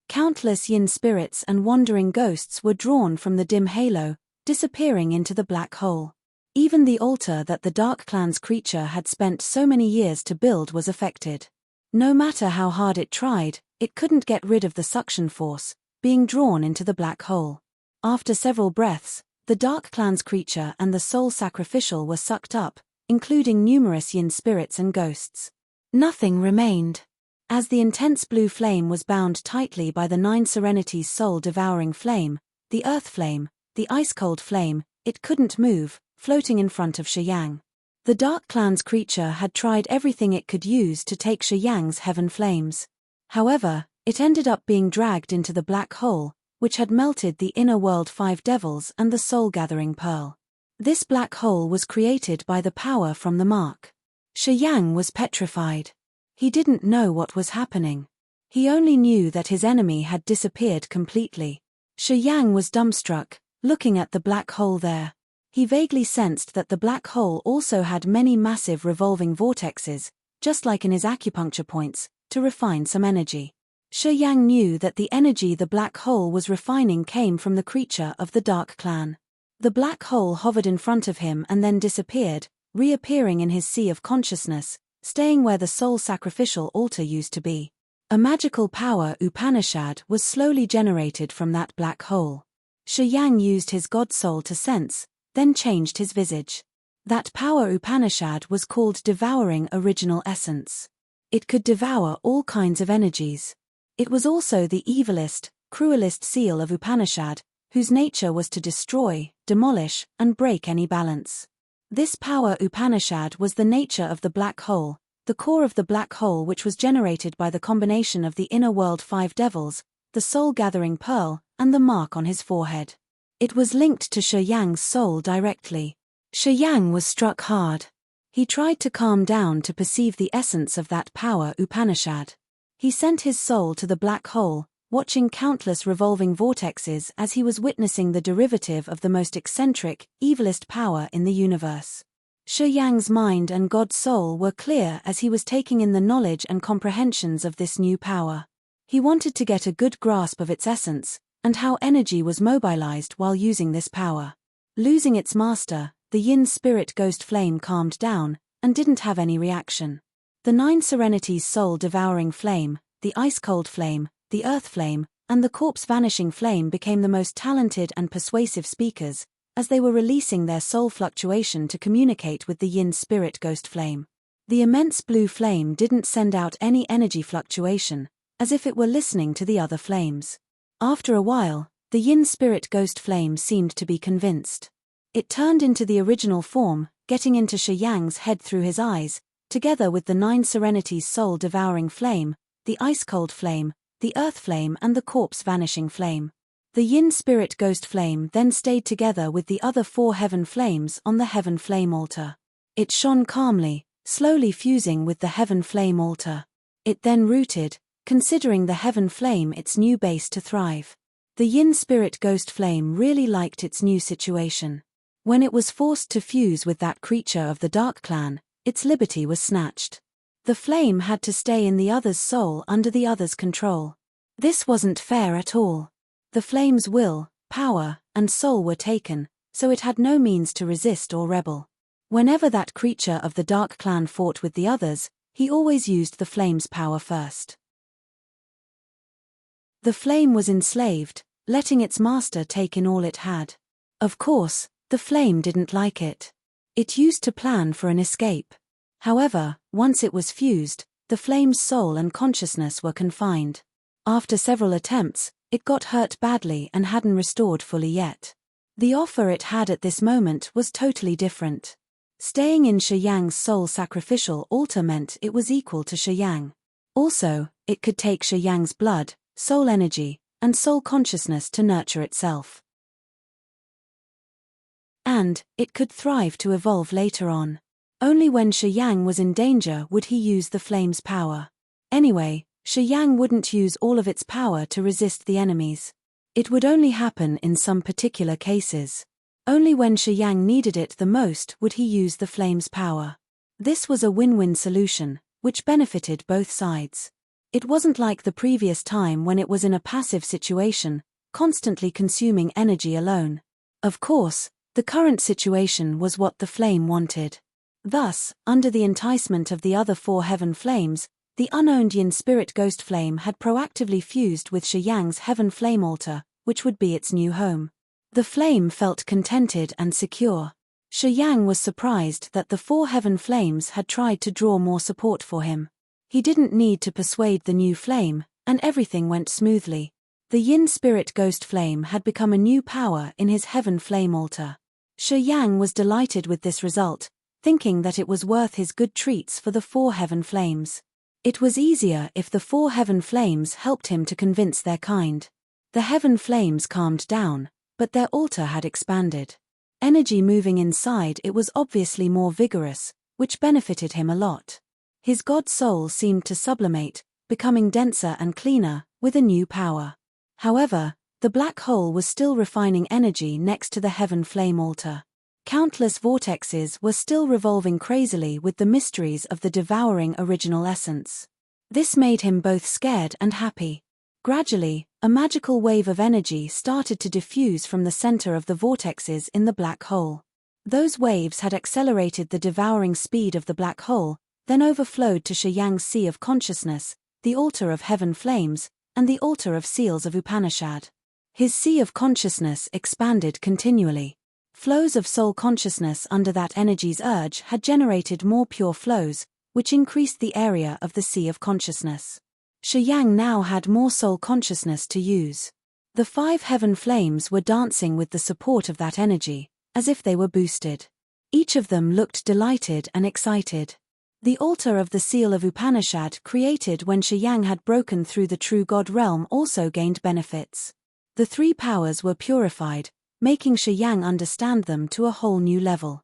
Countless yin spirits and wandering ghosts were drawn from the dim halo, disappearing into the black hole. Even the altar that the Dark Clan's creature had spent so many years to build was affected. No matter how hard it tried, it couldn't get rid of the suction force, being drawn into the black hole. After several breaths, the Dark Clan's creature and the soul sacrificial were sucked up, including numerous yin spirits and ghosts. Nothing remained. As the intense blue flame was bound tightly by the 9 Serenities' soul-devouring flame, the earth flame, the ice-cold flame, it couldn't move, floating in front of Shi Yang. The Dark Clan's creature had tried everything it could use to take Shi Yang's heaven flames. However, it ended up being dragged into the black hole, which had melted the inner world 5 devils and the soul-gathering pearl. This black hole was created by the power from the mark. Shi Yang was petrified. He didn't know what was happening. He only knew that his enemy had disappeared completely. Shi Yang was dumbstruck, looking at the black hole there. He vaguely sensed that the black hole also had many massive revolving vortexes, just like in his acupuncture points, to refine some energy. Shi Yang knew that the energy the black hole was refining came from the creature of the Dark Clan. The black hole hovered in front of him and then disappeared, reappearing in his sea of consciousness, staying where the soul sacrificial altar used to be. A magical power Upanishad was slowly generated from that black hole. Shi Yang used his God Soul to sense, then changed his visage. That power Upanishad was called Devouring Original Essence. It could devour all kinds of energies. It was also the evilest, cruelest seal of Upanishad, whose nature was to destroy, demolish, and break any balance. This power Upanishad was the nature of the black hole, the core of the black hole which was generated by the combination of the inner world 5 devils, the soul-gathering pearl, and the mark on his forehead. It was linked to Shi Yang's soul directly. Shi Yang was struck hard. He tried to calm down to perceive the essence of that power Upanishad. He sent his soul to the black hole, watching countless revolving vortexes as he was witnessing the derivative of the most eccentric, evilest power in the universe. Shi Yang's mind and God's soul were clear as he was taking in the knowledge and comprehensions of this new power. He wanted to get a good grasp of its essence, and how energy was mobilized while using this power. Losing its master, the yin spirit ghost flame calmed down, and didn't have any reaction. The 9 serenities soul-devouring flame, the ice-cold flame, the earth flame, and the corpse-vanishing flame became the most talented and persuasive speakers, as they were releasing their soul fluctuation to communicate with the yin spirit ghost flame. The immense blue flame didn't send out any energy fluctuation, as if it were listening to the other flames. After a while, the yin spirit ghost flame seemed to be convinced. It turned into the original form, getting into Shi Yang's head through his eyes, together with the 9 serenities soul-devouring flame, the ice-cold flame, the earth flame and the corpse-vanishing flame. The yin spirit ghost flame then stayed together with the other 4 heaven flames on the heaven flame altar. It shone calmly, slowly fusing with the heaven flame altar. It then rooted, considering the heaven flame its new base to thrive. The yin spirit ghost flame really liked its new situation. When it was forced to fuse with that creature of the Dark Clan, its liberty was snatched. The flame had to stay in the other's soul under the other's control. This wasn't fair at all. The flame's will, power, and soul were taken, so it had no means to resist or rebel. Whenever that creature of the Dark Clan fought with the others, he always used the flame's power first. The flame was enslaved, letting its master take in all it had. Of course, the flame didn't like it. It used to plan for an escape. However, once it was fused, the flame's soul and consciousness were confined. After several attempts, it got hurt badly and hadn't restored fully yet. The offer it had at this moment was totally different. Staying in Shi Yang's soul sacrificial altar meant it was equal to Shi Yang. Also, it could take Shi Yang's blood, soul energy, and soul consciousness to nurture itself. And it could thrive to evolve later on. Only when Shi Yang was in danger would he use the flame's power. Anyway, Shi Yang wouldn't use all of its power to resist the enemies. It would only happen in some particular cases. Only when Shi Yang needed it the most would he use the flame's power. This was a win-win solution, which benefited both sides. It wasn't like the previous time when it was in a passive situation, constantly consuming energy alone. Of course, the current situation was what the flame wanted. Thus, under the enticement of the other 4 heaven flames, the unowned yin spirit ghost flame had proactively fused with Shi Yang's heaven flame altar, which would be its new home. The flame felt contented and secure. Shi Yang was surprised that the 4 heaven flames had tried to draw more support for him. He didn't need to persuade the new flame, and everything went smoothly. The yin spirit ghost flame had become a new power in his heaven flame altar. Shi Yang was delighted with this result, thinking that it was worth his good treats for the 4 heaven flames. It was easier if the 4 heaven flames helped him to convince their kind. The heaven flames calmed down, but their altar had expanded. Energy moving inside it was obviously more vigorous, which benefited him a lot. His god soul seemed to sublimate, becoming denser and cleaner, with a new power. However, the black hole was still refining energy next to the heaven flame altar. Countless vortexes were still revolving crazily with the mysteries of the devouring original essence. This made him both scared and happy. Gradually, a magical wave of energy started to diffuse from the center of the vortexes in the black hole. Those waves had accelerated the devouring speed of the black hole, then overflowed to Shi Yang's sea of consciousness, the altar of heaven flames, and the altar of seals of Upanishad. His sea of consciousness expanded continually. Flows of soul consciousness under that energy's urge had generated more pure flows, which increased the area of the sea of consciousness. Shi Yang now had more soul consciousness to use. The 5 heaven flames were dancing with the support of that energy, as if they were boosted. Each of them looked delighted and excited. The altar of the seal of Upanishad created when Shi Yang had broken through the true God realm also gained benefits. The 3 powers were purified, making Shi Yang understand them to a whole new level.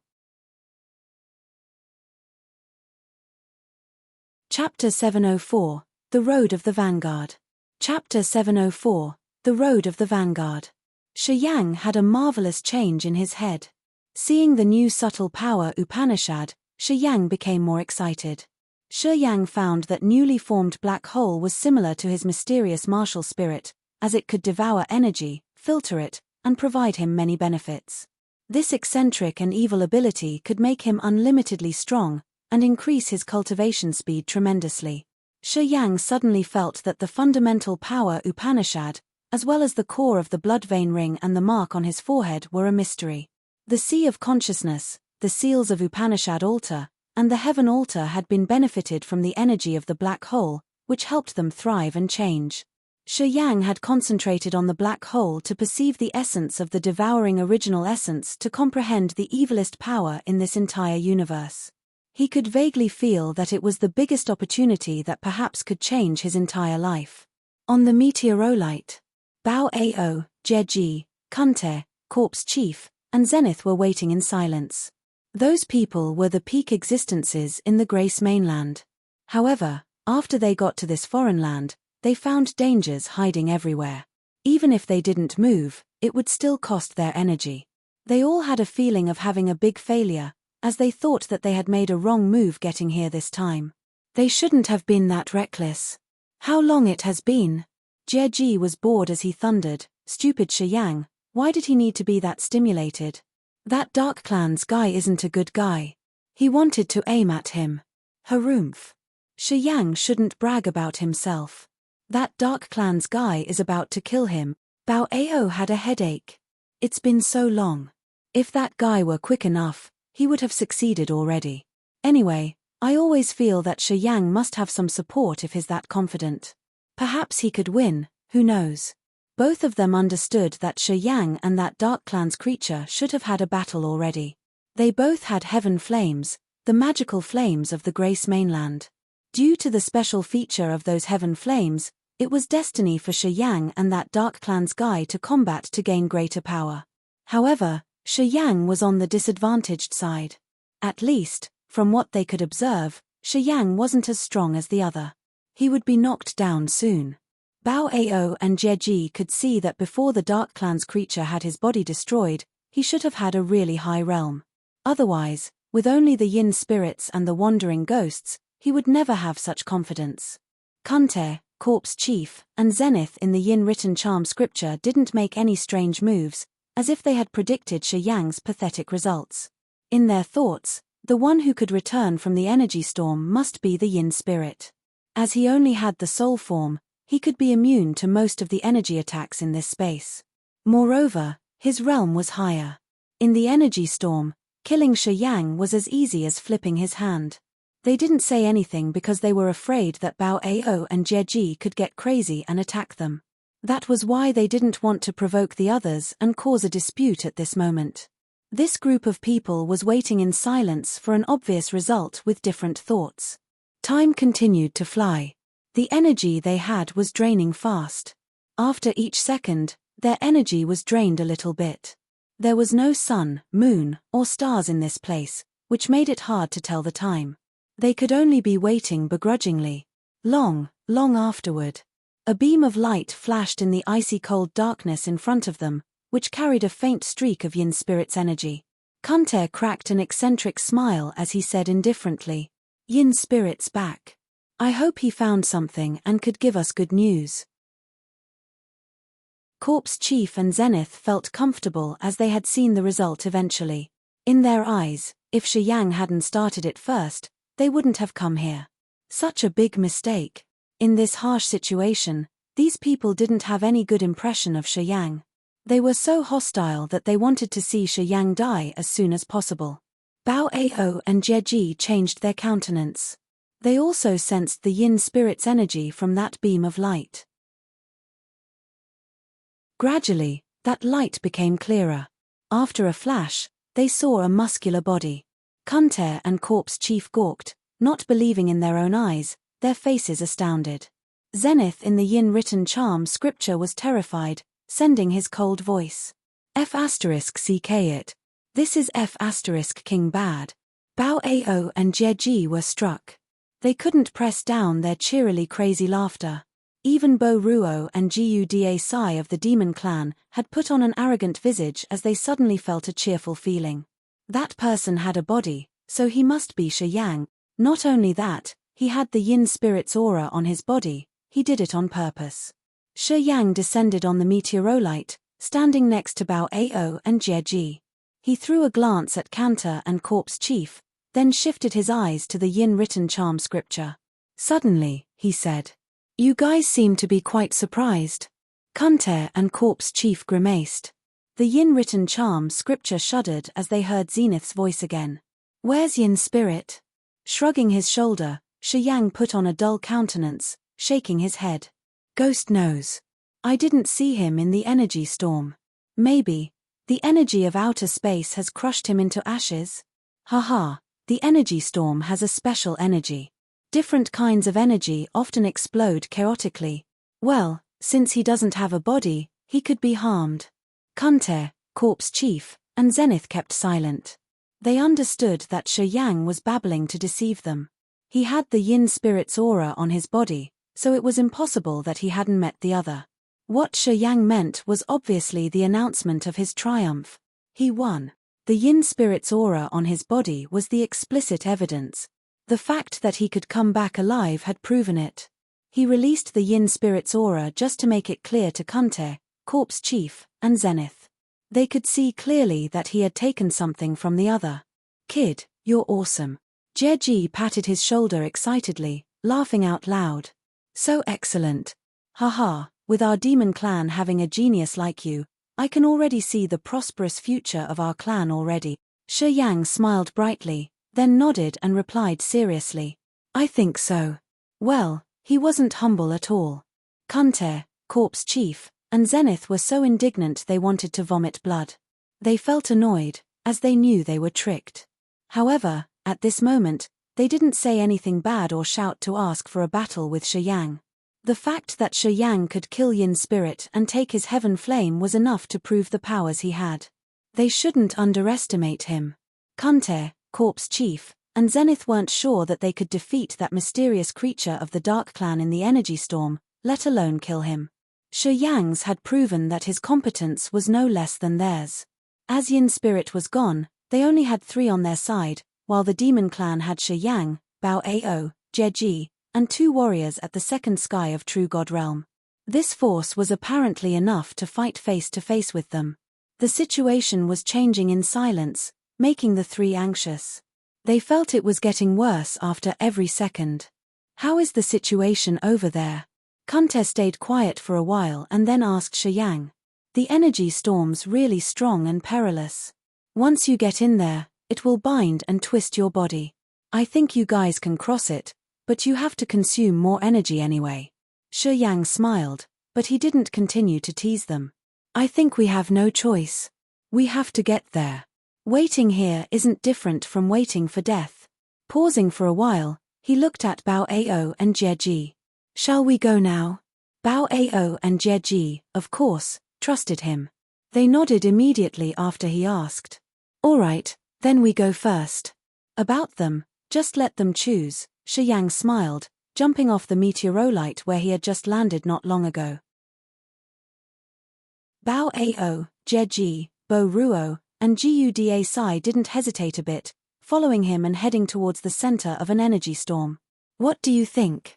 Chapter 704, The Road of the Vanguard. Chapter 704, The Road of the Vanguard. Shi Yang had a marvelous change in his head. Seeing the new subtle power Upanishad, Shi Yang became more excited. Shi Yang found that newly formed black hole was similar to his mysterious martial spirit, as it could devour energy, filter it, and provide him many benefits. This eccentric and evil ability could make him unlimitedly strong, and increase his cultivation speed tremendously. Shi Yang suddenly felt that the fundamental power Upanishad, as well as the core of the blood vein ring and the mark on his forehead, were a mystery. The sea of consciousness, the seals of Upanishad altar, and the heaven altar had been benefited from the energy of the black hole, which helped them thrive and change. Shi Yang had concentrated on the black hole to perceive the essence of the devouring original essence, to comprehend the evilest power in this entire universe. He could vaguely feel that it was the biggest opportunity that perhaps could change his entire life. On the meteorolite, Bao Ao, Jeji, Kunte, Corpse Chief, and Zenith were waiting in silence. Those people were the peak existences in the Grace mainland. However, after they got to this foreign land, they found dangers hiding everywhere. Even if they didn't move, it would still cost their energy. They all had a feeling of having a big failure, as they thought that they had made a wrong move getting here this time. They shouldn't have been that reckless. How long it has been? Jie was bored as he thundered, "Stupid Shi Yang, why did he need to be that stimulated? That Dark Clan's guy isn't a good guy." He wanted to aim at him. Harumph. Shi Yang shouldn't brag about himself. That Dark Clan's guy is about to kill him. Bao Ao had a headache. It's been so long. If that guy were quick enough, he would have succeeded already. Anyway, I always feel that Shi Yang must have some support if he's that confident. Perhaps he could win, who knows? Both of them understood that Shi Yang and that Dark Clan's creature should have had a battle already. They both had heaven flames, the magical flames of the Grace mainland. Due to the special feature of those heaven flames, it was destiny for Shi Yang and that Dark Clan's guy to combat to gain greater power. However, Shi Yang was on the disadvantaged side. At least, from what they could observe, Shi Yang wasn't as strong as the other. He would be knocked down soon. Bao Ao and Jeji could see that before the Dark Clan's creature had his body destroyed, he should have had a really high realm. Otherwise, with only the yin spirits and the wandering ghosts, he would never have such confidence. Kunte, Corpse Chief, and Zenith in the yin written charm scripture didn't make any strange moves, as if they had predicted Shi Yang's pathetic results. In their thoughts, the one who could return from the energy storm must be the yin spirit. As he only had the soul form, he could be immune to most of the energy attacks in this space. Moreover, his realm was higher. In the energy storm, killing Shi Yang was as easy as flipping his hand. They didn't say anything because they were afraid that Bao Ao and Jeji could get crazy and attack them. That was why they didn't want to provoke the others and cause a dispute at this moment. This group of people was waiting in silence for an obvious result with different thoughts. Time continued to fly. The energy they had was draining fast. After each second, their energy was drained a little bit. There was no sun, moon, or stars in this place, which made it hard to tell the time. They could only be waiting begrudgingly. Long afterward. A beam of light flashed in the icy cold darkness in front of them, which carried a faint streak of yin spirit's energy. Kunte cracked an eccentric smile as he said indifferently, "Yin spirit's back. I hope he found something and could give us good news." Corpse Chief and Zenith felt comfortable as they had seen the result eventually. In their eyes, if Shi Yang hadn't started it first, they wouldn't have come here. Such a big mistake. In this harsh situation, these people didn't have any good impression of Shi Yang. They were so hostile that they wanted to see Shi Yang die as soon as possible. Bao Ao and Jeji changed their countenance. They also sensed the yin spirit's energy from that beam of light. Gradually, that light became clearer. After a flash, they saw a muscular body. Kunte and Corpse Chief gawked, not believing in their own eyes, their faces astounded. Zenith in the yin written charm scripture was terrified, sending his cold voice. F***ck it. This is F*** King bad. Bao Ao and Jeji were struck. They couldn't press down their cheerily crazy laughter. Even Bo Ruo and Guda Sai of the demon clan had put on an arrogant visage as they suddenly felt a cheerful feeling. That person had a body, so he must be Shi Yang. Not only that, he had the yin spirit's aura on his body, he did it on purpose. Shi Yang descended on the meteorolite, standing next to Bao Ao and Jie Ji. He threw a glance at Cantor and Corpse Chief, then shifted his eyes to the yin written charm scripture. Suddenly, he said, "You guys seem to be quite surprised." Cantor and Corpse Chief grimaced. The yin written charm scripture shuddered as they heard Zenith's voice again. "Where's yin spirit?" Shrugging his shoulder, Shi Yang put on a dull countenance, shaking his head. "Ghost knows. I didn't see him in the energy storm. Maybe the energy of outer space has crushed him into ashes? Haha, the energy storm has a special energy. Different kinds of energy often explode chaotically. Well, since he doesn't have a body, he could be harmed." Cantor, Corpse Chief, and Zenith kept silent. They understood that Shi Yang was babbling to deceive them. He had the yin spirit's aura on his body, so it was impossible that he hadn't met the other. What Shi Yang meant was obviously the announcement of his triumph. He won. The yin spirit's aura on his body was the explicit evidence. The fact that he could come back alive had proven it. He released the yin spirit's aura just to make it clear to Cantor, Corpse Chief, and Zenith. They could see clearly that he had taken something from the other. "Kid, you're awesome." Jie Ji patted his shoulder excitedly, laughing out loud. "So excellent. Haha, with our demon clan having a genius like you, I can already see the prosperous future of our clan already." Shi Yang smiled brightly, then nodded and replied seriously, "I think so." Well, he wasn't humble at all. Cantor, Corpse Chief, and Zenith were so indignant they wanted to vomit blood. They felt annoyed, as they knew they were tricked. However, at this moment, they didn't say anything bad or shout to ask for a battle with Shi Yang. The fact that Shi Yang could kill Yin Spirit and take his heaven flame was enough to prove the powers he had. They shouldn't underestimate him. Cantor, Corpse Chief, and Zenith weren't sure that they could defeat that mysterious creature of the Dark Clan in the energy storm, let alone kill him. Shi Yang's had proven that his competence was no less than theirs. As Yin Spirit was gone, they only had 3 on their side, while the Demon Clan had Shi Yang, Bao Ao, Jie Ji, and 2 warriors at the second sky of True God Realm. This force was apparently enough to fight face to face with them. The situation was changing in silence, making the 3 anxious. They felt it was getting worse after every second. "How is the situation over there?" Cantor stayed quiet for a while and then asked Shi Yang. "The energy storm's really strong and perilous. Once you get in there, it will bind and twist your body. I think you guys can cross it, but you have to consume more energy anyway." Shi Yang smiled, but he didn't continue to tease them. "I think we have no choice. We have to get there. Waiting here isn't different from waiting for death." Pausing for a while, he looked at Bao Ao and Jie Ji. "Shall we go now?" Bao Ao and Jie Ji, of course, trusted him. They nodded immediately after he asked. "All right, then we go first." "About them, just let them choose," Shi Yang smiled, jumping off the meteorolite where he had just landed not long ago. Bao Ao, Jie Ji, Bo Ruo, and Guda Sai didn't hesitate a bit, following him and heading towards the center of an energy storm. "What do you think?"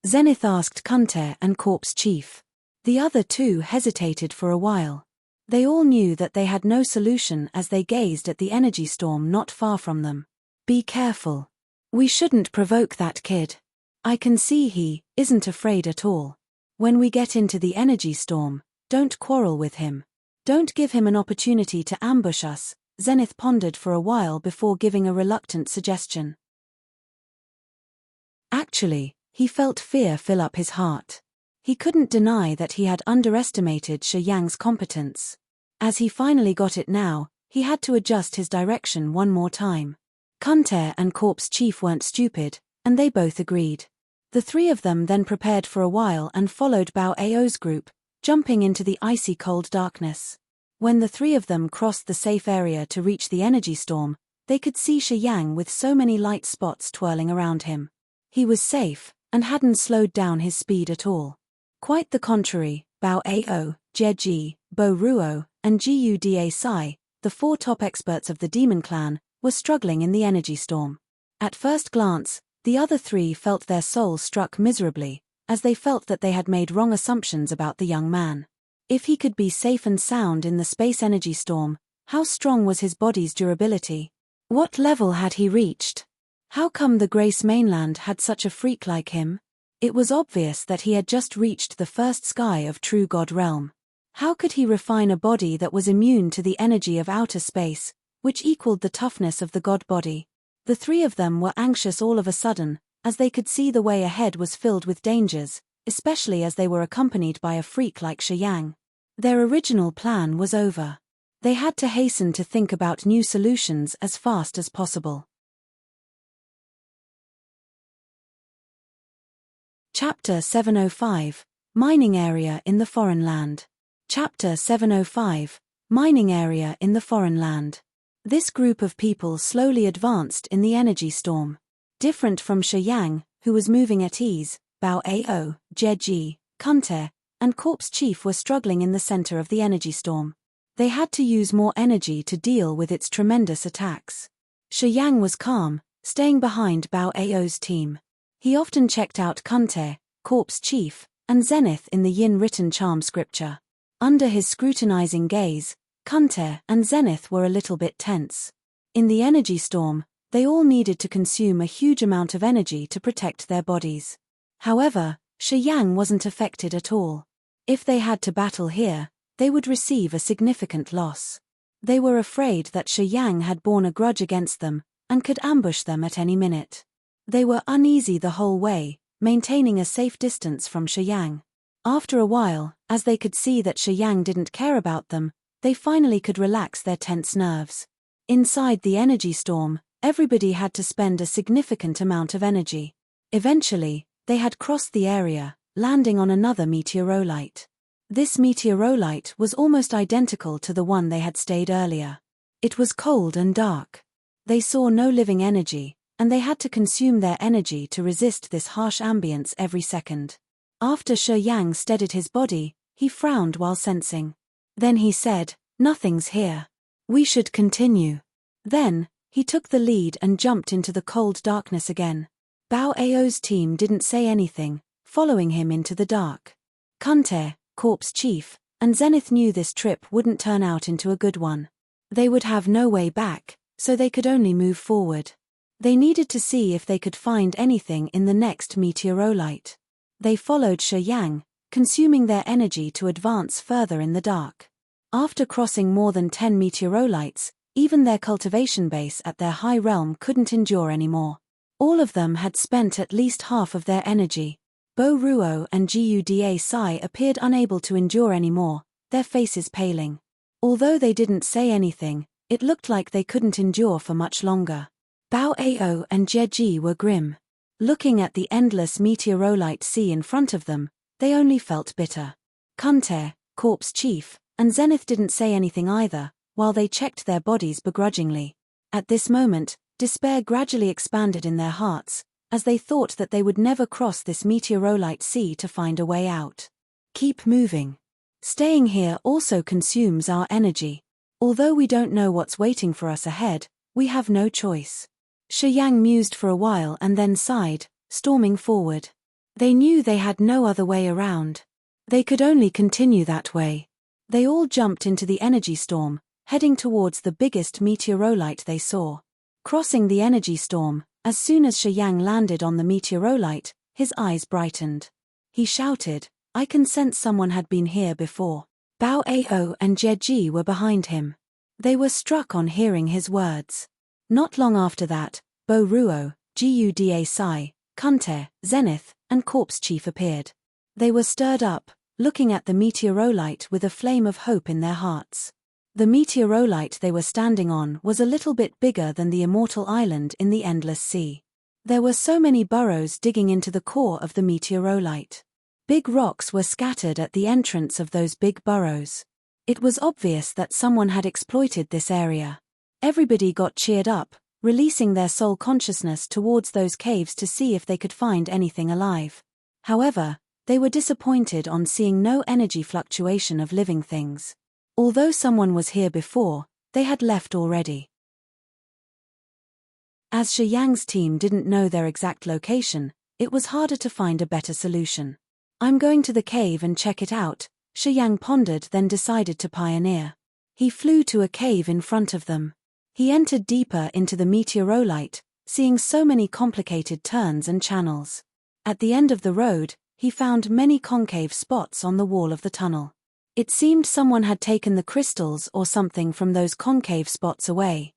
Zenith asked Cantor and Corpse Chief. The other 2 hesitated for a while. They all knew that they had no solution as they gazed at the energy storm not far from them. "Be careful. We shouldn't provoke that kid. I can see he isn't afraid at all. When we get into the energy storm, don't quarrel with him. Don't give him an opportunity to ambush us." Zenith pondered for a while before giving a reluctant suggestion. Actually, he felt fear fill up his heart. He couldn't deny that he had underestimated Shi Yang's competence. As he finally got it now, he had to adjust his direction one more time. Cantor and Corpse Chief weren't stupid, and they both agreed. The 3 of them then prepared for a while and followed Bao Ao's group, jumping into the icy cold darkness. When the 3 of them crossed the safe area to reach the energy storm, they could see Shi Yang with so many light spots twirling around him. He was safe, and hadn't slowed down his speed at all. Quite the contrary, Bao Ao, Jeji, Bo Ruo, and Guda Sai, the 4 top experts of the demon clan, were struggling in the energy storm. At first glance, the other 3 felt their souls struck miserably, as they felt that they had made wrong assumptions about the young man. If he could be safe and sound in the space energy storm, how strong was his body's durability? What level had he reached? How come the Grace mainland had such a freak like him? It was obvious that he had just reached the first sky of true God realm. How could he refine a body that was immune to the energy of outer space, which equaled the toughness of the God body? The 3 of them were anxious all of a sudden, as they could see the way ahead was filled with dangers, especially as they were accompanied by a freak like Shiyang. Their original plan was over. They had to hasten to think about new solutions as fast as possible. Chapter 705, Mining Area in the Foreign Land. Chapter 705, Mining Area in the Foreign Land. This group of people slowly advanced in the energy storm. Different from Shiyang, who was moving at ease, Bao Ao, Jeji, Kunte, and Corpse Chief were struggling in the center of the energy storm. They had to use more energy to deal with its tremendous attacks. Shiyang was calm, staying behind Bao Ao's team. He often checked out Kunte, Corpse Chief, and Zenith in the Yin written charm scripture. Under his scrutinizing gaze, Kunte and Zenith were a little bit tense. In the energy storm, they all needed to consume a huge amount of energy to protect their bodies. However, Shiyang wasn't affected at all. If they had to battle here, they would receive a significant loss. They were afraid that Shiyang had borne a grudge against them, and could ambush them at any minute. They were uneasy the whole way, maintaining a safe distance from Shiyang. After a while, as they could see that Shiyang didn't care about them, they finally could relax their tense nerves. Inside the energy storm, everybody had to spend a significant amount of energy. Eventually, they had crossed the area, landing on another meteorolite. This meteorolite was almost identical to the one they had stayed earlier. It was cold and dark. They saw no living energy, and they had to consume their energy to resist this harsh ambience every second. After Shiyang steadied his body, he frowned while sensing. Then he said, "Nothing's here. We should continue." Then, he took the lead and jumped into the cold darkness again. Bao Ao's team didn't say anything, following him into the dark. Kunte, Corpse Chief, and Zenith knew this trip wouldn't turn out into a good one. They would have no way back, so they could only move forward. They needed to see if they could find anything in the next meteorolite. They followed Shiyang, consuming their energy to advance further in the dark. After crossing more than 10 meteorolites, even their cultivation base at their high realm couldn't endure anymore. All of them had spent at least half of their energy. Bo Ruo and Guda Sai appeared unable to endure anymore, their faces paling. Although they didn't say anything, it looked like they couldn't endure for much longer. Bao Ao and Jeji were grim. Looking at the endless meteorolite sea in front of them, they only felt bitter. Kunte, Corpse Chief, and Zenith didn't say anything either, while they checked their bodies begrudgingly. At this moment, despair gradually expanded in their hearts, as they thought that they would never cross this meteorolite sea to find a way out. Keep moving. Staying here also consumes our energy. Although we don't know what's waiting for us ahead, we have no choice. Shiyang mused for a while and then sighed, storming forward. They knew they had no other way around. They could only continue that way. They all jumped into the energy storm, heading towards the biggest meteorolite they saw. Crossing the energy storm, as soon as Shiyang landed on the meteorolite, his eyes brightened. He shouted, "I can sense someone had been here before." Bao Ao and Jeji were behind him. They were struck on hearing his words. Not long after that, Bo Ruo, Guda Sai, Kunte, Zenith, and Corpse Chief appeared. They were stirred up, looking at the meteorolite with a flame of hope in their hearts. The meteorolite they were standing on was a little bit bigger than the immortal island in the endless sea. There were so many burrows digging into the core of the meteorolite. Big rocks were scattered at the entrance of those big burrows. It was obvious that someone had exploited this area. Everybody got cheered up, releasing their soul consciousness towards those caves to see if they could find anything alive. However, they were disappointed on seeing no energy fluctuation of living things. Although someone was here before, they had left already. As Shi Yang's team didn't know their exact location, it was harder to find a better solution. I'm going to the cave and check it out, Shi Yang pondered, then decided to pioneer. He flew to a cave in front of them. He entered deeper into the meteorolite, seeing so many complicated turns and channels. At the end of the road, he found many concave spots on the wall of the tunnel. It seemed someone had taken the crystals or something from those concave spots away.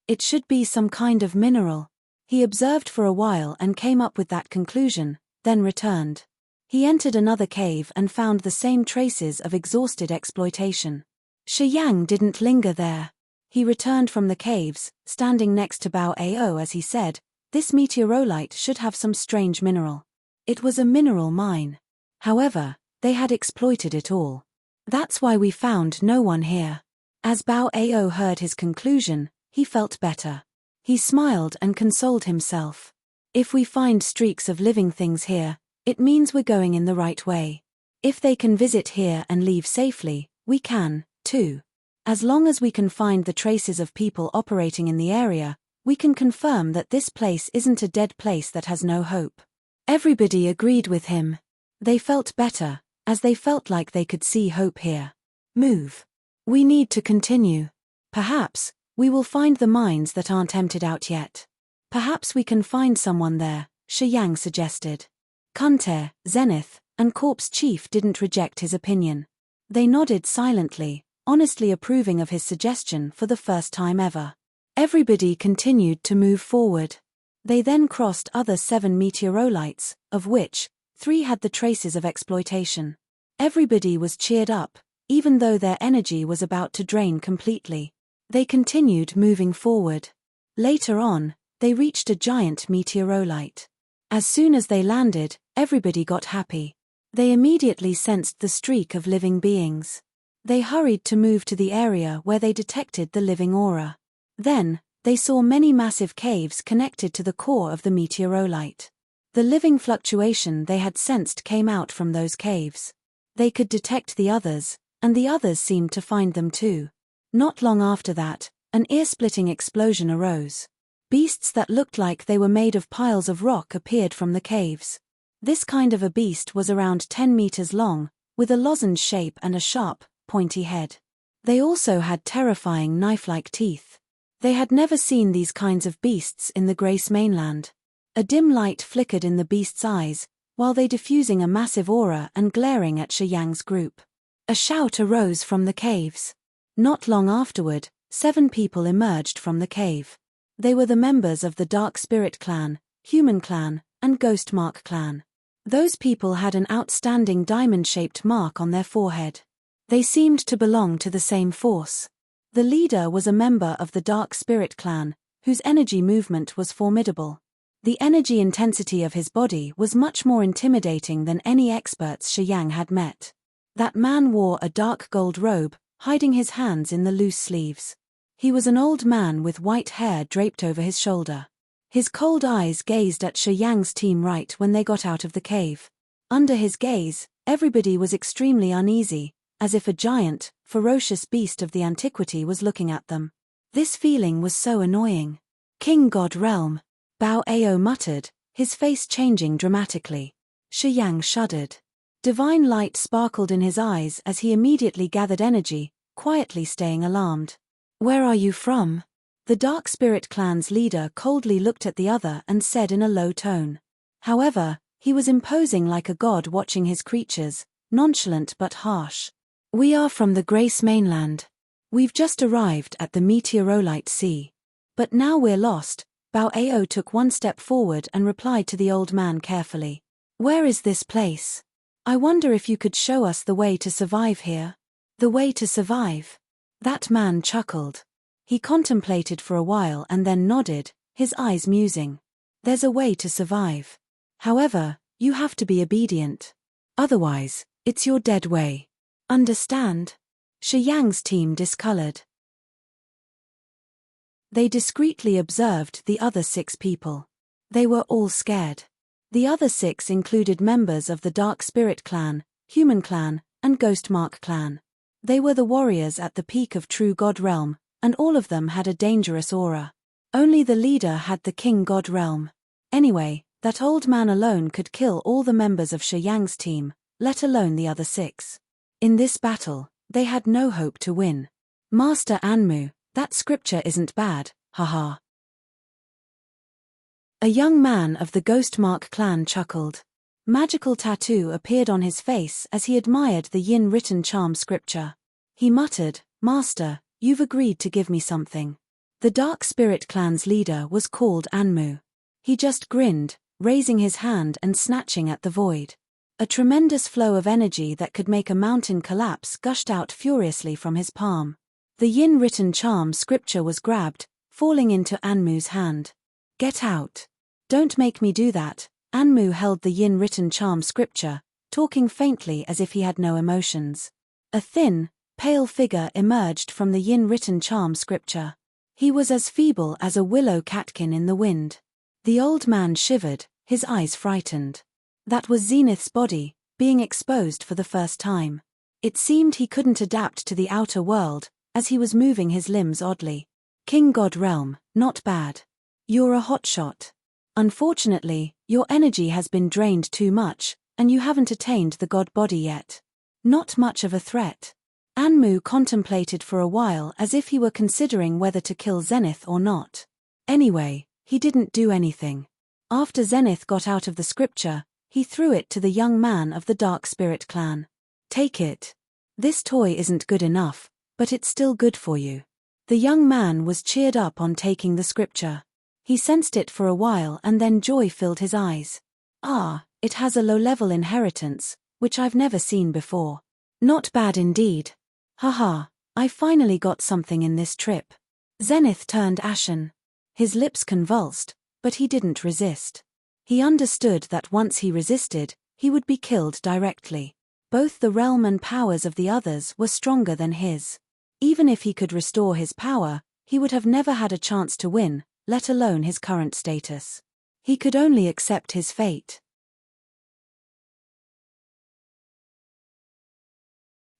It should be some kind of mineral. He observed for a while and came up with that conclusion, then returned. He entered another cave and found the same traces of exhausted exploitation. Shi Yang didn't linger there. He returned from the caves, standing next to Bao Ao as he said, "This meteorolite should have some strange mineral." It was a mineral mine. However, they had exploited it all. That's why we found no one here. As Bao Ao heard his conclusion, he felt better. He smiled and consoled himself. If we find streaks of living things here, it means we're going in the right way. If they can visit here and leave safely, we can, too. As long as we can find the traces of people operating in the area, we can confirm that this place isn't a dead place that has no hope. Everybody agreed with him. They felt better, as they felt like they could see hope here. Move. We need to continue. Perhaps we will find the mines that aren't emptied out yet. Perhaps we can find someone there, Shi Yang suggested. Kunte, Zenith, and Corpse Chief didn't reject his opinion. They nodded silently, honestly approving of his suggestion for the first time ever. Everybody continued to move forward. They then crossed other 7 meteorolites, of which 3 had the traces of exploitation. Everybody was cheered up, even though their energy was about to drain completely. They continued moving forward. Later on, they reached a giant meteorolite. As soon as they landed, everybody got happy. They immediately sensed the streak of living beings. They hurried to move to the area where they detected the living aura. Then, they saw many massive caves connected to the core of the meteorolite. The living fluctuation they had sensed came out from those caves. They could detect the others, and the others seemed to find them too. Not long after that, an ear-splitting explosion arose. Beasts that looked like they were made of piles of rock appeared from the caves. This kind of a beast was around 10 meters long, with a lozenge shape and a sharp, pointy head. They also had terrifying knife-like teeth. They had never seen these kinds of beasts in the Grace mainland. A dim light flickered in the beast's eyes, while they diffusing a massive aura and glaring at Shi Yang's group. A shout arose from the caves. Not long afterward, 7 people emerged from the cave. They were the members of the Dark Spirit Clan, Human Clan, and Ghost Mark Clan. Those people had an outstanding diamond-shaped mark on their forehead. They seemed to belong to the same force. The leader was a member of the Dark Spirit Clan, whose energy movement was formidable. The energy intensity of his body was much more intimidating than any experts Shi Yang had met. That man wore a dark gold robe, hiding his hands in the loose sleeves. He was an old man with white hair draped over his shoulder. His cold eyes gazed at Shi Yang's team right when they got out of the cave. Under his gaze, everybody was extremely uneasy, as if a giant, ferocious beast of the antiquity was looking at them. This feeling was so annoying. King God Realm, Bao Ao muttered, his face changing dramatically. Shi Yang shuddered. Divine light sparkled in his eyes as he immediately gathered energy, quietly staying alarmed. "Where are you from?" The Dark Spirit Clan's leader coldly looked at the other and said in a low tone. However, he was imposing like a god watching his creatures, nonchalant but harsh. "We are from the Grace mainland. We've just arrived at the Meteorolite Sea. But now we're lost." Bao Ao took one step forward and replied to the old man carefully. "Where is this place? I wonder if you could show us the way to survive here." "The way to survive?" That man chuckled. He contemplated for a while and then nodded, his eyes musing. "There's a way to survive. However, you have to be obedient. Otherwise, it's your dead way. Understand?" Shi Yang's team discolored. They discreetly observed the other 6 people. They were all scared. The other 6 included members of the Dark Spirit clan, Human clan, and Ghostmark clan. They were the warriors at the peak of True God realm, and all of them had a dangerous aura. Only the leader had the King God realm. Anyway, that old man alone could kill all the members of Shi Yang's team, let alone the other 6. In this battle, they had no hope to win. Master Anmu, that scripture isn't bad, haha. A young man of the Ghostmark clan chuckled. Magical tattoo appeared on his face as he admired the yin written charm scripture. He muttered, "Master, you've agreed to give me something." The Dark Spirit clan's leader was called Anmu. He just grinned, raising his hand and snatching at the void. A tremendous flow of energy that could make a mountain collapse gushed out furiously from his palm. The yin written charm scripture was grabbed, falling into Anmu's hand. "Get out. Don't make me do that." Anmu held the yin written charm scripture, talking faintly as if he had no emotions. A thin, pale figure emerged from the yin written charm scripture. He was as feeble as a willow catkin in the wind. The old man shivered, his eyes frightened. That was Zenith's body, being exposed for the first time. It seemed he couldn't adapt to the outer world, as he was moving his limbs oddly. "King God realm, not bad. You're a hotshot. Unfortunately, your energy has been drained too much, and you haven't attained the god body yet. Not much of a threat." Anmu contemplated for a while as if he were considering whether to kill Zenith or not. Anyway, he didn't do anything. After Zenith got out of the scripture, he threw it to the young man of the Dark Spirit clan. "Take it. This toy isn't good enough, but it's still good for you." The young man was cheered up on taking the scripture. He sensed it for a while and then joy filled his eyes. "Ah, it has a low-level inheritance, which I've never seen before. Not bad indeed. Haha, I finally got something in this trip." Zenith turned ashen. His lips convulsed, but he didn't resist. He understood that once he resisted, he would be killed directly. Both the realm and powers of the others were stronger than his. Even if he could restore his power, he would have never had a chance to win, let alone his current status. He could only accept his fate.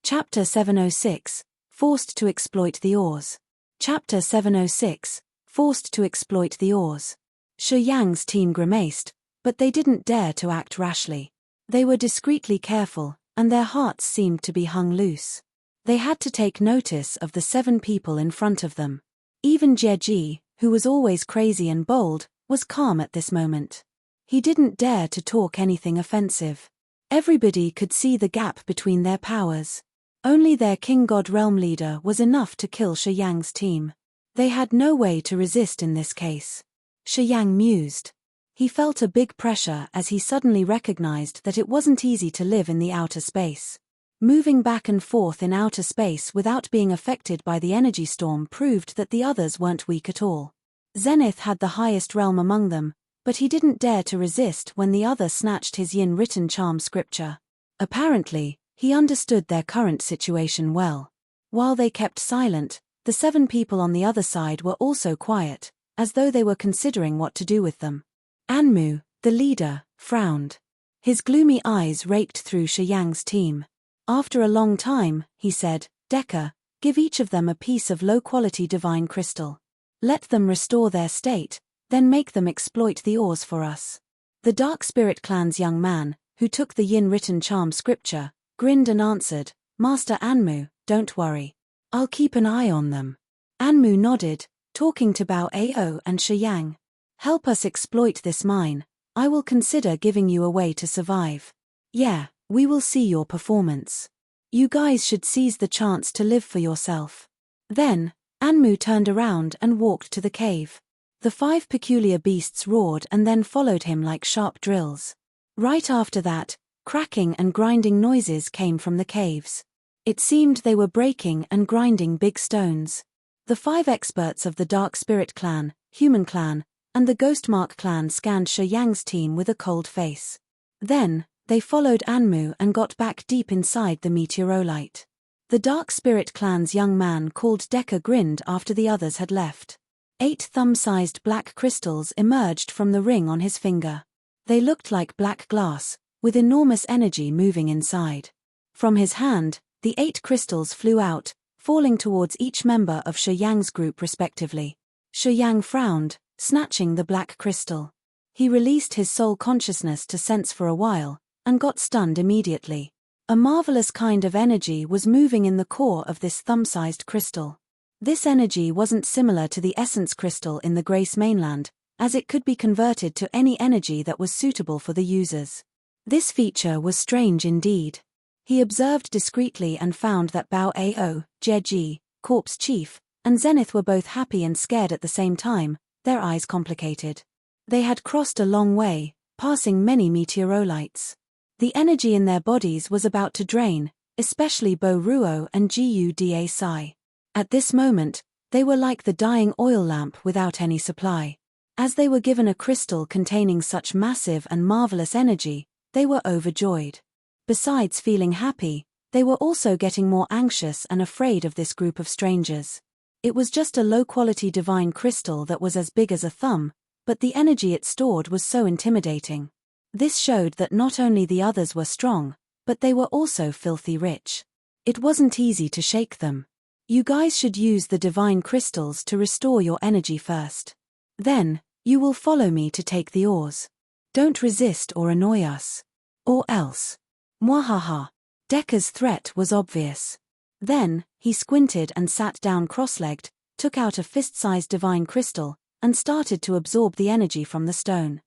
Chapter 706, Forced to exploit the ores. Chapter 706, Forced to exploit the ores. Shi Yang's team grimaced, but they didn't dare to act rashly. They were discreetly careful, and their hearts seemed to be hung loose. They had to take notice of the 7 people in front of them. Even Jieji, who was always crazy and bold, was calm at this moment. He didn't dare to talk anything offensive. Everybody could see the gap between their powers. Only their King God realm leader was enough to kill Shi Yang's team. They had no way to resist in this case. Shi Yang mused. He felt a big pressure as he suddenly recognized that it wasn't easy to live in the outer space. Moving back and forth in outer space without being affected by the energy storm proved that the others weren't weak at all. Zenith had the highest realm among them, but he didn't dare to resist when the other snatched his yin written charm scripture. Apparently, he understood their current situation well. While they kept silent, the 7 people on the other side were also quiet, as though they were considering what to do with them. Anmu, the leader, frowned. His gloomy eyes raked through Shi Yang's team. After a long time, he said, "Deca, give each of them a piece of low-quality divine crystal. Let them restore their state, then make them exploit the ores for us." The Dark Spirit clan's young man, who took the yin-written charm scripture, grinned and answered, "Master Anmu, don't worry. I'll keep an eye on them." Anmu nodded, talking to Bao Ao and Shi Yang. "Help us exploit this mine. I will consider giving you a way to survive. Yeah, we will see your performance. You guys should seize the chance to live for yourself." Then, Anmu turned around and walked to the cave. The 5 peculiar beasts roared and then followed him like sharp drills. Right after that, cracking and grinding noises came from the caves. It seemed they were breaking and grinding big stones. The 5 experts of the Dark Spirit clan, Human clan, and the Ghostmark clan scanned Shi Yang's team with a cold face. Then, they followed Anmu and got back deep inside the meteorolite. The Dark Spirit clan's young man called Deca grinned after the others had left. 8 thumb-sized black crystals emerged from the ring on his finger. They looked like black glass, with enormous energy moving inside. From his hand, the 8 crystals flew out, falling towards each member of Shi Yang's group respectively. Shi Yang frowned, snatching the black crystal. He released his soul consciousness to sense for a while, and got stunned immediately. A marvelous kind of energy was moving in the core of this thumb-sized crystal. This energy wasn't similar to the essence crystal in the Grace mainland, as it could be converted to any energy that was suitable for the users. This feature was strange indeed. He observed discreetly and found that Bao Ao, Jie, Corpse Chief, and Zenith were both happy and scared at the same time, their eyes complicated. They had crossed a long way, passing many meteorolites. The energy in their bodies was about to drain, especially Bo Ruo and Guda Sai. At this moment, they were like the dying oil lamp without any supply. As they were given a crystal containing such massive and marvelous energy, they were overjoyed. Besides feeling happy, they were also getting more anxious and afraid of this group of strangers. It was just a low-quality divine crystal that was as big as a thumb, but the energy it stored was so intimidating. This showed that not only the others were strong, but they were also filthy rich. It wasn't easy to shake them. You guys should use the divine crystals to restore your energy first. Then, you will follow me to take the ores. Don't resist or annoy us. Or else. Mwahaha. Decca's threat was obvious. Then, he squinted and sat down cross-legged, took out a fist-sized divine crystal, and started to absorb the energy from the stone.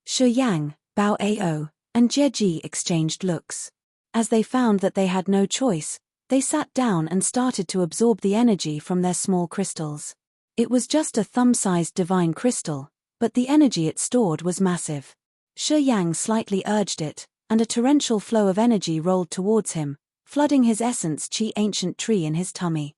Shi Yang, Bao Ao, and Jie exchanged looks. As they found that they had no choice, they sat down and started to absorb the energy from their small crystals. It was just a thumb-sized divine crystal, but the energy it stored was massive. Shi Yang slightly urged it, and a torrential flow of energy rolled towards him, flooding his essence Qi ancient tree in his tummy.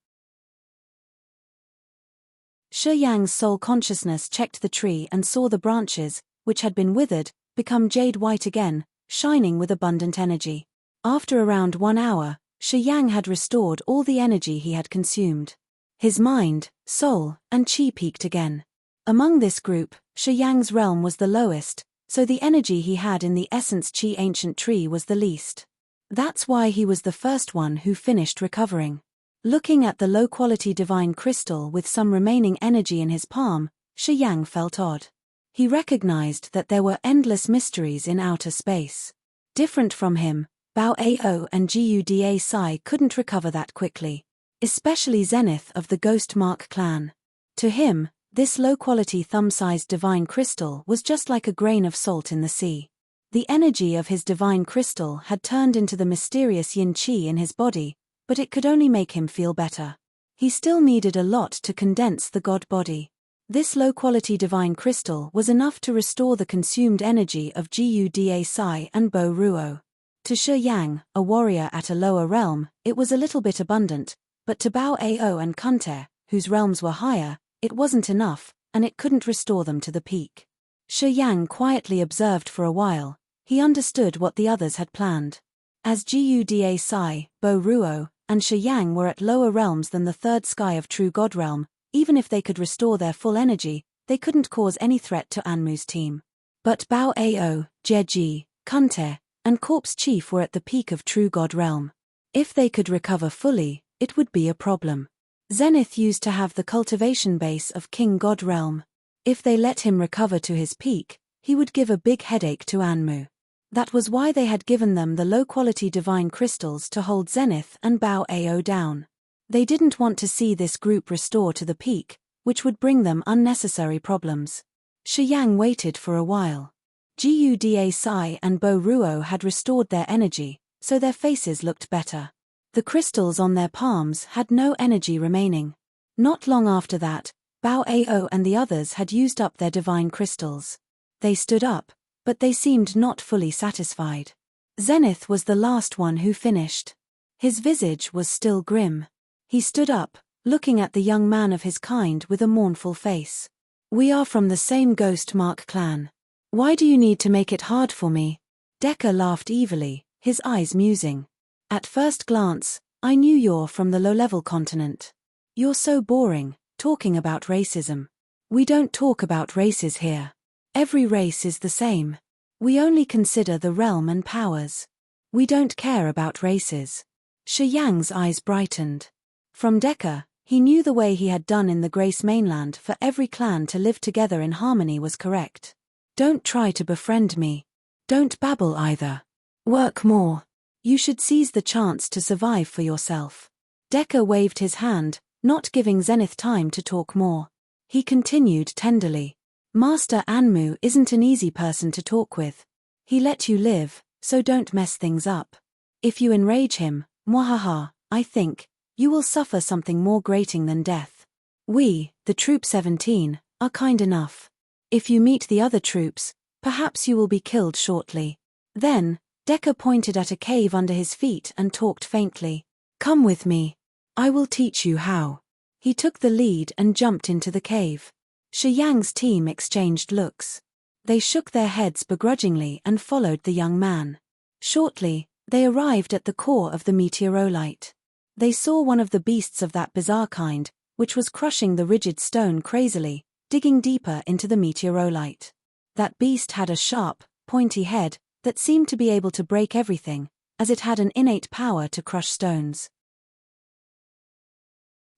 Shi Yang's soul consciousness checked the tree and saw the branches, which had been withered, become jade white again, shining with abundant energy. After around 1 hour, Shi Yang had restored all the energy he had consumed. His mind, soul, and qi peaked again. Among this group, Shi Yang's realm was the lowest, so the energy he had in the essence Qi ancient tree was the least. That's why he was the first one who finished recovering. Looking at the low-quality divine crystal with some remaining energy in his palm, Shi Yang felt odd. He recognized that there were endless mysteries in outer space. Different from him, Bao Ao and Guda Sai couldn't recover that quickly. Especially Zenith of the Ghost Mark clan. To him, this low-quality thumb-sized divine crystal was just like a grain of salt in the sea. The energy of his divine crystal had turned into the mysterious yin qi in his body, but it could only make him feel better. He still needed a lot to condense the god body. This low-quality divine crystal was enough to restore the consumed energy of Guda Sai and Bo Ruo. To Shi Yang, a warrior at a lower realm, it was a little bit abundant, but to Bao Ao and Kunte, whose realms were higher, it wasn't enough, and it couldn't restore them to the peak. Shi Yang quietly observed for a while. He understood what the others had planned. As Guda Sai, Bo Ruo, and Shi Yang were at lower realms than the third sky of True God realm, even if they could restore their full energy, they couldn't cause any threat to Anmu's team. But Bao Ao, Jie, Kunte, and Corpse Chief were at the peak of True God realm. If they could recover fully, it would be a problem. Zenith used to have the cultivation base of King God realm. If they let him recover to his peak, he would give a big headache to Anmu. That was why they had given them the low-quality divine crystals to hold Zenith and Bao Ao down. They didn't want to see this group restore to the peak, which would bring them unnecessary problems. Shi Yang waited for a while. Guda Sai and Bo Ruo had restored their energy, so their faces looked better. The crystals on their palms had no energy remaining. Not long after that, Bao Ao and the others had used up their divine crystals. They stood up, but they seemed not fully satisfied. Zenith was the last one who finished. His visage was still grim. He stood up, looking at the young man of his kind with a mournful face. "We are from the same Ghost Mark clan. Why do you need to make it hard for me?" Decca laughed evilly, his eyes musing. "At first glance, I knew you're from the low-level continent. You're so boring, talking about racism. We don't talk about races here. Every race is the same. We only consider the realm and powers. We don't care about races. Shi Yang's eyes brightened. From Decca, he knew the way he had done in the Grace Mainland for every clan to live together in harmony was correct. Don't try to befriend me. Don't babble either. Work more. You should seize the chance to survive for yourself. Decca waved his hand, not giving Zenith time to talk more. He continued tenderly. Master Anmu isn't an easy person to talk with. He let you live, so don't mess things up. If you enrage him, mwahaha, I think, you will suffer something more grating than death. We, the Troop 17, are kind enough. If you meet the other troops, perhaps you will be killed shortly. Then, Decca pointed at a cave under his feet and talked faintly. Come with me. I will teach you how. He took the lead and jumped into the cave. Shi Yang's team exchanged looks. They shook their heads begrudgingly and followed the young man. Shortly, they arrived at the core of the meteorolite. They saw one of the beasts of that bizarre kind, which was crushing the rigid stone crazily, digging deeper into the meteorolite. That beast had a sharp, pointy head that seemed to be able to break everything, as it had an innate power to crush stones.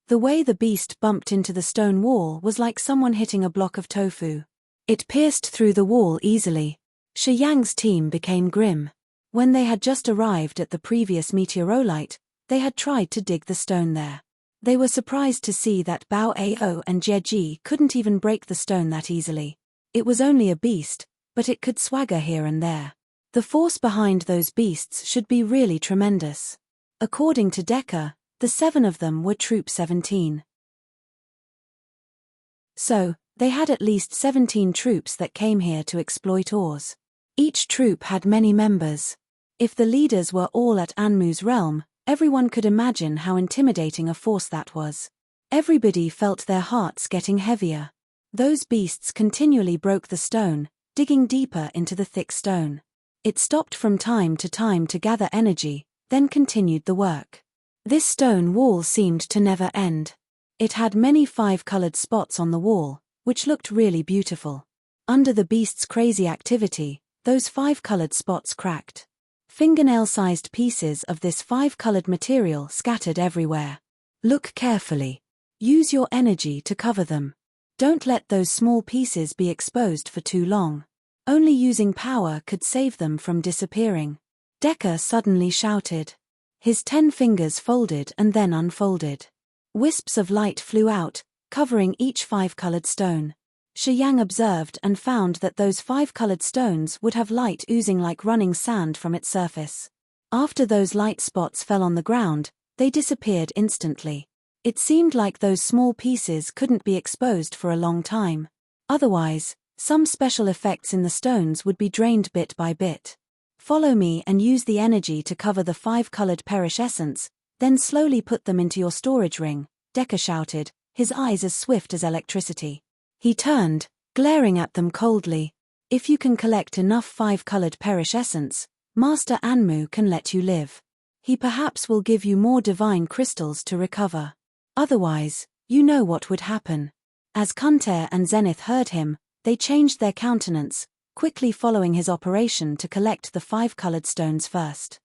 The way the beast bumped into the stone wall was like someone hitting a block of tofu. It pierced through the wall easily. Shi Yang's team became grim. When they had just arrived at the previous meteorolite, they had tried to dig the stone there. They were surprised to see that Bao Ao and Jieji couldn't even break the stone that easily. It was only a beast, but it could swagger here and there. The force behind those beasts should be really tremendous. According to Decca, the 7 of them were Troop 17. So, they had at least 17 troops that came here to exploit ores. Each troop had many members. If the leaders were all at Anmu's realm, everyone could imagine how intimidating a force that was. Everybody felt their hearts getting heavier. Those beasts continually broke the stone, digging deeper into the thick stone. It stopped from time to gather energy, then continued the work. This stone wall seemed to never end. It had many 5-colored spots on the wall, which looked really beautiful. Under the beast's crazy activity, those 5-colored spots cracked. Fingernail-sized pieces of this 5-colored material scattered everywhere. Look carefully. Use your energy to cover them. Don't let those small pieces be exposed for too long. Only using power could save them from disappearing. Decca suddenly shouted. His 10 fingers folded and then unfolded. Wisps of light flew out, covering each 5-colored stone. Shi Yang observed and found that those 5-colored stones would have light oozing like running sand from its surface. After those light spots fell on the ground, they disappeared instantly. It seemed like those small pieces couldn't be exposed for a long time. Otherwise, some special effects in the stones would be drained bit by bit. Follow me and use the energy to cover the 5-colored perish essence, then slowly put them into your storage ring, Decca shouted, his eyes as swift as electricity. He turned, glaring at them coldly. If you can collect enough 5-colored perish essence, Master Anmu can let you live. He perhaps will give you more divine crystals to recover. Otherwise, you know what would happen. As Kunter and Zenith heard him, they changed their countenance, quickly following his operation to collect the 5-colored stones first.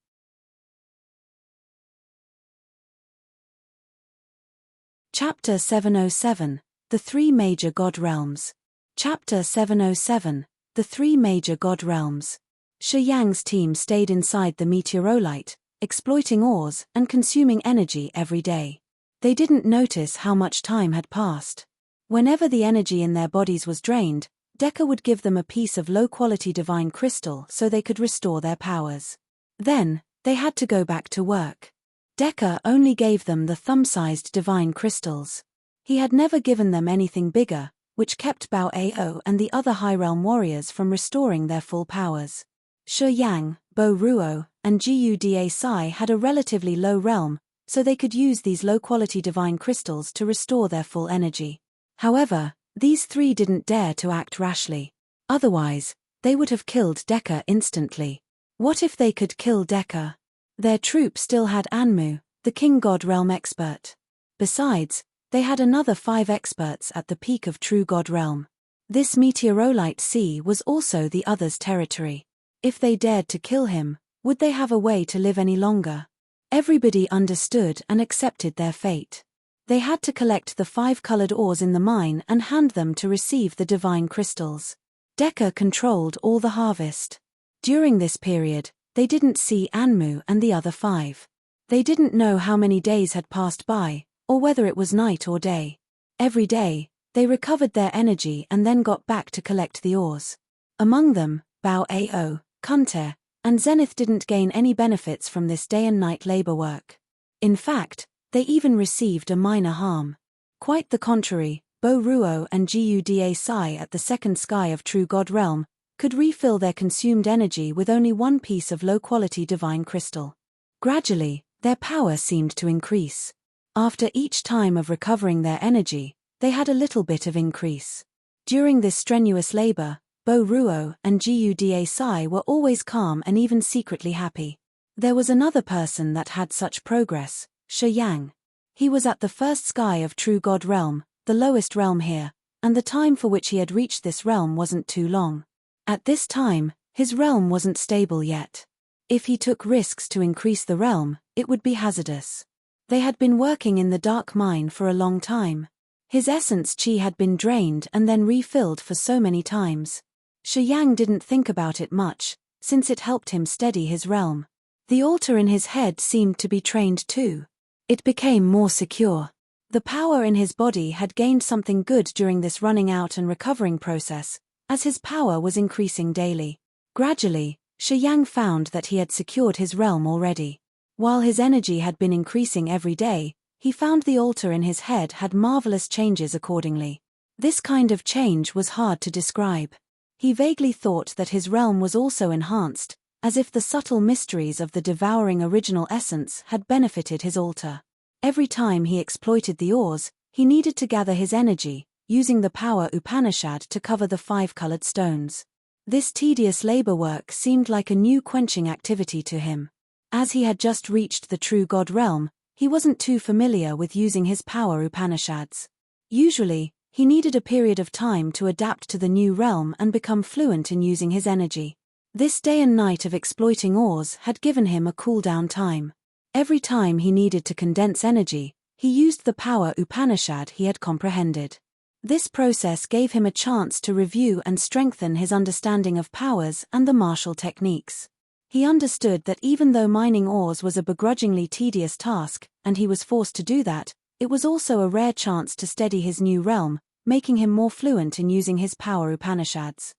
Chapter 707, The 3 Major God Realms. Chapter 707, The 3 Major God Realms. Shi Yang's team stayed inside the meteorolite, exploiting ores and consuming energy every day. They didn't notice how much time had passed. Whenever the energy in their bodies was drained, Decca would give them a piece of low-quality divine crystal so they could restore their powers. Then, they had to go back to work. Decca only gave them the thumb-sized divine crystals. He had never given them anything bigger, which kept Bao Ao and the other High Realm warriors from restoring their full powers. Shi Yang, Bo Ruo, and Guda Sai had a relatively low realm, so they could use these low-quality divine crystals to restore their full energy. However, these 3 didn't dare to act rashly. Otherwise, they would have killed Decca instantly. What if they could kill Decca? Their troop still had Anmu, the King God Realm expert. Besides, They had another 5 experts at the peak of True God Realm. This meteorolite sea was also the others' territory. If they dared to kill him, would they have a way to live any longer? Everybody understood and accepted their fate. They had to collect the 5 colored ores in the mine and hand them to receive the divine crystals. Decker controlled all the harvest. During this period, they didn't see Anmu and the other 5. They didn't know how many days had passed by, or whether it was night or day. Every day, they recovered their energy and then got back to collect the ores. Among them, Bao Ao, Kunte, and Zenith didn't gain any benefits from this day and night labor work. In fact, they even received a minor harm. Quite the contrary, Bo Ruo and Guda Sai at the second sky of True God Realm could refill their consumed energy with only one piece of low-quality divine crystal. Gradually, their power seemed to increase. After each time of recovering their energy, they had a little bit of increase. During this strenuous labor, Bo Ruo and Guda Sai were always calm and even secretly happy. There was another person that had such progress, Shi Yang. He was at the first sky of True God Realm, the lowest realm here, and the time for which he had reached this realm wasn't too long. At this time, his realm wasn't stable yet. If he took risks to increase the realm, it would be hazardous. They had been working in the dark mine for a long time. His essence chi had been drained and then refilled for so many times. Shi Yang didn't think about it much, since it helped him steady his realm. The altar in his head seemed to be trained too. It became more secure. The power in his body had gained something good during this running out and recovering process, as his power was increasing daily. Gradually, Shi Yang found that he had secured his realm already. While his energy had been increasing every day, he found the altar in his head had marvelous changes accordingly. This kind of change was hard to describe. He vaguely thought that his realm was also enhanced, as if the subtle mysteries of the devouring original essence had benefited his altar. Every time he exploited the ores, he needed to gather his energy, using the power Upanishad to cover the 5 colored stones. This tedious labor work seemed like a new quenching activity to him. As he had just reached the True God Realm, he wasn't too familiar with using his power Upanishads. Usually, he needed a period of time to adapt to the new realm and become fluent in using his energy. This day and night of exploiting ores had given him a cool-down time. Every time he needed to condense energy, he used the power Upanishad he had comprehended. This process gave him a chance to review and strengthen his understanding of powers and the martial techniques. He understood that even though mining ores was a begrudgingly tedious task, and he was forced to do that, it was also a rare chance to steady his new realm, making him more fluent in using his power Upanishads.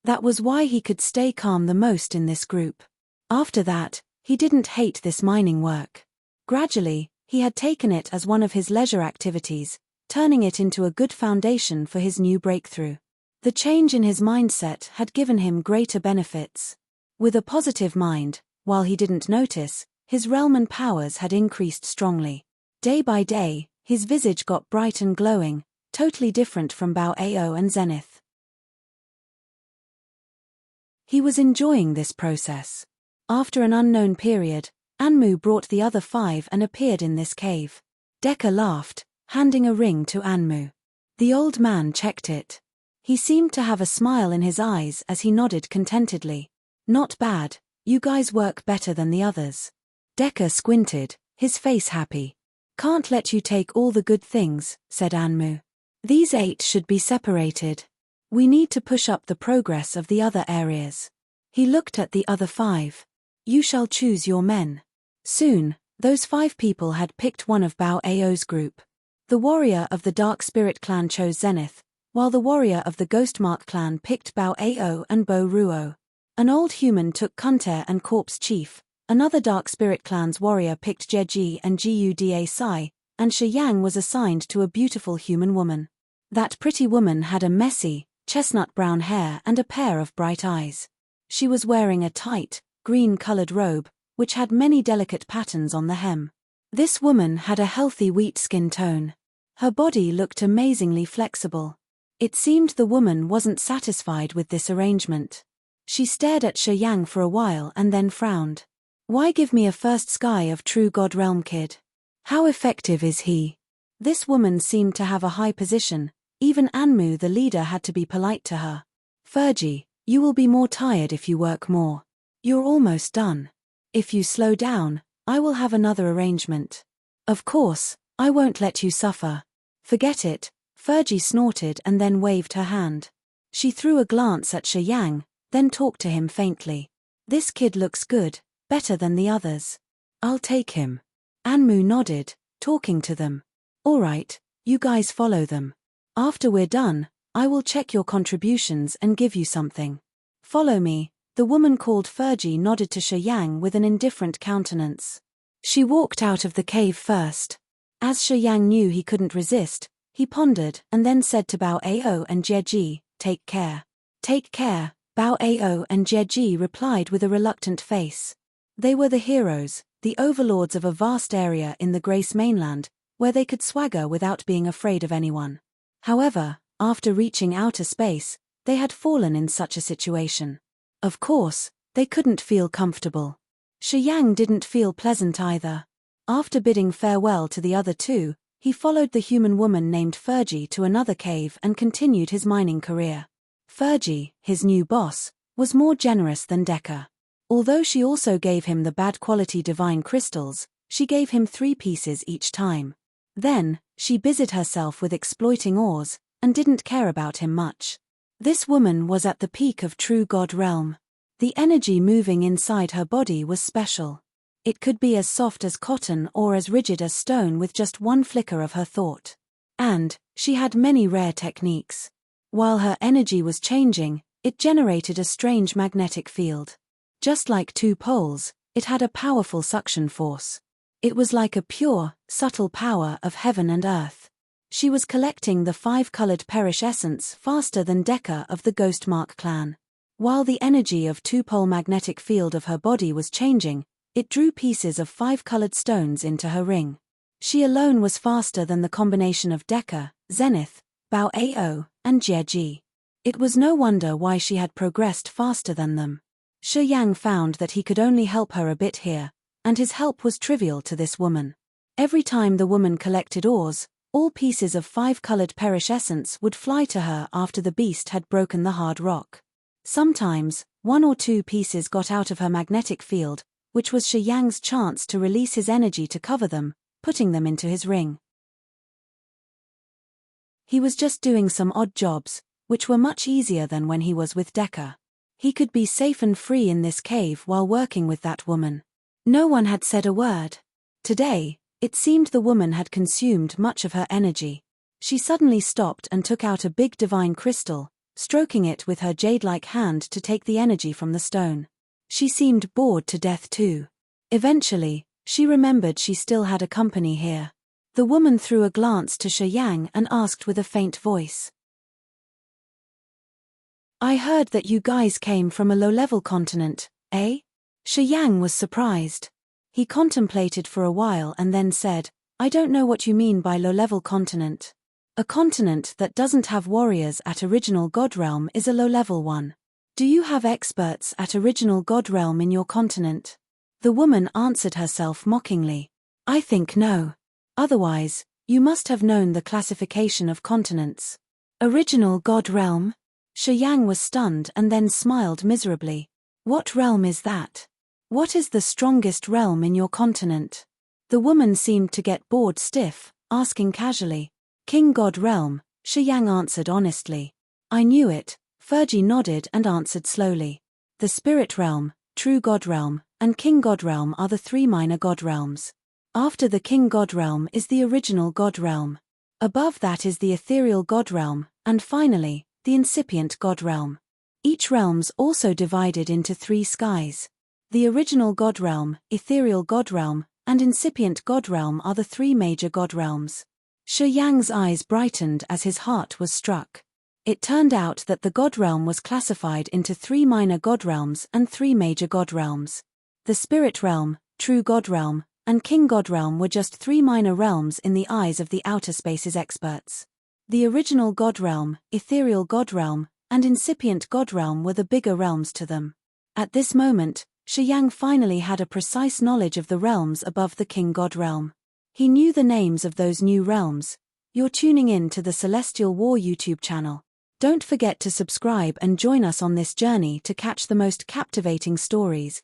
That was why he could stay calm the most in this group. After that, he didn't hate this mining work. Gradually, he had taken it as one of his leisure activities, turning it into a good foundation for his new breakthrough. The change in his mindset had given him greater benefits. With a positive mind, while he didn't notice, his realm and powers had increased strongly. Day by day, his visage got bright and glowing, totally different from Bao Ao and Zenith. He was enjoying this process. After an unknown period, Anmu brought the other 5 and appeared in this cave. Decker laughed, handing a ring to Anmu. The old man checked it. He seemed to have a smile in his eyes as he nodded contentedly. Not bad, you guys work better than the others. Decker squinted, his face happy. Can't let you take all the good things, said Anmu. These 8 should be separated. We need to push up the progress of the other areas. He looked at the other 5. You shall choose your men. Soon, those 5 people had picked one of Bao Ao's group. The warrior of the Dark Spirit clan chose Zenith, while the warrior of the Ghostmark clan picked Bao Ao and Bo Ruo. An old human took Kunte and Corpse Chief, another Dark Spirit clan's warrior picked Jeji and Guda Sai, and Shi Yang was assigned to a beautiful human woman. That pretty woman had a messy, chestnut-brown hair and a pair of bright eyes. She was wearing a tight, green-colored robe, which had many delicate patterns on the hem. This woman had a healthy wheat skin tone. Her body looked amazingly flexible. It seemed the woman wasn't satisfied with this arrangement. She stared at Shi Yang for a while and then frowned. Why give me a first sky of True God Realm, kid? How effective is he? This woman seemed to have a high position. Even Anmu the leader had to be polite to her. Fergie, you will be more tired if you work more. You're almost done. If you slow down, I will have another arrangement. Of course, I won't let you suffer. Forget it, Fergie snorted and then waved her hand. She threw a glance at Shi Yang, then talked to him faintly. This kid looks good, better than the others. I'll take him. Anmu nodded, talking to them. All right, you guys follow them. After we're done, I will check your contributions and give you something. Follow me, the woman called Fergie nodded to Shi Yang with an indifferent countenance. She walked out of the cave first. As Shi Yang knew he couldn't resist, he pondered and then said to Bao Ao and Jieji, take care. Take care, Bao Ao and Jieji replied with a reluctant face. They were the heroes, the overlords of a vast area in the Grace mainland, where they could swagger without being afraid of anyone. However, after reaching outer space, they had fallen in such a situation. Of course, they couldn't feel comfortable. Shi Yang didn't feel pleasant either. After bidding farewell to the other two, he followed the human woman named Fergie to another cave and continued his mining career. Fergie, his new boss, was more generous than Decker. Although she also gave him the bad quality divine crystals, she gave him 3 pieces each time. Then, she busied herself with exploiting ores, and didn't care about him much. This woman was at the peak of true God realm. The energy moving inside her body was special. It could be as soft as cotton or as rigid as stone with just one flicker of her thought. And, she had many rare techniques. While her energy was changing, it generated a strange magnetic field. Just like 2 poles, it had a powerful suction force. It was like a pure, subtle power of heaven and earth. She was collecting the 5-colored perish essence faster than Decker of the Ghostmark clan. While the energy of 2-pole magnetic field of her body was changing, it drew pieces of 5-colored stones into her ring. She alone was faster than the combination of Decker, Zenith, Bao Ao, and Jieji. It was no wonder why she had progressed faster than them. Shi Yang found that he could only help her a bit here, and his help was trivial to this woman. Every time the woman collected ores, all pieces of 5-colored perish essence would fly to her after the beast had broken the hard rock. Sometimes, 1 or 2 pieces got out of her magnetic field, which was Shi Yang's chance to release his energy to cover them, putting them into his ring. He was just doing some odd jobs, which were much easier than when he was with Decker. He could be safe and free in this cave while working with that woman. No one had said a word. Today, it seemed the woman had consumed much of her energy. She suddenly stopped and took out a big divine crystal, stroking it with her jade-like hand to take the energy from the stone. She seemed bored to death too. Eventually, she remembered she still had a company here. The woman threw a glance to Shi Yang and asked with a faint voice. I heard that you guys came from a low-level continent, eh? Shi Yang was surprised. He contemplated for a while and then said, I don't know what you mean by low-level continent. A continent that doesn't have warriors at original God realm is a low-level one. Do you have experts at original God realm in your continent? The woman answered herself mockingly. I think no. Otherwise, you must have known the classification of continents. Original God realm? Shi Yang was stunned and then smiled miserably. What realm is that? What is the strongest realm in your continent? The woman seemed to get bored stiff, asking casually. King God realm, Shi Yang answered honestly. I knew it, Fergie nodded and answered slowly. The spirit realm, true God realm, and King God realm are the 3 minor God realms. After the King God realm is the original God realm. Above that is the ethereal God realm, and finally, the incipient God realm. Each realm's also divided into 3 skies. The original God realm, ethereal God realm, and incipient God realm are the 3 major God realms. Shi Yang's eyes brightened as his heart was struck. It turned out that the God realm was classified into 3 minor God realms and 3 major God realms. The spirit realm, true God realm, and King God realm were just 3 minor realms in the eyes of the outer spaces experts. The original God realm, ethereal God realm, and incipient God realm were the bigger realms to them. At this moment, Shi Yang finally had a precise knowledge of the realms above the King God realm. He knew the names of those new realms. You're tuning in to the Celestial War YouTube channel. Don't forget to subscribe and join us on this journey to catch the most captivating stories.